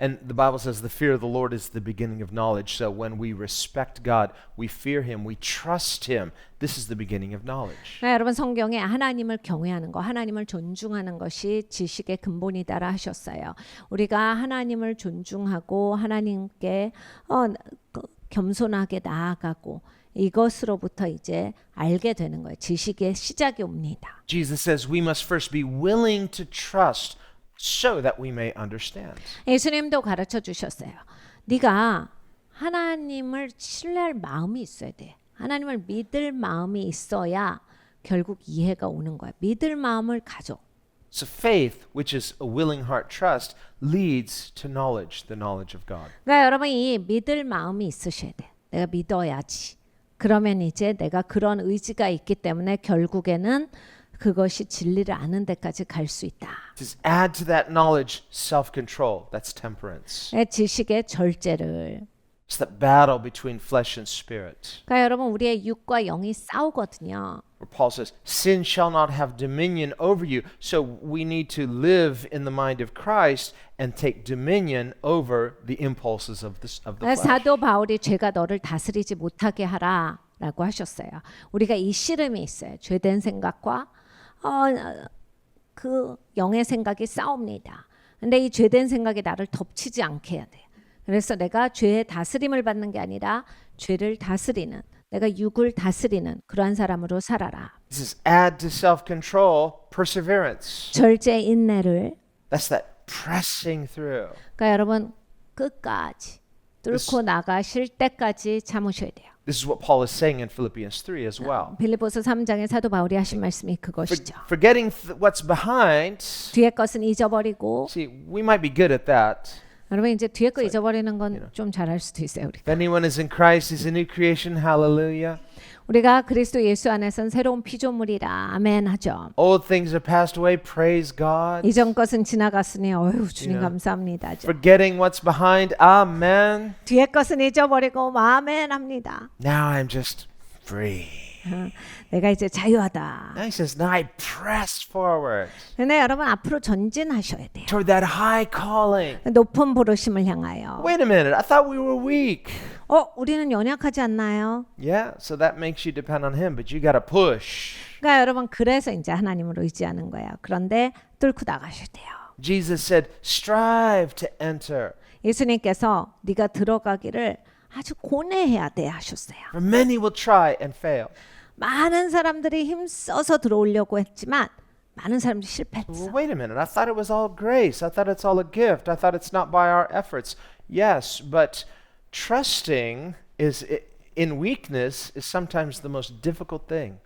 And the Bible says the fear of the Lord is the beginning of knowledge. So when we respect God, we fear Him, we trust Him. This is the beginning of knowledge. 여러분 성경에 하나님을 경외하는 거, 하나님을 존중하는 것이 지식의 근본이다라 하셨어요. 우리가 하나님을 존중하고 하나님께 겸손하게 나아가고 이것으로부터 이제 알게 되는 거예요. 지식의 시작이 옵니다. Jesus says we must first be willing to trust so that we may understand. 예수님도 가르쳐 주셨어요. 네가 하나님을 신뢰할 마음이 있어야 돼. 하나님을 믿을 마음이 있어야 결국 이해가 오는 거야. 믿을 마음을 가져. So faith, which is a willing heart trust, leads to knowledge, the knowledge of God. 그러니까 여러분 이 믿을 마음이 있으셔야 돼. 내가 믿어야지. 그러면 이제 내가 그런 의지가 있기 때문에 결국에는 그것이 진리를 아는 데까지 갈 수 있다. Just add to that knowledge self-control. That's temperance. 지식의 절제를. It's that battle between flesh and spirit. 그러니까 여러분 우리의 육과 영이 싸우거든요. Where Paul says, sin shall not have dominion over you. So we need to live in the mind of Christ and take dominion over the impulses of the flesh. 사도 바울이 죄가 너를 다스리지 못하게 하라라고 하셨어요. 우리가 이 씨름이 있어요. 죄된 생각과 그 영의 생각이 싸웁니다. 근데 이 죄된 생각이 나를 덮치지 않게 해야 돼요. 그래서 내가 죄의 다스림을 받는 게 아니라 죄를 다스리는, 내가 육을 다스리는 그러한 사람으로 살아라. This is add to self-control perseverance. 절제 인내를. That's that pressing through. 그러니까 여러분 끝까지 뚫고 나가실 때까지 참으셔야 돼요. This is what Paul is saying in Philippians 3 as well. 빌립보서 3장에 사도 바울이 하신 말씀이 그것이죠. Forgetting what's behind. 뒤의 것은 잊어버리고. See, we might be good at that. 여러분 이제 뒤에 거 잊어버리는 건 좀 잘할 수도 있어요. 우리가. If anyone is in Christ, he's a new creation. Hallelujah. 우리가 그리스도 예수 안에선 새로운 피조물이라 아멘 하죠. Old things are passed away. Praise God. 이전 것은 지나갔으니 어휴 주님 You know, 감사합니다. Forgetting what's behind. Amen. 뒤에 것은 잊어버리고 아멘 합니다. Now I'm just free. 내가 이제 자유하다. Now he says, now I press forward 근데 여러분 앞으로 전진하셔야 돼요. toward that high calling. 높은 부르심을 향하여. Wait a minute. I thought we were weak. 우리는 연약하지 않나요? Yeah, so that makes you depend on him, but you got to push. 그러니까 여러분 그래서 이제 하나님을 의지하는 거예요. 그런데 뚫고 나가셔야 돼요. Jesus said, strive to enter. 예수님께서 네가 들어가기를 아주 고뇌해야 돼 하셨어요. For many will try and fail. 많은 사람들이 힘써서 들어오려고 했지만 많은 사람들이 실패했어. Well, wait a minute. I thought it was all grace. I thought it's all a gift. I thought it's not by our efforts. Yes, but trusting is in weakness is sometimes the most difficult thing.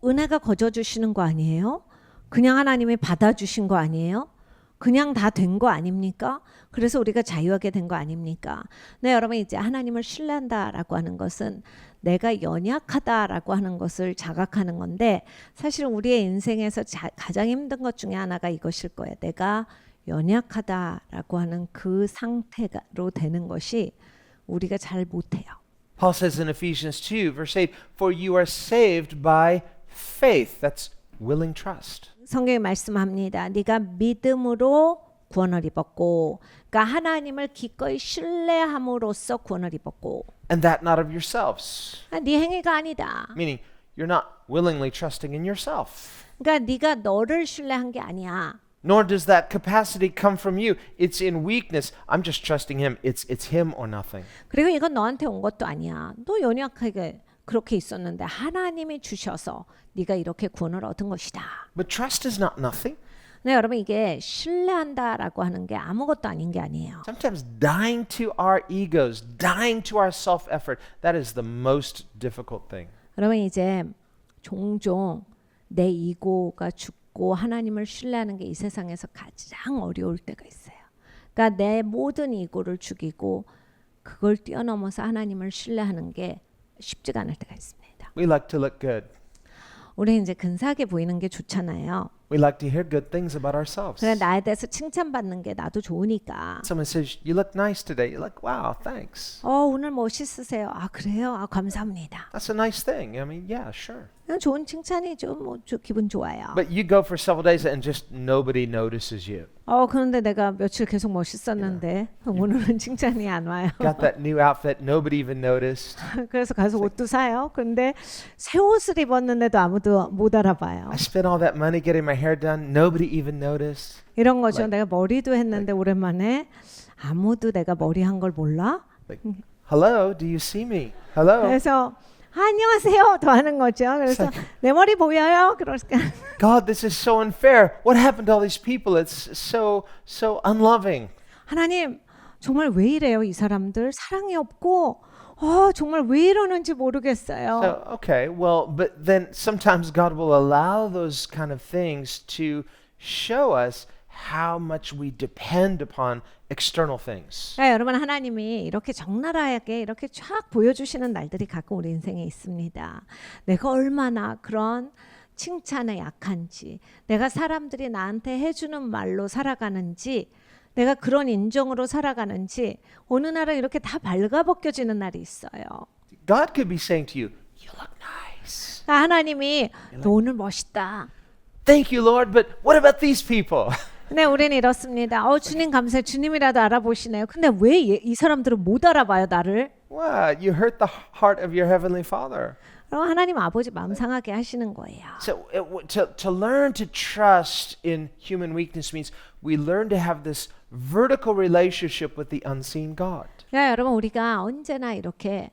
은혜가 거저 주시는 거 아니에요? 그냥 하나님이 받아주신 거 아니에요? 그냥 다 된 거 아닙니까? 그래서 우리가 자유하게 된 거 아닙니까? 네, 여러분 이제 하나님을 신뢰한다라고 하는 것은 내가 연약하다라고 하는 것을 자각하는 건데 사실 우리의 인생에서 가장 힘든 것 중에 하나가 이것일 거예요. 내가 연약하다라고 하는 그 상태로 되는 것이 우리가 잘 못해요. Paul says in Ephesians 2, verse 8, for you are saved by faith. That's willing trust. 성경이 말씀합니다. 네가 믿음으로 구원을 입었고, 그러니까 하나님을 기꺼이 신뢰함으로써 구원을 입었고. And that not of yourselves. 네 행위가 아니다. Meaning you're not willingly trusting in yourself. 그러니까 네가 너를 신뢰한 게 아니야. Nor does that capacity come from you. It's in weakness. I'm just trusting him. It's him or nothing. 그리고 이건 너한테 온 것도 아니야. 너 연약하게 그렇게 있었는데 하나님이 주셔서 네가 이렇게 구원을 얻은 것이다. But trust is not nothing. 네, 여러분 이게 신뢰한다라고 하는 게 아무것도 아닌 게 아니에요. Sometimes dying to our egos, dying to our self-effort, that is the most difficult thing. 여러분 이제 종종 내 이고가 죽고 하나님을 신뢰하는 게 이 세상에서 가장 어려울 때가 있어요. 그러니까 내 모든 이고를 죽이고 그걸 뛰어넘어서 하나님을 신뢰하는 게 쉽지가 않을 때가 있습니다. We like to look good. 우리 이제 근사하게 보이는 게 좋잖아요. We like to hear good things about ourselves. 그래 나에 대해서 칭찬받는 게 나도 좋으니까. Someone says, you look nice today. You're like, wow, thanks. 오늘 멋있으세요. 아 그래요? 아 감사합니다. That's a nice thing. I mean, yeah, sure. 그냥 좋은 칭찬이죠. 뭐 기분 좋아요. But you go for several days and just nobody notices you. 그런데 내가 며칠 계속 멋있었는데 오늘은 칭찬이 안 와요. Got that new outfit, nobody even noticed. 그래서 가서 옷도 사요. 근데 새 옷을 입었는데도 아무도 못 알아봐요. I spent all that money getting my hair done, nobody even noticed. 이런 거죠. 내가 머리도 했는데 오랜만에 아무도 내가 머리 한 걸 몰라? Like, hello, do you see me? Hello. 그래서 안녕하세요 더 하는 거죠. 그래서 내 머리 보여요? 그러니까 God, this is so unfair. What happened to all these people? It's so unloving. 하나님 정말 왜 이래요? 이 사람들 사랑이 없고 정말 왜 이러는지 모르겠어요. So, okay, well, but then sometimes God will allow those kind of things to show us how much we depend upon external things. 여러분 하나님이 이렇게 적나라하게 이렇게 쫙 보여주시는 날들이 가끔 우리 인생에 있습니다. 내가 얼마나 그런 칭찬에 약한지, 내가 사람들이 나한테 해주는 말로 살아가는지, 내가 그런 인정으로 살아가는지 어느 날은 이렇게 다 발가벗겨지는 날이 있어요. God could be saying to you, you look nice. 하나님이 너 오늘 멋있다. Thank you, Lord, but what about these people? 네, 우리는 이렇습니다. 주님 감사해. 주님이라도 알아보시네요. 근데 왜 이 사람들은 못 알아봐요, 나를? What? You hurt the heart of your heavenly Father. 그럼 하나님 아버지 마음 상하게 하시는 거예요. So to learn to trust in human weakness means we learn to have this vertical relationship with the unseen God. 야, 여러분 우리가 언제나 이렇게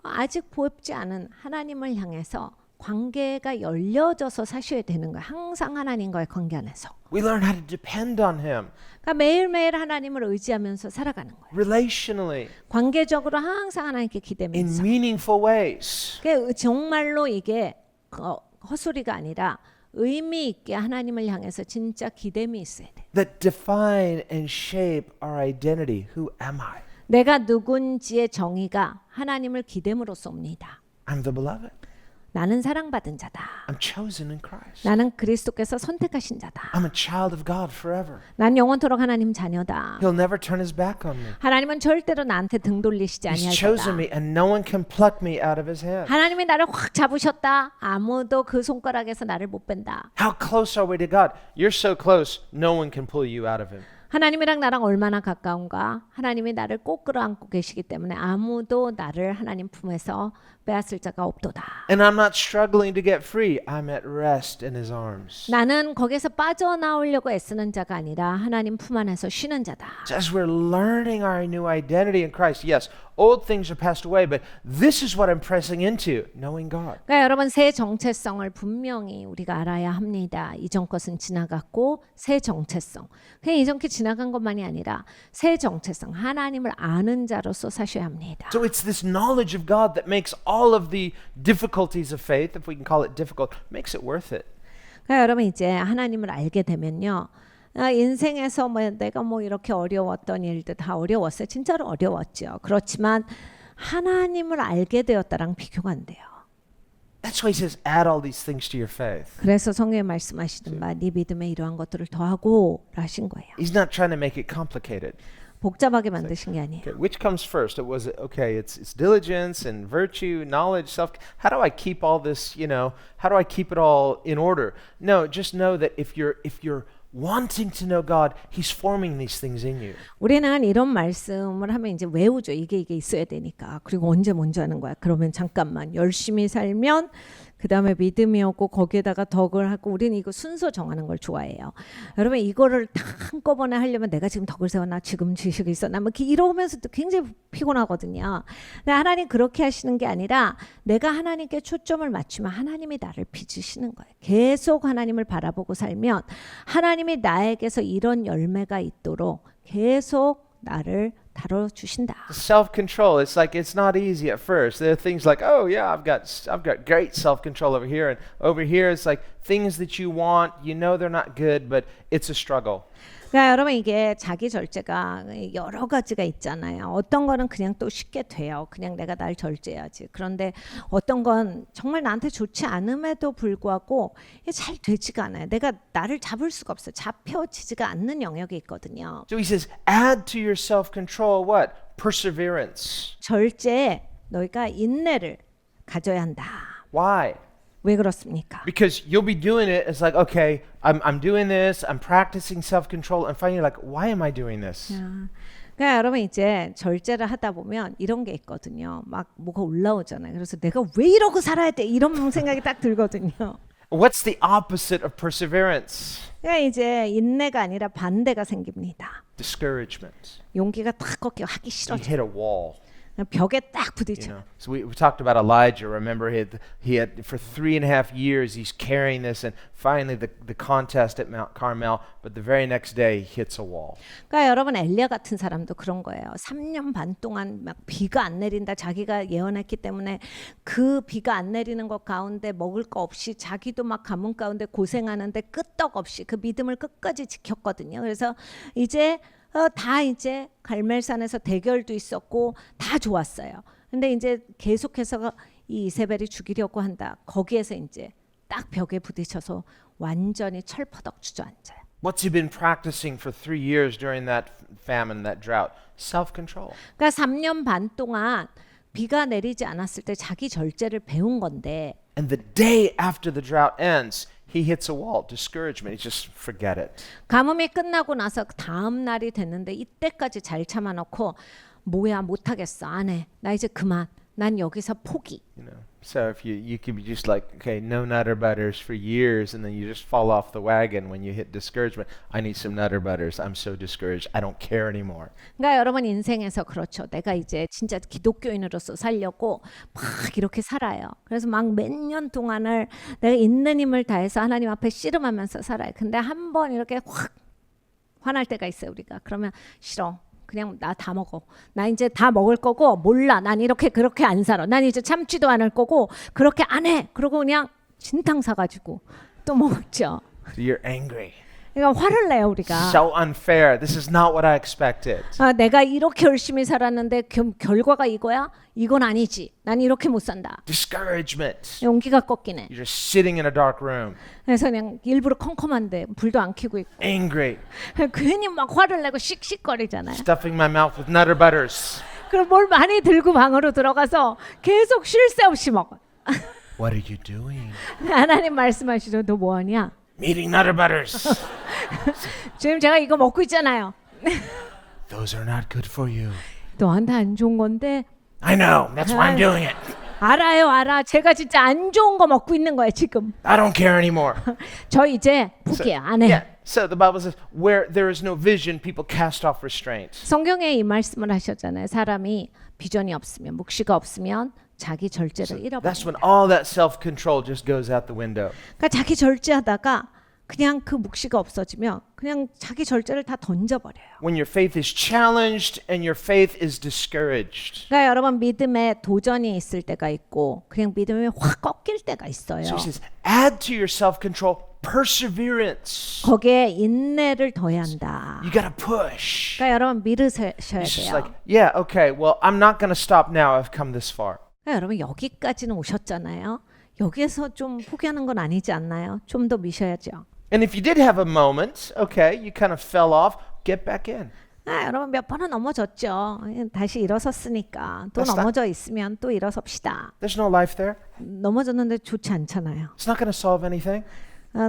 아직 보이지 않은 하나님을 향해서 관계가 열려져서 사셔야 되는 거예요. 항상 하나님과의 관계 안에서. We learn how to depend on Him 그러니까 매일매일 하나님을 의지하면서 살아가는 거예요. relationally 관계적으로 항상 하나님께 in 기대면서. meaningful ways. 그게 정말로 이게 헛소리가 아니라 의미 있게 하나님을 향해서 진짜 기댐이 있어야 돼. That define and shape our identity. Who am I? 내가 누군지의 정의가 하나님을 기댐으로써 옵니다. I'm the beloved. 나는 사랑받은 자다. I'm chosen in Christ. 나는 그리스도께서 선택하신 자다. I'm a child of God forever. 난 영원토록 하나님 자녀다. He'll never turn His back on me. 하나님은 절대로 나한테 등 돌리시지 He's 아니할 chosen 거다. me and no one can pluck me out of His hand. 하나님이 나를 확 잡으셨다. 아무도 그 손가락에서 나를 못 뺀다. How close are we to God? You're so close, no one can pull you out of Him. 하나님이랑 나랑 얼마나 가까운가? 하나님이 나를 꼭 끌어안고 계시기 때문에 아무도 나를 하나님 품에서 빼앗을 자가 없도다. And I'm not struggling to get free. I'm at rest in His arms. 나는 거기서 빠져나오려고 애쓰는 자가 아니라 하나님 품 안에서 쉬는 자다. So as we're learning our new identity in Christ, yes, old things are passed away, but this is what I'm pressing into, knowing God. 그러니까 여러분 새 정체성을 분명히 우리가 알아야 합니다. 이전 것은 지나갔고 새 정체성. 그냥 이전 게 지나간 것만이 아니라 새 정체성, 하나님을 아는 자로서 사셔야 합니다. So it's this knowledge of God that makes all of the difficulties of faith, if we can call it difficult, makes it worth it. 그러니까 여러분 이제 하나님을 알게 되면요. 인생에서 내가 이렇게 어려웠던 일들 다 어려웠어요. 진짜로 어려웠죠. 그렇지만 하나님을 알게 되었다랑 비교가 안 돼요. That's why He says, add all these things to your faith. 그래서 성경에 말씀하시는 바 네 믿음에 이러한 것들을 더하고 하신 거예요. He's not trying to make it complicated. 복잡하게 만드신 게 아니에요. Okay, which comes first? It was okay. It's diligence and virtue, knowledge, self. How do I keep all this? How do I keep it all in order? No, just know that if you're wanting to know God, He's forming these things in you. 우리는 이런 말씀을 하면 이제 외우죠. 이게 있어야 되니까. 그리고 언제 먼저 하는 거야? 그러면 잠깐만 열심히 살면 그 다음에 믿음이 오고 거기에다가 덕을 하고 우리는 이거 순서 정하는 걸 좋아해요. 여러분 이거를 다 한꺼번에 하려면 내가 지금 덕을 세웠나 지금 지식이 있었나 뭐 이러면서도 굉장히 피곤하거든요. 근데 하나님 그렇게 하시는 게 아니라 내가 하나님께 초점을 맞추면 하나님이 나를 빚으시는 거예요. 계속 하나님을 바라보고 살면 하나님이 나에게서 이런 열매가 있도록 계속 나를 다뤄주신다. Self-control. It's like it's not easy at first. There are things like, oh yeah, I've got great self-control over here, and over here it's like things that you want. You know they're not good, but it's a struggle. 그러니까 여러분 이게 자기 절제가 여러 가지가 있잖아요. 어떤 거는 그냥 또 쉽게 돼요. 그냥 내가 날 절제해야지. 그런데 어떤 건 정말 나한테 좋지 않음에도 불구하고 이게 잘 되지가 않아요. 내가 나를 잡을 수가 없어요. 잡혀지지가 않는 영역이 있거든요. So He says, add to your self-control what? Perseverance. 절제에 너희가 인내를 가져야 한다. Why? 왜 그렇습니까? Because you'll be doing it. It's like, okay, I'm doing this. I'm practicing self-control, and finally, like, why am I doing this? 그러니까 여러분 이제 절제를 하다 보면 이런 게 있거든요. 막 뭐가 올라오잖아요. 그래서 내가 왜 이러고 살아야 돼? 이런 생각이 딱 들거든요. What's the opposite of perseverance? 그러니까 이제 인내가 아니라 반대가 생깁니다. Discouragement. 용기가 탁 꺾여 하기 You 싫어져. hit a wall. 벽에 딱 You 부딪혀. know, so we talked about Elijah. Remember, he had for 3.5 years he's carrying this, and finally the contest at Mount Carmel. But the very next day he hits a wall. 그러니까 여러분 엘리야 같은 사람도 그런 거예요. 3년 반 동안 막 비가 안 내린다. 자기가 예언했기 때문에 그 비가 안 내리는 것 가운데 먹을 거 없이 자기도 막 가뭄 가운데 고생하는데 끄떡 없이 그 믿음을 끝까지 지켰거든요. 그래서 이제 다 이제 갈멜산에서 대결도 있었고 다 좋았어요. 근데 이제 계속해서 이 이세벨이 죽이려고 한다. 거기에서 이제 딱 벽에 부딪혀서 완전히 철퍼덕 주저앉아요. What's he been practicing for 3 years during that famine, that drought? Self-control. 그러니까 3년 반 동안 비가 내리지 않았을 때 자기 절제를 배운 건데 And the day after the drought ends, he hits a wall, discouragement. He just forget it. 가뭄이 끝나고 나서 다음 날이 됐는데 이때까지 잘 참아놓고 뭐야 못하겠어 안 해. 나 이제 그만. 난 여기서 포기. You know, so if you could be just like, okay, no Nutter Butters for years, and then you just fall off the wagon when you hit discouragement. I need some Nutter Butters. I'm so discouraged. I don't care anymore. 그러니까 여러분 인생에서 그렇죠. 내가 이제 진짜 기독교인으로서 살려고 막 이렇게 살아요. 그래서 막 몇 년 동안을 내가 있는 힘을 다해서 하나님 앞에 씨름하면서 살아요. 근데 한 번 이렇게 확 화날 때가 있어요. 우리가 그러면 싫어. 그냥 나 다 먹어. 나 이제 다 먹을 거고 몰라. 난 이렇게 그렇게 안 살아. 난 이제 참지도 않을 거고 그렇게 안 해. 그러고 그냥 진탕 사가지고 또 먹죠. So you're angry. 그러니까 화를 내요 우리가. So unfair. This is not what I expected. 내가 이렇게 열심히 살았는데 결과가 이거야? 이건 아니지. 난 이렇게 못 산다. Discouragement. 용기가 꺾이네. You're just sitting in a dark room, 그래서 그냥 일부러 컴컴한데 불도 안 켜고 있고 angry, 괜히 막 화를 내고 씩씩거리잖아요. stuffing my mouth with Nutter Butters. 그럼 뭘 많이 들고 방으로 들어가서 계속 쉴 새 없이 먹어. What are you doing? 하나님 말씀하시죠. 너 뭐하냐? Eating Nutter Butters. 지금 제가 이거 먹고 있잖아요. Those are not good for you. 너한테 안 좋은 건데 I know. That's why I'm doing it. 알아요 알아. 제가 진짜 안 좋은 거 먹고 있는 거예요 지금. I don't care anymore. 저 이제 포기해요. 안 해. Yeah. So the Bible says, where there is no vision, people cast off restraint. 성경에 이 말씀을 하셨잖아요. 사람이 비전이 없으면 묵시가 없으면 자기 절제를 That's when 잃어버린다. all that self-control just goes out the window. 그러니까 자기 절제하다가 그냥 그 묵시가 없어지면 그냥 자기 절제를 다 던져버려요. When your faith is challenged and your faith is discouraged. 그러니까 여러분 믿음에 도전이 있을 때가 있고 그냥 믿음이 확 꺾일 때가 있어요. So he says, add to your self-control perseverance. 거기에 인내를 더해야 한다. You got to push. 그러니까 여러분 믿으셔야 It's just 돼요. like, yeah, okay, well, I'm not going to stop now. I've come this far. 그러니까 여러분 여기까지는 오셨잖아요. 여기에서 좀 포기하는 건 아니지 않나요? 좀 더 미셔야죠. And if you did have a moment, okay, you kind of fell off, get back in. 여러분 몇 번은 넘어졌죠. 다시 일어섰으니까 또 That's not- 넘어져 있으면 또 일어섭시다. There's no life there. 넘어졌는데 좋지 않잖아요. It's not going to solve anything.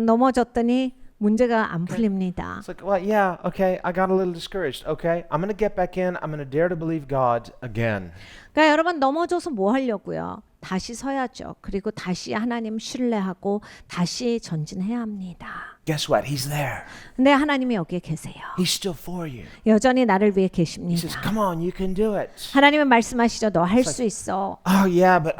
넘어졌더니 문제가 안 풀립니다. It's like, well, yeah, okay, I got a little discouraged. Okay, I'm going to get back in. I'm going to dare to believe God again. 그러니까 여러분 넘어져서 뭐 하려고요? 다시 서야죠. 그리고 다시 하나님 신뢰하고 다시 전진해야 합니다. Guess what? He's there. 근데 하나님이 여기에 계세요. He's still for you. 여전히 나를 위해 He says, 계십니다. come on, you can do it. 하나님은 말씀하시죠. 너 할 수 있어. Oh, yeah, but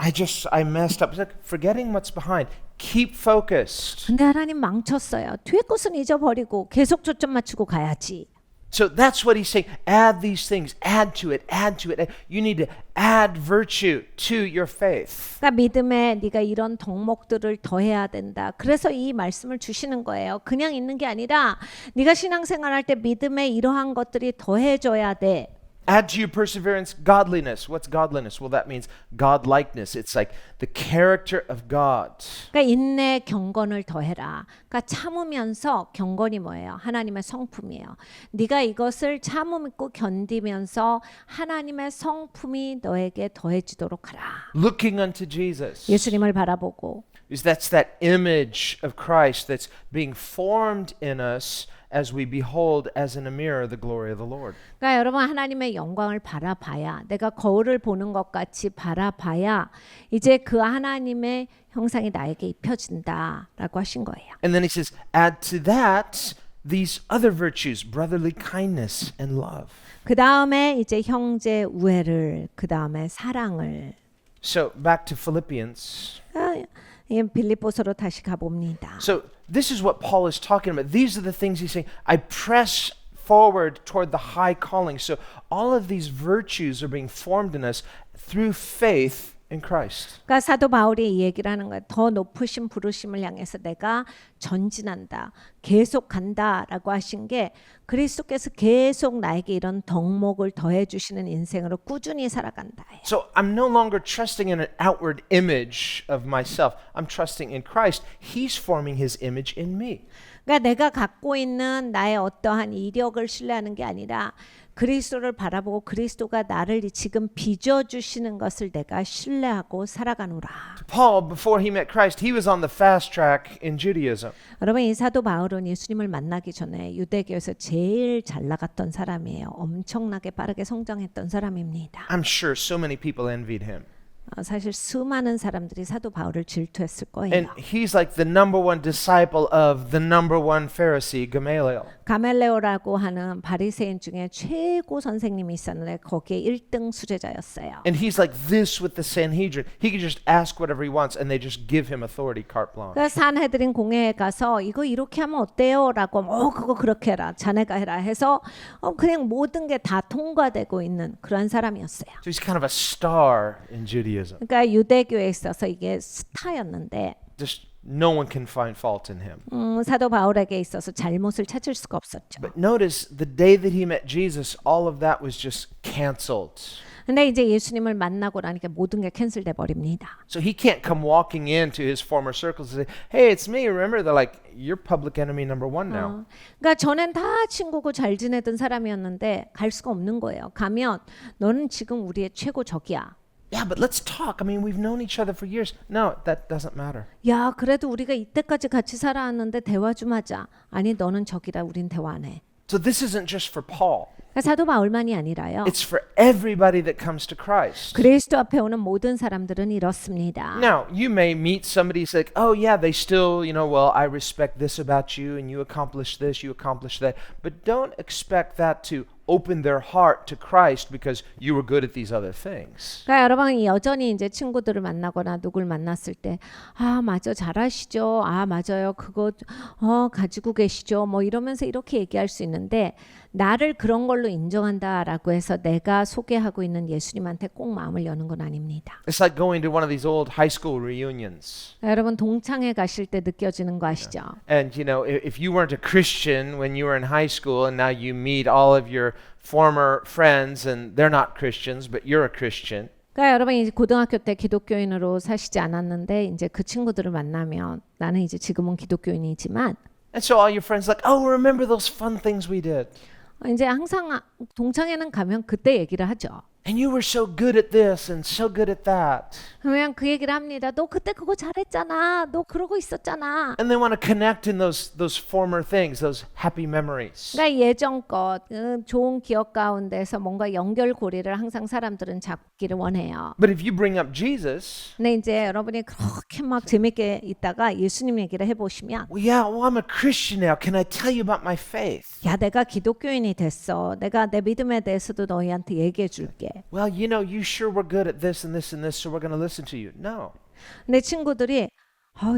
I messed up. It's like forgetting what's behind. Keep focused. 근데 하나님 망쳤어요. 뒤에 것은 잊어버리고 계속 초점 맞추고 가야지. So that's what he's saying. Add these things. Add to it. Add to it. You need to add virtue to your faith. 그러니까 믿음에 네가 이런 덕목들을 더해야 된다. 그래서 이 말씀을 주시는 거예요. 그냥 있는 게 아니라 네가 신앙생활할 때 믿음에 이러한 것들이 더해져야 돼. Add to your perseverance godliness. What's godliness? Well, that means godlikeness. It's like the character of God. 그러니까 인내 경건을 더해라. 그러니까 참으면서 경건이 뭐예요? 하나님의 성품이에요. 네가 이것을 참음 있고 견디면서 하나님의 성품이 너에게 더해지도록 하라. Looking unto Jesus. 예수님을 바라보고 Because that's that image of Christ that's being formed in us as we behold as in a mirror the glory of the Lord. 그러니까 여러분 하나님의 영광을 바라봐야 내가 거울을 보는 것 같이 바라봐야 이제 그 하나님의 형상이 나에게 입혀진다라고 하신 거예요. And then he says, add to that these other virtues, brotherly kindness and love. 그 다음에 이제 형제 우애를, 그 다음에 사랑을. So back to Philippians. 이 빌립보서로 다시 가봅니다. So this is what Paul is talking about. These are the things he's saying. I press forward toward the high calling. So all of these virtues are being formed in us through faith in Christ. 그러니까 사도 바울이 이 얘기를 하는 거예요. 더 높으신 부르심을 향해서 내가 전진한다, 계속 간다라고 하신 게 그리스도께서 계속 나에게 이런 덕목을 더해 주시는 인생으로 꾸준히 살아간다. So I'm no longer trusting in an outward image of myself. I'm trusting in Christ. He's forming his image in me. 그러니까 내가 갖고 있는 나의 어떠한 이력을 신뢰하는 게 아니라 그리스도를 바라보고 그리스도가 나를 지금 빚어 주시는 것을 내가 신뢰하고 살아가노라. Paul, before he met Christ, he was on the fast track in Judaism. 여러분 이 사도 바울은 예수님을 만나기 전에 유대교에서 제일 잘 나갔던 사람이에요. 엄청나게 빠르게 성장했던 사람입니다. I'm sure so many people envied him. 사실 수많은 사람들이 사도 바울을 질투했을 거예요. And he's like the number one disciple of the number one Pharisee, Gamaliel. 가멜레오라고 하는 바리새인 중에 최고 선생님이 있었는데 거기에 1등 수제자였어요. And he's like this with the Sanhedrin. He could just ask whatever he wants and they just give him authority, carte blanche. 그러니까 산헤드린 공회에 가서 이거 이렇게 하면 어때요?라고 그거 그렇게 해라, 자네가 해라 해서 그냥 모든 게 다 통과되고 있는 그런 사람이었어요. So he's kind of a star in Judaism. 그러니까 유대교에 있어서 이게 스타였는데 Just no one can find fault in him. 사도 바울에게 있어서 잘못을 찾을 수가 없었죠. But notice the day that he met Jesus, all of that was just canceled. 근데 이제 예수님을 만나고 나니까 모든 게 캔슬돼 버립니다. So he can't come walking into his former circles and say, "Hey, it's me." Remember, they're like, "You're public enemy number one now." 그러니까 전엔 다 친구고 잘 지내던 사람이었는데 갈 수가 없는 거예요. 가면 너는 지금 우리의 최고 적이야. Yeah, but let's talk. I mean, we've known each other for years. No, that doesn't matter. 야, 그래도 우리가 이때까지 같이 살아왔는데 대화 좀 하자. 아니, 너는 적이라 우린 대화 안 해. So this isn't just for Paul. 그러니까 사도 바울만이 아니라요. It's for everybody that comes to Christ. 그리스도 앞에 오는 모든 사람들은 이렇습니다. Now, you may meet somebody who's like, "Oh yeah, they still, well, I respect this about you and you accomplished this, you accomplished that." But don't expect that to open their heart to Christ because you were good at these other things. 그러니까 여러분 여전히 이제 친구들을 만나거나 누굴 만났을 때 맞아 잘하시죠. 맞아요. 그거 가지고 계시죠. 뭐 이러면서 이렇게 얘기할 수 있는데 나를 그런 걸로 인정한다라고 해서 내가 소개하고 있는 예수님한테 꼭 마음을 여는 건 아닙니다. It's like going to one of these old high school reunions. 여러분 동창회 가실 때 느껴지는 거 아시죠? And if you weren't a Christian when you were in high school and now you meet all of your former friends and they're not Christians but you're a Christian. 그러니까 여러분 이제 고등학교 때 기독교인으로 사시지 않았는데 이제 그 친구들을 만나면 나는 이제 지금은 기독교인이지만 And so all your friends like, "Oh, remember those fun things we did. 이제 항상 동창회는 가면 그때 얘기를 하죠. And you were so good at this and so good at that." 그러면 그 얘기를 합니다. 너 그때 그거 잘했잖아. 너 그러고 있었잖아. And they want to connect in those former things, those happy memories. 그러니까 예전 것 좋은 기억 가운데서 뭔가 연결고리를 항상 사람들은 잡기를 원해요. But if you bring up Jesus, 근데 이제 여러분이 그렇게 막 재밌게 있다가 예수님 얘기를 해보시면 I'm a Christian now. Can I tell you about my faith? 야 내가 기독교인이 됐어. 내가 내 믿음에 대해서도 너희한테 얘기해 줄게. Well, you sure were good at this and this and this, so we're going to listen to you. No. 내 친구들이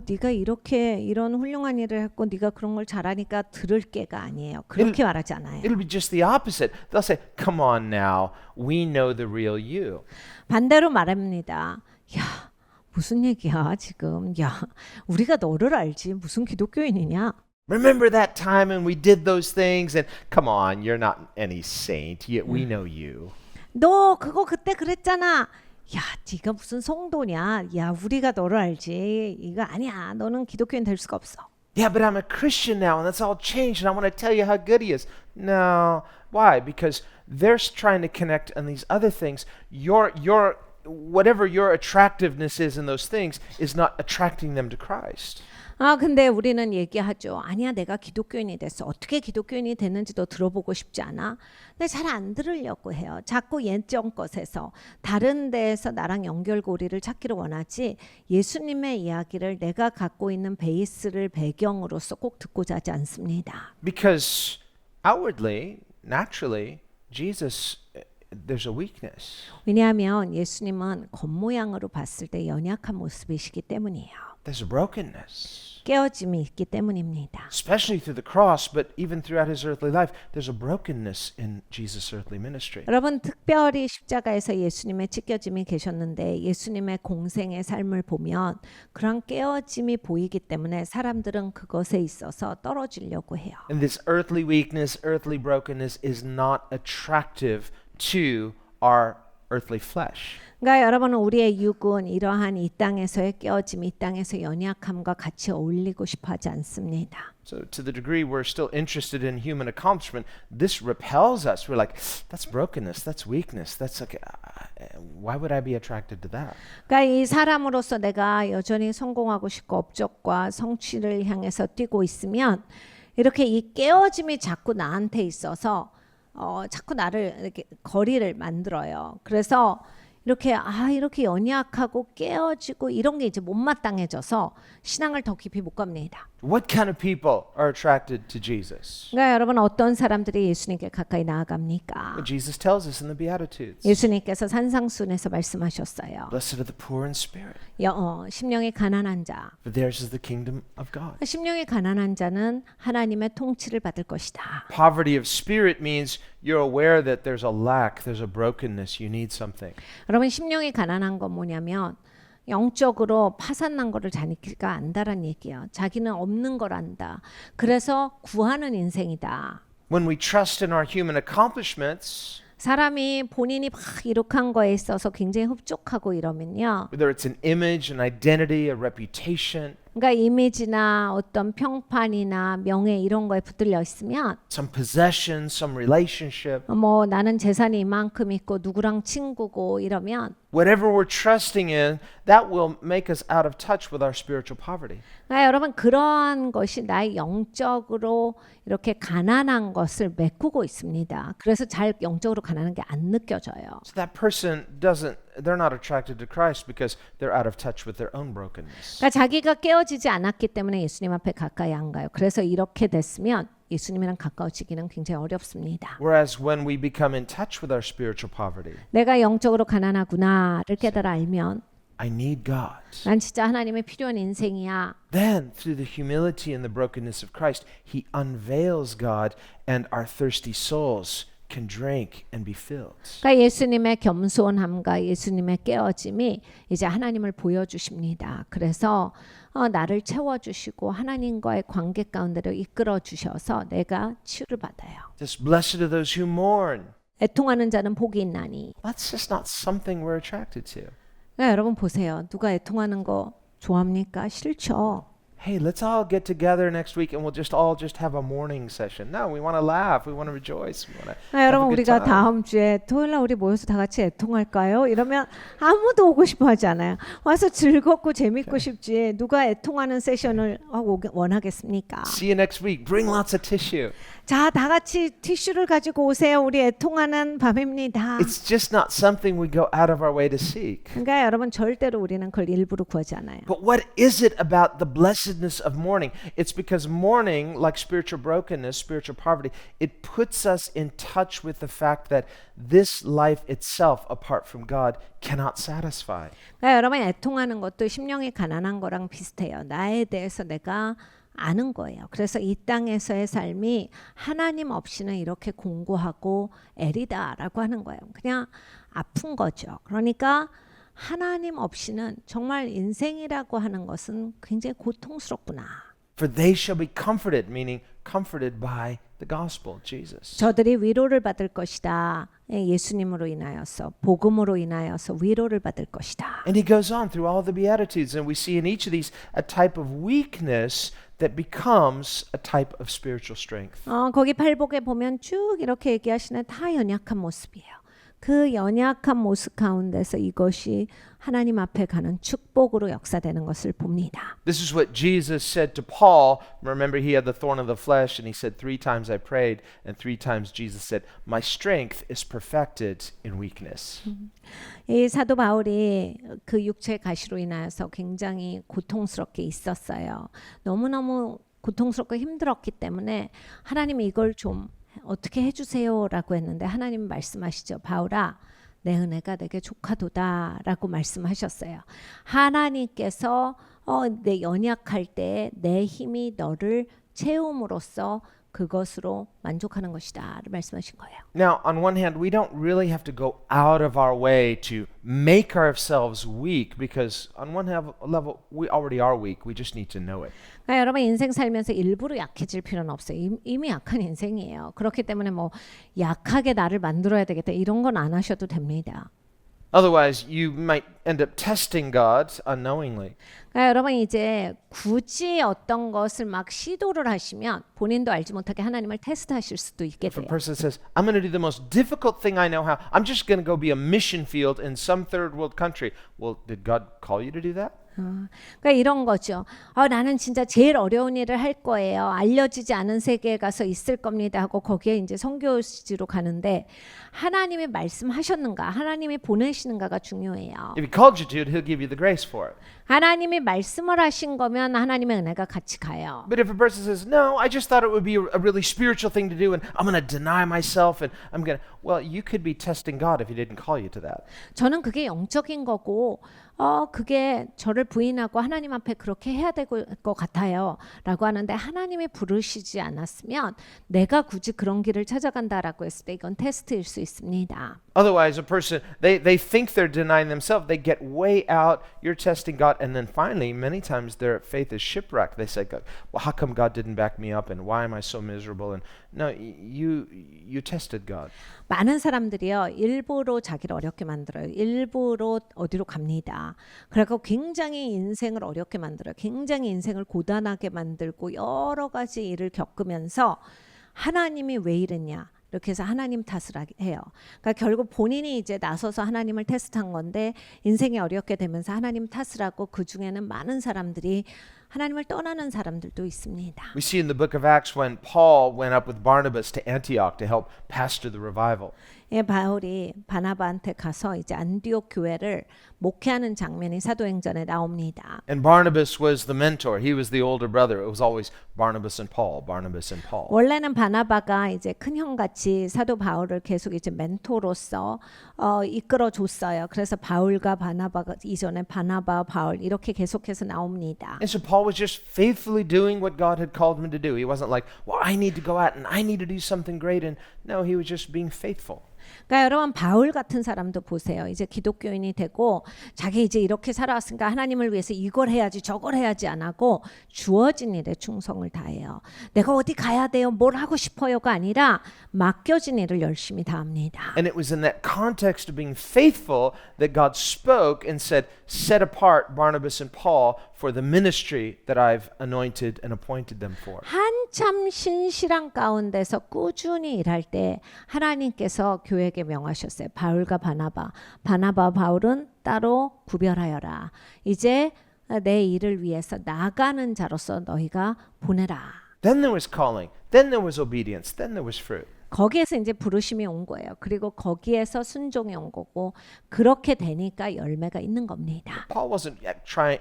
네가 이렇게 이런 훌륭한 일을 했고 네가 그런 걸 잘하니까 들을 게가 아니에요. 그렇게 말하지 않아요. It'll be just the opposite. They'll say, "Come on now. We know the real you." 반대로 말합니다. 야 무슨 얘기야 지금. 야 우리가 너를 알지 무슨 기독교인이냐. Remember that time when we did those things and come on, you're not any saint. We know you. 너 그거 그때 그랬잖아. 야, 네가 무슨 성도냐? 야, 우리가 너를 알지. 이거 아니야. 너는 기독교인 될 수가 없어. Yeah, but I'm a Christian now and that's all changed and I want to tell you how good he is. No. Why? Because they're trying to connect on these other things. Your whatever your attractiveness is in those things is not attracting them to Christ. 근데 우리는 얘기하죠. 아니야, 내가 기독교인이 됐어. 어떻게 기독교인이 됐는지도 들어보고 싶지 않아. 근데 잘 안 들으려고 해요. 자꾸 예전 것에서 다른 데에서 나랑 연결고리를 찾기를 원하지 예수님의 이야기를 내가 갖고 있는 베이스를 배경으로서 꼭 듣고자 하지 않습니다. Because outwardly, naturally, Jesus, there's a weakness. 왜냐하면 예수님은 겉모양으로 봤을 때 연약한 모습이시기 때문이에요. There's a brokenness. 깨어짐이 있기 때문입니다. Especially through the cross, but even throughout his earthly life, there's a brokenness in Jesus' earthly ministry. 여러분 특별히 십자가에서 예수님의 찢겨짐이 계셨는데 예수님의 공생의 삶을 보면 그런 깨어짐이 보이기 때문에 사람들은 그것에 있어서 떨어지려고 해요. And this earthly weakness, earthly brokenness is not attractive to our earthly flesh. 그러니까 여러분은 우리의 육은 이러한 이 땅에서의 깨어짐, 이 땅에서의 연약함과 같이 어울리고 싶어 하지 않습니다. So to the degree we're still interested in human accomplishment, this repels us. We're like, that's brokenness, that's weakness, that's like, why would I be attracted to that? 그러니까 이 사람으로서 내가 여전히 성공하고 싶고 업적과 성취를 향해서 뛰고 있으면 이렇게 이 깨어짐이 자꾸 나한테 있어서 자꾸 나를 이렇게 거리를 만들어요. 그래서 이렇게 이렇게 연약하고 깨어지고 이런 게 이제 못마땅해져서 신앙을 더 깊이 못 갑니다. What kind of people are attracted to Jesus? 그러니까 여러분 어떤 사람들이 예수님께 가까이 나아갑니까? Well, Jesus tells us in the Beatitudes. 예수님께서 산상순에서 말씀하셨어요. Blessed are the poor in spirit, 심령이 가난한 자. for theirs is the kingdom of God. 심령이 가난한 자는 하나님의 통치를 받을 것이다. Poverty of spirit means you're aware that there's a lack, there's a brokenness, you need something. 여러분 심령이 가난한 건 뭐냐면 영적으로 파산난 거를 자기가 안다란 얘기예요. 자기는 없는 걸 안다. 그래서 구하는 인생이다. When we trust in our human accomplishments, 사람이 본인이 막 이룩한 거에 있어서 굉장히 흡족하고 이러면요. whether it's an image, an identity, a reputation, 그러니까 이미지나 어떤 평판이나 명예 이런 거에 붙들려 있으면 some possession, some relationship, 뭐 나는 재산이 이만큼 있고 누구랑 친구고 이러면 whatever we're trusting in, that will make us out of touch with our spiritual poverty. 그러니까 여러분 그러한 것이 나의 영적으로 이렇게 가난한 것을 메꾸고 있습니다. 그래서 잘 영적으로 가난한 게 안 느껴져요. So that person they're not attracted to Christ because they're out of touch with their own brokenness. 그러니까 자기가 깨어지지 않았기 때문에 예수님 앞에 가까이 안 가요. 그래서 이렇게 됐으면 예수님이랑 가까워지기는 굉장히 어렵습니다. Whereas when we become in touch with our spiritual poverty, 내가 영적으로 가난하구나를 깨달아 알면 I need God. 난 진짜 하나님의 필요한 인생이야. Then, through the humility and the brokenness of Christ, He unveils God, and our thirsty souls can drink and be filled. 그러니까 예수님의 겸손함과 예수님의 깨어짐이 이제 하나님을 보여주십니다. 그래서 나를 채워주시고 하나님과의 관계 가운데로 이끌어 주셔서 내가 치유를 받아요. Just blessed are those who mourn. 애통하는 자는 복이 있나니. That's just not something we're attracted to. 그러니까 여러분 보세요. 누가 애통하는 거 좋아합니까? 싫죠. Hey, let's all get together next week and we'll just all have a mourning session. No, we want to laugh. We want to rejoice. We want to have 여러분 a good 우리가 time. 다음 주에 토요일 날 우리 모여서 다 같이 애통할까요? 이러면 아무도 오고 싶어 하지 않아요. 와서 즐겁고 재밌고 싶지 누가 애통하는 세션을 원하겠습니까? See you next week. Bring lots of tissue. 자, 다 같이 티슈를 가지고 오세요. 우리 애통하는 밤입니다. It's just not something we go out of our way to seek. 그러니까 여러분 절대로 우리는 그걸 일부러 구하지 않아요. But what is it about the blessedness of mourning? It's because mourning, like spiritual brokenness, spiritual poverty, it puts us in touch with the fact that this life itself, apart from God, cannot satisfy. 그러니까 여러분 애통하는 것도 심령이 가난한 거랑 비슷해요. 나에 대해서 내가 아는 거예요. 그래서 이 땅에서의 삶이 하나님 없이는 이렇게 공고하고 애리다라고 하는 거예요. 그냥 아픈 거죠. 그러니까 하나님 없이는 정말 인생이라고 하는 것은 굉장히 고통스럽구나. For they shall be comforted, meaning comforted by the gospel, Jesus. 저들이 위로를 받을 것이다. 예수님으로 인하여서 복음으로 인하여서 위로를 받을 것이다. And he goes on through all the Beatitudes, and we see in each of these a type of weakness that becomes a type of spiritual strength. 거기 팔복에 보면 쭉 이렇게 얘기하시는 다 연약한 모습이에요. 그 연약한 모습 가운데서 이것이 하나님 앞에 가는 축복으로 역사되는 것을 봅니다. This is what Jesus said to Paul. Remember, he had the thorn of the flesh, and he said, 3 times I prayed, and 3 times Jesus said, my strength is perfected in weakness. 이 사도 바울이 그 육체 가시로 인하여서 굉장히 고통스럽게 있었어요. 너무너무 고통스럽고 힘들었기 때문에 하나님이 이걸 좀 어떻게 해주세요라고 했는데 하나님 말씀하시죠. 바울아, 내 은혜가 내게 족하도다라고 말씀하셨어요. 하나님께서 내 연약할 때 내 힘이 너를 채움으로써 그것으로 만족하는 것이다 말씀하신 거예요. Now, on one hand, we don't really have to go out of our way to make ourselves weak because on one level, we already are weak. We just need to know it. 그러니까 여러분 인생 살면서 일부러 약해질 필요는 없어요. 이미 약한 인생이에요. 그렇기 때문에 뭐 약하게 나를 만들어야 되겠다 이런 건 안 하셔도 됩니다. Otherwise, you might end up testing God unknowingly. 그러니까 여러분 이제 굳이 어떤 것을 막 시도를 하시면 본인도 알지 못하게 하나님을 테스트하실 수도 있게 If a 돼요. person says, I'm going to do the most difficult thing I know how, I'm just going to go be a mission field in some third world country. Well, did God call you to do that? 그러니까 이런 거죠. 나는 진짜 제일 어려운 일을 할 거예요. 알려지지 않은 세계에 가서 있을 겁니다 하고 거기에 이제 선교지로 가는데 하나님이 말씀하셨는가, 하나님이 보내시는가가 중요해요. If He called you to it, He'll give you the grace for it. 하나님이 말씀을 하신 거면 하나님의 은혜가 같이 가요. But if a person says, no, I just thought it would be a really spiritual thing to do and I'm going to deny myself and I'm going to, well, you could be testing God if He didn't call you to that. 저는 그게 영적인 거고 그게 저를 부인하고 하나님 앞에 그렇게 해야 될 것 같아요 라고 하는데 하나님이 부르시지 않았으면 내가 굳이 그런 길을 찾아간다라고 했을 때 이건 테스트일 수 있습니다. Otherwise, a person, they think they're denying themselves. They get way out. You're testing God. And then finally, many times their faith is shipwrecked. They say, well, how come God didn't back me up? And why am I so miserable? And no, you tested God. 많은 사람들이요 일부러 자기를 어렵게 만들어요. 일부러 어디로 갑니다. 그래서 굉장히 인생을 어렵게 만들어요. 굉장히 인생을 고단하게 만들고 여러 가지 일을 겪으면서 하나님이 왜 이랬냐 이렇게 해서 하나님 탓을 해요. 그러니까 결국 본인이 이제 나서서 하나님을 테스트한 건데 인생이 어렵게 되면서 하나님 탓을 하고 그 중에는 많은 사람들이 하나님을 떠나는 사람들도 있습니다. We see in the book of Acts when Paul went up with Barnabas to Antioch to help pastor the revival. 예, 바울이 바나바한테 가서 이제 안디옥 교회를 목회하는 장면이 사도행전에 나옵니다. And Barnabas was the mentor. He was the older brother. It was always Barnabas and Paul, Barnabas and Paul. 원래는 바나바가 이제 큰 형같이 사도 바울을 계속 이제 멘토로서 이끌어 줬어요. 그래서 바울과 바나바가 이전에 바나바, 바울 이렇게 계속해서 나옵니다. And so Paul was just faithfully doing what God had called him to do. He wasn't like, well, I need to go out and I need to do something great. And no, he was just being faithful. 그러니까 여러분 바울 같은 사람도 보세요. 이제 기독교인이 되고 자기 이제 이렇게 살아왔으니까 하나님을 위해서 이걸 해야지 저걸 해야지 안 하고 주어진 일에 충성을 다해요. 내가 어디 가야 돼요? 뭘 하고 싶어요가 아니라 맡겨진 일을 열심히 다합니다. And it was in that context of being faithful that God spoke and said, set apart Barnabas and Paul for the ministry that I've anointed and appointed them for. 한참 신실한 가운데서 꾸준히 일할 때 하나님께서 교회에게 명하셨어요. 바울과 바나바, 바울은 따로 구별하여라. 이제 내 일을 위해서 나가는 자로서 너희가 보내라. Then there was calling. Then there was obedience. Then there was fruit. 거기에서 이제 부르심이 온 거예요. 그리고 거기에서 순종이 온 거고 그렇게 되니까 열매가 있는 겁니다. Paul wasn't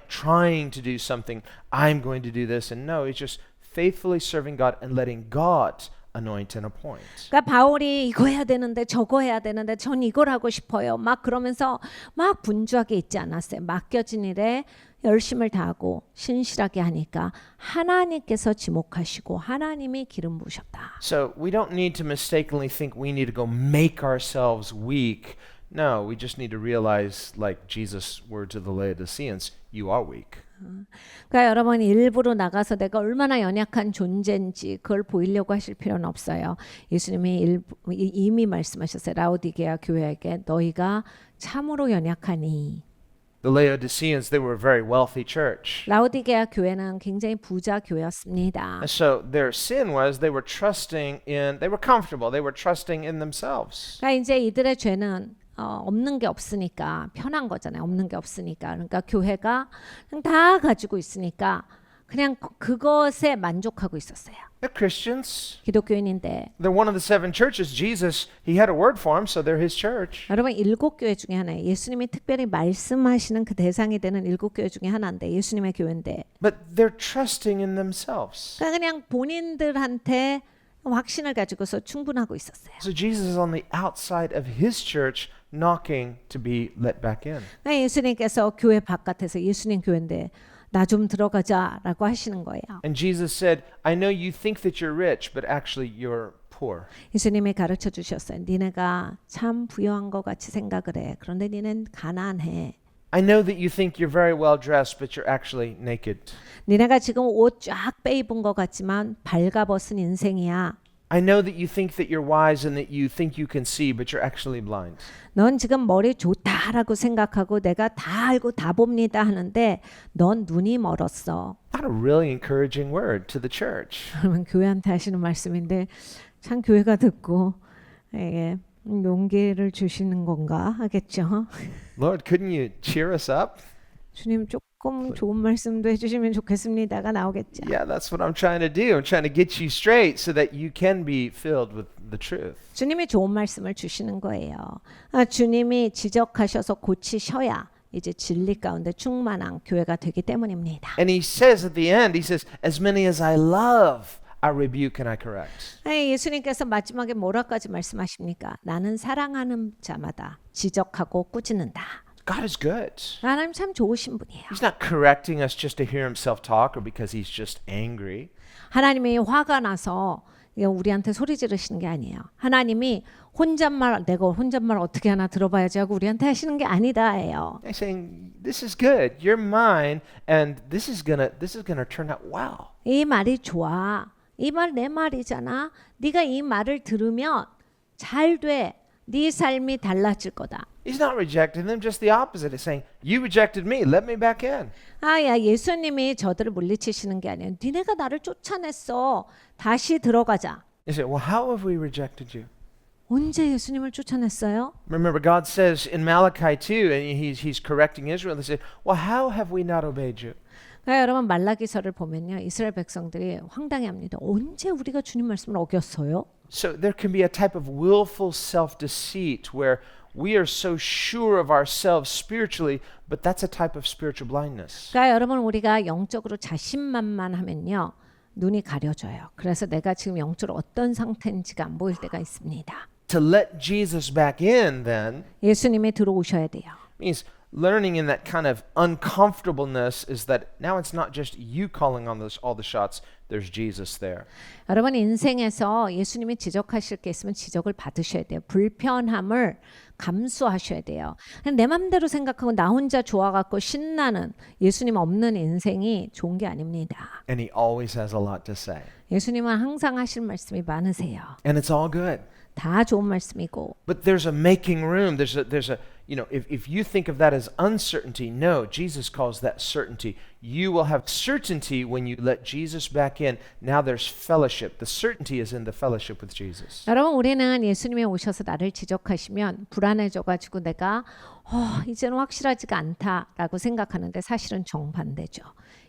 trying to do something. I'm going to do this. And no, he's just faithfully serving God and letting God anoint and appoint. 그러니까 바울이 이거 해야 되는데 저거 해야 되는데 전 이걸 하고 싶어요. 막 그러면서 막 분주하게 있지 않았어요. 맡겨진 일에 열심을 다하고 신실하게 하니까 하나님께서 지목하시고 하나님이 기름 부으셨다. So we don't need to mistakenly think we need to go make ourselves weak. No, we just need to realize, like Jesus' word to the Laodiceans, you are weak. 그러니까 여러분 일부러 나가서 내가 얼마나 연약한 존재인지 그걸 보이려고 하실 필요는 없어요. 예수님이 이미 말씀하셨어요. 라오디게아 교회에게 너희가 참으로 연약하니. The Laodiceans, they were a very wealthy church. 라오디게아 교회는 굉장히 부자 교회였습니다. And so their sin was they were comfortable, they were trusting in themselves. 그러니까 이제 이들의 죄는 없는 게 없으니까 편한 거잖아요. 없는 게 없으니까. 그러니까 교회가 그냥 다 가지고 있으니까 그냥 그것에 만족하고 있었어요. They're Christians. 기독교인인데 They're one of the seven churches. Jesus, he had a word for them, so they're his church. 여러분 7교회 중에 하나예요. 예수님이 특별히 말씀하시는 그 대상이 되는 7교회 중에 하나인데 예수님의 교회인데 But they're trusting in themselves. 그러니까 그냥 본인들한테 확신을 가지고서 충분하고 있었어요. So Jesus is on the outside of his church knocking to be let back in. 예수님께서 교회 바깥에서 예수님 교회인데 나 좀 들어가자라고 하시는 거예요. And Jesus said, I know you think that you're rich, but actually you're poor. 예수님이 가르쳐 주셨어요. 니네가 참 부유한 것 같이 생각을 해. 그런데 니넨 가난해. I know that you think you're very well dressed, but you're actually naked. 니네가 지금 옷 쫙 빼입은 것 같지만 발가벗은 인생이야. I know that you think that you're wise and that you think you can see, but you're actually blind. 넌 지금 머리 좋다라고 생각하고 내가 다 알고 다 봅니다 하는데 넌 눈이 멀었어. Not a really encouraging word to the church. 그러면 교회한테 하시는 말씀인데 참 교회가 듣고 이게 용기를 주시는 건가 하겠죠. Lord, couldn't you cheer us up? 주님 조금 좋은 말씀도 해주시면 좋겠습니다가 나오겠죠. Yeah, that's what I'm trying to do. I'm trying to get you straight so that you can be filled with the truth. 주님이 좋은 말씀을 주시는 거예요. 주님이 지적하셔서 고치셔야 이제 진리 가운데 충만한 교회가 되기 때문입니다. And he says at the end, he says, as many as I love, I rebuke and I correct. 예수님께서 마지막에 뭐라까지 말씀하십니까? 나는 사랑하는 자마다 지적하고 꾸짖는다. God is good. 하나님 참 좋으신 분이에요. He's not correcting us just to hear himself talk or because he's just angry. 하나님이 화가 나서 우리한테 소리 지르시는 게 아니에요. 하나님이 내가 혼잣말 어떻게 하나 들어봐야지 하고 우리한테 하시는 게 아니다예요. He's saying, this is good. You're mine and this is gonna turn out well. 이 말이 좋아. 이 말 내 말이잖아. 네가 이 말을 들으면 잘 돼. 네 삶이 달라질 거다. He's not rejecting them, just the opposite. He's saying, you rejected me, let me back in. 예수님이 저들을 물리치시는 게 아니에요. 니네가 나를 쫓아냈어. 다시 들어가자. You say, well, how have we rejected you? 언제 예수님을 쫓아냈어요? Remember, God says in Malachi 2, and he's correcting Israel, he said, well, how have we not obeyed you? 그러니까 여러분 말라기서를 보면요. 이스라엘 백성들이 황당해합니다. 언제 우리가 주님 말씀을 어겼어요? So there can be a type of willful self-deceit where we are so sure of ourselves spiritually, but that's a type of spiritual blindness. 그러니까 여러분 우리가 영적으로 자신만만하면요. 눈이 가려져요. 그래서 내가 지금 영적으로 어떤 상태인지가 안 보일 때가 있습니다. To let Jesus back in then 예수님이 들어오셔야 돼요. means learning in that kind of uncomfortableness is that now it's not just you calling on all the shots, there's Jesus there. 여러분 인생에서 예수님이 지적하실 게 있으면 지적을 받으셔야 돼요. 불편함을 감수하셔야 돼요. 내 맘대로 생각하고 나 혼자 좋아갖고 신나는 예수님 없는 인생이 좋은 게 아닙니다. And he always has a lot to say. 예수님은 항상 하실 말씀이 많으세요. And it's all good. 다 좋은 말씀이고. But there's a making room. There's a if you think of that as uncertainty, no, Jesus calls that certainty. You will have certainty when you let Jesus back in. Now there's fellowship. The certainty is in the fellowship with Jesus. 여러분 우리는 예수님이 오셔서 나를 지적하시면 불안해져가지고 내가 이제는 확실하지가 않다라고 생각하는데 사실은 정반대죠.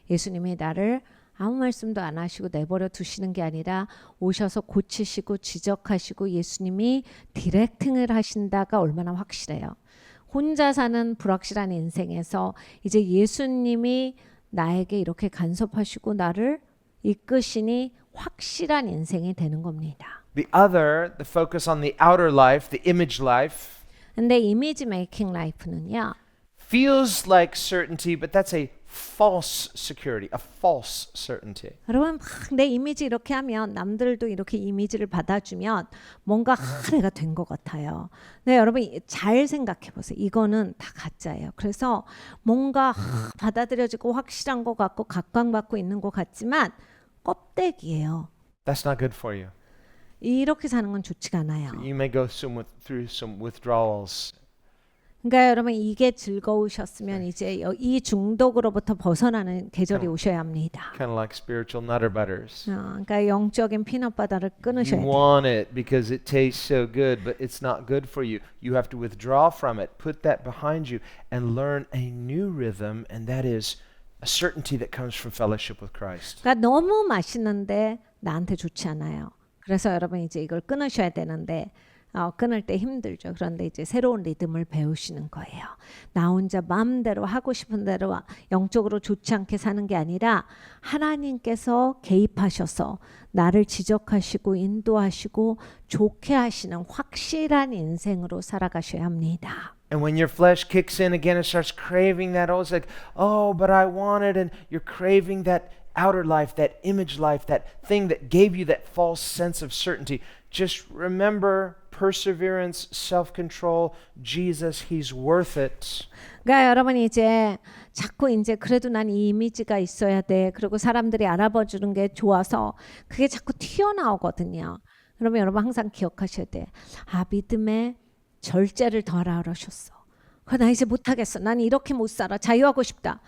예수님이 나를 아무 말씀도 안 하시고 내버려 두시는 게 아니라 오셔서 고치시고 지적하시고 예수님이 디렉팅을 하신다가 얼마나 확실해요. 혼자 사는 불확실한 인생에서 이제 예수님이 나에게 이렇게 간섭하시고 나를 이끄시니 확실한 인생이 되는 겁니다. The focus on the outer life, the image life, 근데 이미지 메이킹 라이프는요. feels like certainty, but that's a false security, a false certainty. 여러분 내 이미지 이렇게 하면 남들도 이렇게 이미지를 받아주면 뭔가 내가 된 것 같아요. 네, 여러분 잘 생각해 보세요. 이거는 다 가짜예요. 그래서 뭔가 받아들여지고 확실한 것 같고 각광받고 있는 것 같지만 껍데기예요. That's not good for you. 이렇게 사는 건 좋지가 않아요. You may go through some withdrawals. 그러니까 여러분 이게 즐거우셨으면 이제 이 중독으로부터 벗어나는 계절이 오셔야 합니다. Kind of like spiritual Nutter Butters. 그러니까 영적인 피넛바다를 끊으셔야 You 돼요. want it because it tastes so good, but it's not good for you. You have to withdraw from it, put that behind you, and learn a new rhythm, and that is a certainty that comes from fellowship with Christ. 그러니까 너무 맛있는데 나한테 좋지 않아요. 그래서 여러분 이제 이걸 끊으셔야 되는데 끊을 때 힘들죠. 그런데 이제 새로운 리듬을 배우시는 거예요. 나 혼자 마음대로 하고 싶은 대로 영적으로 좋지 않게 사는 게 아니라 하나님께서 개입하셔서 나를 지적하시고 인도하시고 좋게 하시는 확실한 인생으로 살아가셔야 합니다. And when your flesh kicks in again and starts craving that, oh, it's like, oh, but I want it, and you're craving that outer life, that image life, that thing that gave you that false sense of certainty. Just remember perseverance, self-control, Jesus, He's worth it. 그러니까 여러분 이제 자꾸 이제 그래도 난 이 이미지가 있어야 돼. 그리고 사람들이 알아봐 주는 게 좋아서 그게 자꾸 튀어나오거든요. 그러면 여러분 항상 기억하셔야 돼. 믿음의 절제를 더 하라 그러셨어. 나 이제 못하겠어. 난 이렇게 못 살아. 자유하고 싶다.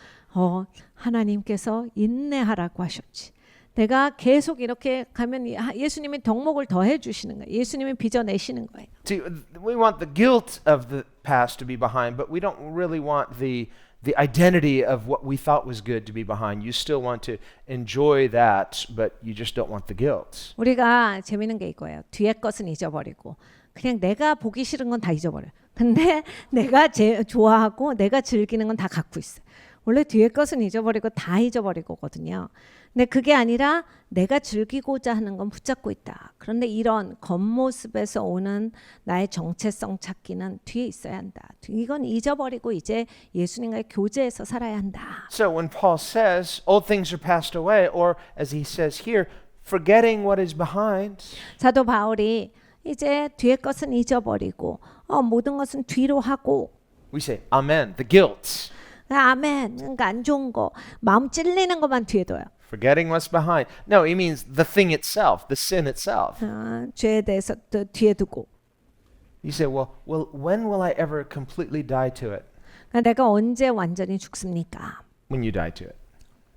하나님께서 인내하라고 하셨지. 내가 계속 이렇게 가면 예수님이 덕목을 더 해주시는 거예요. 예수님이 빚어내시는 거예요. See, we want the guilt of the past to be behind, but we don't really want the identity of what we thought was good to be behind. You still want to enjoy that, but you just don't want the guilt. 우리가 재밌는 게 이거예요. 뒤에 것은 잊어버리고 그냥 내가 보기 싫은 건 다 잊어버려요. 근데 내가 좋아하고 내가 즐기는 건 다 갖고 있어요. 원래 뒤에 것은 잊어버리고 다 잊어버리거든요. 근데 그게 아니라 내가 즐기고자 하는 건 붙잡고 있다. 그런데 이런 겉모습에서 오는 나의 정체성 찾기는 뒤에 있어야 한다. 이건 잊어버리고 이제 예수님과의 교제에서 살아야 한다. So when Paul says, old things are passed away, or as he says here, forgetting what is behind, 사도 바울이 이제 뒤에 것은 잊어버리고 모든 것은 뒤로 하고 we say, amen, the guilt. 아멘. 그러니까 안 좋은 거, 마음 찔리는 것만 뒤에 둬요. Forgetting what's behind. No, he means the thing itself, the sin itself. 죄에 대해서 또 뒤에 두고. You say, well, when will I ever completely die to it? 그러니까 내가 언제 완전히 죽습니까? When you die to it.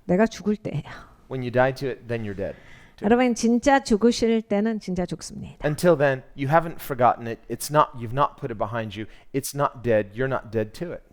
내가 죽을 때예요. When you die to it, then you're dead. 여러분 진짜 죽으실 때는 진짜 죽습니다. Until then, you haven't forgotten it. You've not put it behind you. It's not dead. You're not dead to it.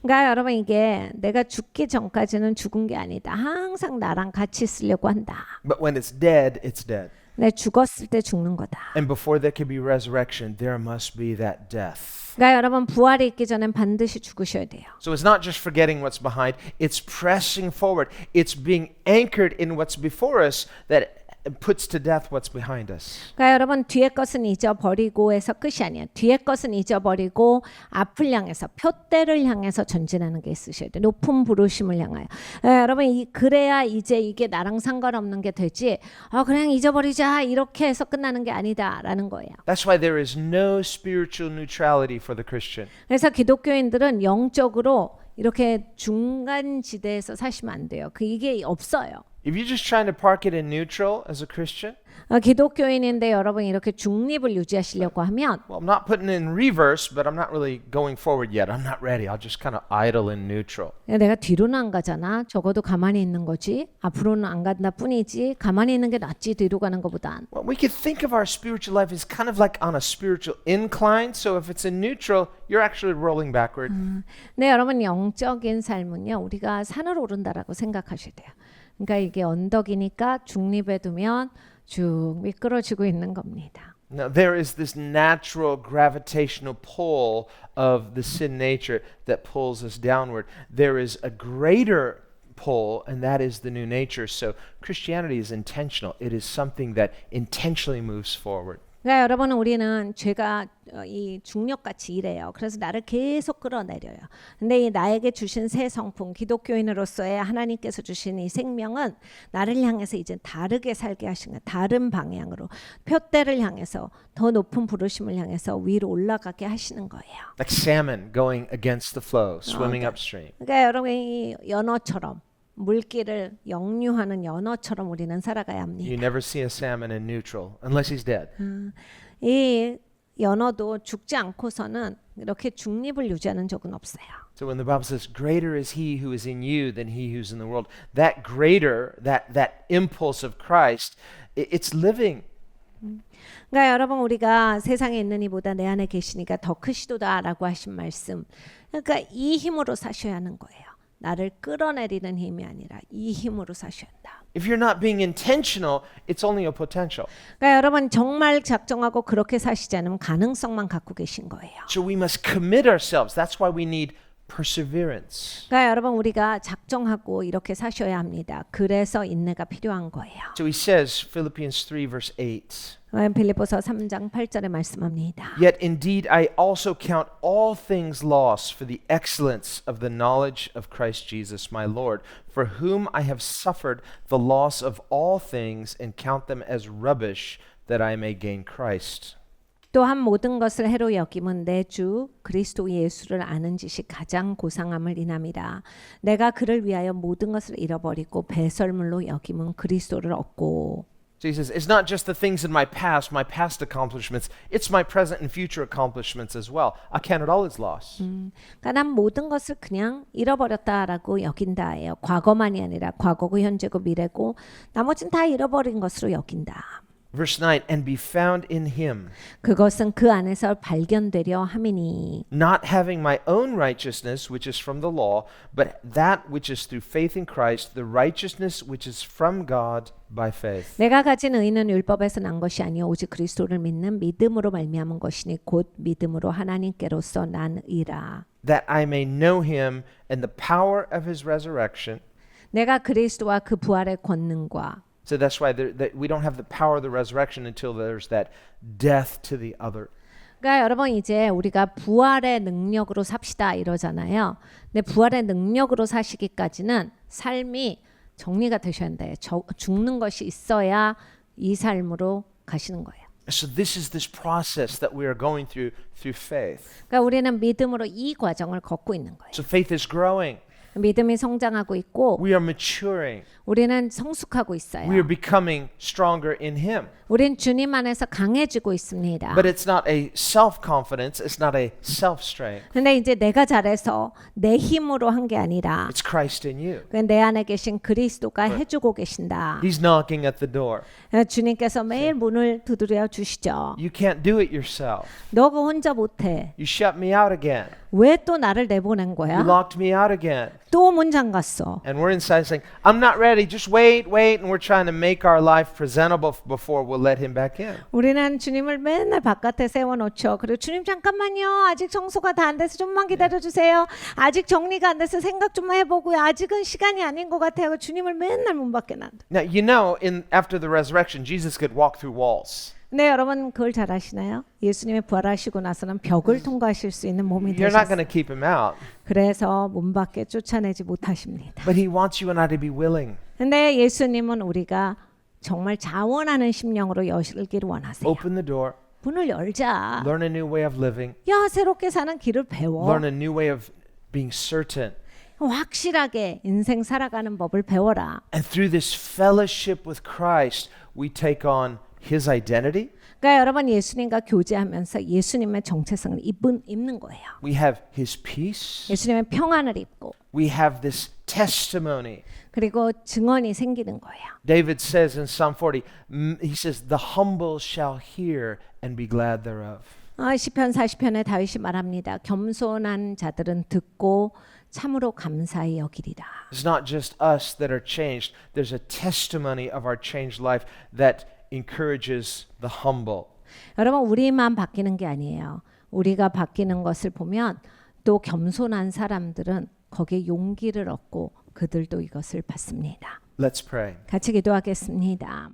그러니까 여러분 이게 내가 죽기 전까지는 죽은 게 아니다. 항상 나랑 같이 있으려고 한다. But when it's dead, it's dead. 내 죽었을 때 죽는 거다. And before there can be resurrection, there must be that death. 그러니까 여러분 부활이 있기 전엔 반드시 죽으셔야 돼요. So it's not just forgetting what's behind, it's pressing forward. It's being anchored in what's before us that puts to death what's behind us. 그러니까 여러분 뒤에 것은 잊어버리고 해서 끝이 아니야. 뒤에 것은 잊어버리고 앞을 향해서 표대를 향해서 전진하는 게 있으셔야 돼. 높은 부르심을 향하여. 여러분 그래야 이제 이게 나랑 상관없는 게 되지. 그냥 잊어버리자 이렇게 해서 끝나는 게 아니다라는 거예요. That's why there is no spiritual neutrality for the Christian. 그래서 기독교인들은 영적으로 이렇게 중간 지대에서 사시면 안 돼요. 이게 없어요. If you're just trying to park it in neutral as a Christian, 기독교인인데 여러분 이렇게 중립을 유지하시려고 하면 well, I'm not putting it in reverse, but I'm not really going forward yet. I'm not ready. I'll just kind of idle in neutral. 내가 뒤로는 안 가잖아. 적어도 가만히 있는 거지. 앞으로는 안 간다 뿐이지. 가만히 있는 게 낫지 뒤로 가는 것보단. Well, we could think of our spiritual life as kind of like on a spiritual incline. So if it's in neutral, you're actually rolling backward. 네, 여러분 영적인 삶은요. 우리가 산을 오른다라고 생각하셔야 돼요. 그러니까 이게 언덕이니까 중립에 두면 쭉 미끄러지고 있는 겁니다. Now, there is this natural gravitational pull of the sin nature that pulls us downward. There is a greater pull, and that is the new nature. So Christianity is intentional. It is something that intentionally moves forward. 그러니까 여러분 우리는 죄가 이 중력같이 이래요. 그래서 나를 계속 끌어내려요. 근데 이 나에게 주신 새 성품, 기독교인으로서의 하나님께서 주신 이 생명은 나를 향해서 이제 다르게 살게 하신 거예요. 다른 방향으로 표대를 향해서 더 높은 부르심을 향해서 위로 올라가게 하시는 거예요. Like salmon going against the flow, swimming upstream. 그러니까 여러분 이 연어처럼 물길을 역류하는 연어처럼 우리는 살아가야 합니다. You never see a salmon in neutral unless he's dead. 이 연어도 죽지 않고서는 이렇게 중립을 유지하는 적은 없어요. So when the Bible says, "Greater is He who is in you than he who's in the world," that greater, that impulse of Christ, it's living. 그러니까 여러분 우리가 세상에 있는 이보다 내 안에 계시니까 더 크시도다라고 하신 말씀. 그러니까 이 힘으로 사셔야 하는 거예요. 나를 끌어내리는 힘이 아니라 이 힘으로 사셔야 한다. If you're not being intentional, it's only a potential. 그러니까 여러분 정말 작정하고 그렇게 사시지 않으면 가능성만 갖고 계신 거예요. So we must commit ourselves. That's why we need perseverance. 그러니까 여러분 우리가 작정하고 이렇게 사셔야 합니다. 그래서 인내가 필요한 거예요. So he says, Philippians 3 verse 8, 빌립보서 3장 8절에 말씀합니다. Yet indeed I also count all things lost for the excellence of the knowledge of Christ Jesus my Lord, for whom I have suffered the loss of all things and count them as rubbish that I may gain Christ. 또한 모든 것을 해로 여김은 내 주 그리스도 예수를 아는 지식 가장 고상함을 인함이라. 내가 그를 위하여 모든 것을 잃어버리고 배설물로 여김은 그리스도를 얻고. So he says, it's not just the things in my past accomplishments, it's my present and future accomplishments as well. I count it all as loss. 그러니까 난 모든 것을 그냥 잃어버렸다라고 여긴다예요. 과거만이 아니라 과거고 현재고 미래고 나머지는 다 잃어버린 것으로 여긴다. Verse 9, and be found in him, 그것은 그 안에서 발견되려 함이니 not having my own righteousness, which is from the law, but that which is through faith in Christ, the righteousness which is from God by faith. 내가 가진 의는 율법에서 난 것이 아니요 오직 그리스도를 믿는 믿음으로 말미암은 것이니 곧 믿음으로 하나님께로서 난 의라. That I may know him and the power of his resurrection. 내가 그리스도와 그 부활의 권능과 So that's why we don't have the power of the resurrection until there's that death to the other. 그러니까 여러분 이제 우리가 부활의 능력으로 삽시다 이러잖아요. 근데 부활의 능력으로 사시기까지는 삶이 정리가 되셔야 돼요. 죽는 것이 있어야 이 삶으로 가시는 거예요. So this is this process that we are going through faith. 그러니까 우리는 믿음으로 이 과정을 걷고 있는 거예요. So faith is growing. 믿음이 성장하고 있고 We are maturing. 우리는 성숙하고 있어요. We are becoming stronger in him. 우린 주님 안에서 강해지고 있습니다. But it's not a self-confidence. It's not a self-strength. 근데 이제 내가 잘해서 내 힘으로 한 게 아니라 It's Christ in you. 내 안에 계신 그리스도가 해주고 계신다. He's knocking at the door. 주님께서 매일 문을 두드려 주시죠. You can't do it yourself. 너가 혼자 못해. You shut me out again. 왜 또 나를 내보낸 You 거야? locked me out again. 또 문 잠갔어. And we're inside saying, I'm not ready. Just wait. And we're trying to make our life presentable before we'll let him back in. 우리는 주님을 맨날 바깥에 세워놓죠. 그리고 주님 잠깐만요. 아직 청소가 다 안 돼서 좀만 기다려주세요. 아직 정리가 안 돼서 생각 좀만 해보고요. 아직은 시간이 아닌 것 같아요. 주님을 맨날 문 밖에 놔둬. Now, you know, after the resurrection, Jesus could walk through walls. 네, 여러분 그걸 잘 아시나요? 예수님이 부활하시고 나서는 벽을 통과하실 수 있는 몸이 You're not going 되셨어요. to keep him out. 그래서 문 밖에 쫓아내지 못하십니다. But he wants you and I to be willing. 근데 예수님은 우리가 정말 자원하는 심령으로 여시기를 원하세요. Open the door. 문을 열자. Learn a new way of living. 야, 새롭게 사는 길을 배워. Learn a new way of being certain. 확실하게 인생 살아가는 법을 배워라. And through this fellowship with Christ, we take on his identity. 그러니까 여러분 예수님과 교제하면서 예수님의 정체성을 입는 거예요. We have his peace. 예수님의 평안을 입고 We have this testimony. 그리고 증언이 생기는 거예요. David says in Psalm 40, he says, the humble shall hear and be glad thereof. 시편 40편에 다윗이 말합니다. 겸손한 자들은 듣고 참으로 감사히 여기리라. It's not just us that are changed. There's a testimony of our changed life that encourages the humble. 여러분 우리만 바뀌는 게 아니에요. 우리가 바뀌는 것을 보면 또 겸손한 사람들은 거기에 용기를 얻고 그들도 이것을 받습니다. Let's pray. 같이 기도하겠습니다.